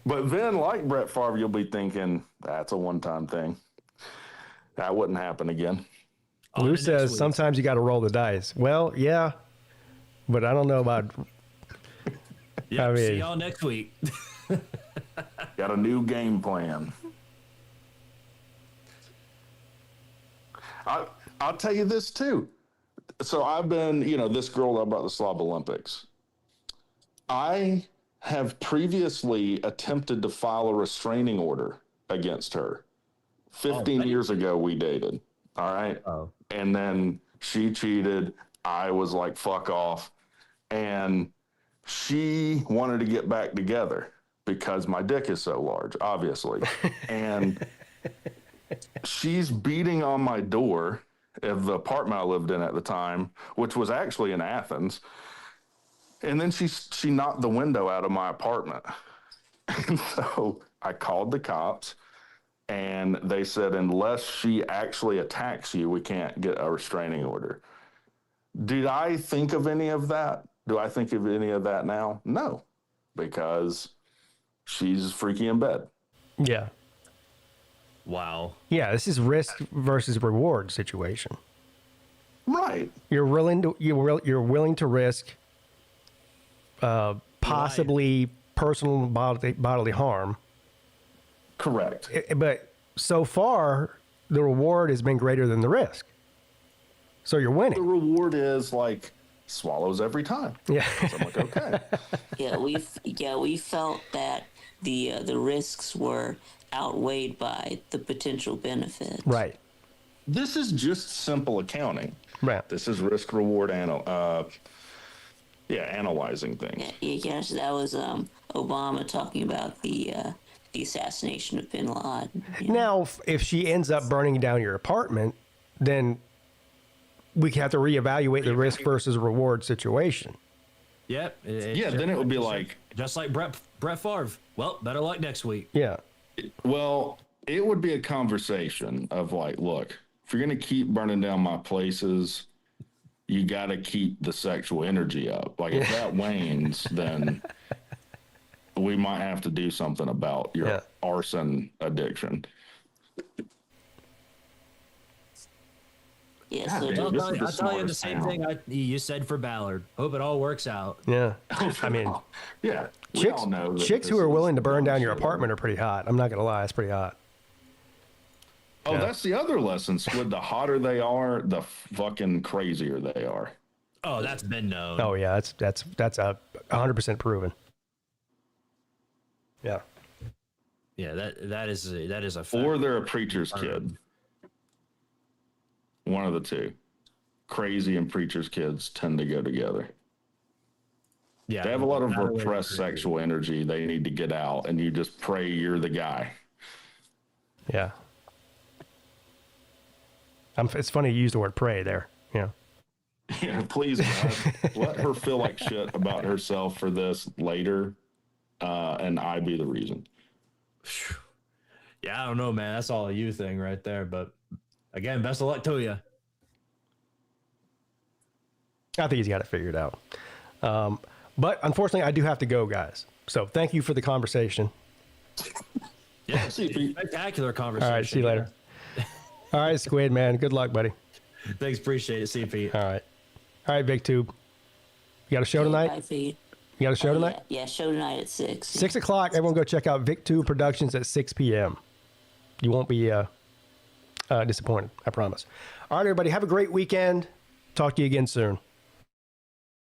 But then, like Brett Favre, you'll be thinking, that's a one-time thing. That wouldn't happen again. Lou next says week. sometimes you got to roll the dice. Well, yeah, but I don't know about. Yeah, I mean- see y'all next week. Got a new game plan. I'll tell you this too. So I've been, this girl about the Slob Olympics. I have previously attempted to file a restraining order against her. 15 years ago, we dated. All right. Oh. And then she cheated. I was like, fuck off. And she wanted to get back together because my dick is so large, obviously. And she's beating on my door of the apartment I lived in at the time, which was actually in Athens. And then she knocked the window out of my apartment. And so I called the cops, and they said, unless she actually attacks you, we can't get a restraining order. Did I think of any of that? Do I think of any of that now? No, because she's freaky in bed. Yeah. Wow. Yeah. This is risk versus reward situation. Right. You're willing to risk possibly personal bodily harm. Correct. But so far, the reward has been greater than the risk. So you're The winning. reward is like swallows every time. Yeah. So I'm like, okay. We felt that the risks were outweighed by the potential benefits. Right. This is just simple accounting. Right. This is risk reward analyzing things. Yes, that was Obama talking about the assassination of bin Laden. Now, if she ends up burning down your apartment, then we have to reevaluate the risk versus reward situation. Yep. Then it would be like, just like Brett Favre. Well, better luck next week. Yeah. well, it would be a conversation of like, look, if you're going to keep burning down my places, you got to keep the sexual energy up. Like if that wanes, then we might have to do something about your arson addiction. Yeah, so God, dude, I'll this is tell you the smartest same town. thing you said for Ballard. Hope it all works out. Yeah. I mean, Yeah, we chicks, all know that chicks who this are is willing to burn dumb down your shit. apartment are pretty hot. I'm not going to lie. It's pretty hot. Oh, Yeah. that's the other lesson, Squid. The hotter they are, the fucking crazier they are. Oh, that's been known. Oh, yeah. That's 100% proven. Yeah. Yeah, that is a fact. Or they're a preacher's kid. One of the two. Crazy and preacher's kids tend to go together. Yeah, They have a lot of that way repressed it's sexual energy they need to get out, and you just pray you're the guy. Yeah. It's funny you used the word pray there. Yeah. Yeah, please, God, let her feel like shit about herself for this later, and I be the reason. Yeah, I don't know, man. That's all a you thing right there. But again, best of luck to you. I think he's got it figured out. But unfortunately, I do have to go, guys. So thank you for the conversation. Yeah, See you, Pete. spectacular conversation. All right. See you later. All right, Squid, man. Good luck, buddy. Thanks, appreciate it. See you, Pete. All right. All right, Big Tube. You got a show tonight? Bye, Pete. You got a show tonight? Yeah, show tonight at 6. 6 o'clock. Everyone go check out VicTube Productions at 6 p.m. You won't be disappointed, I promise. All right, everybody. Have a great weekend. Talk to you again soon.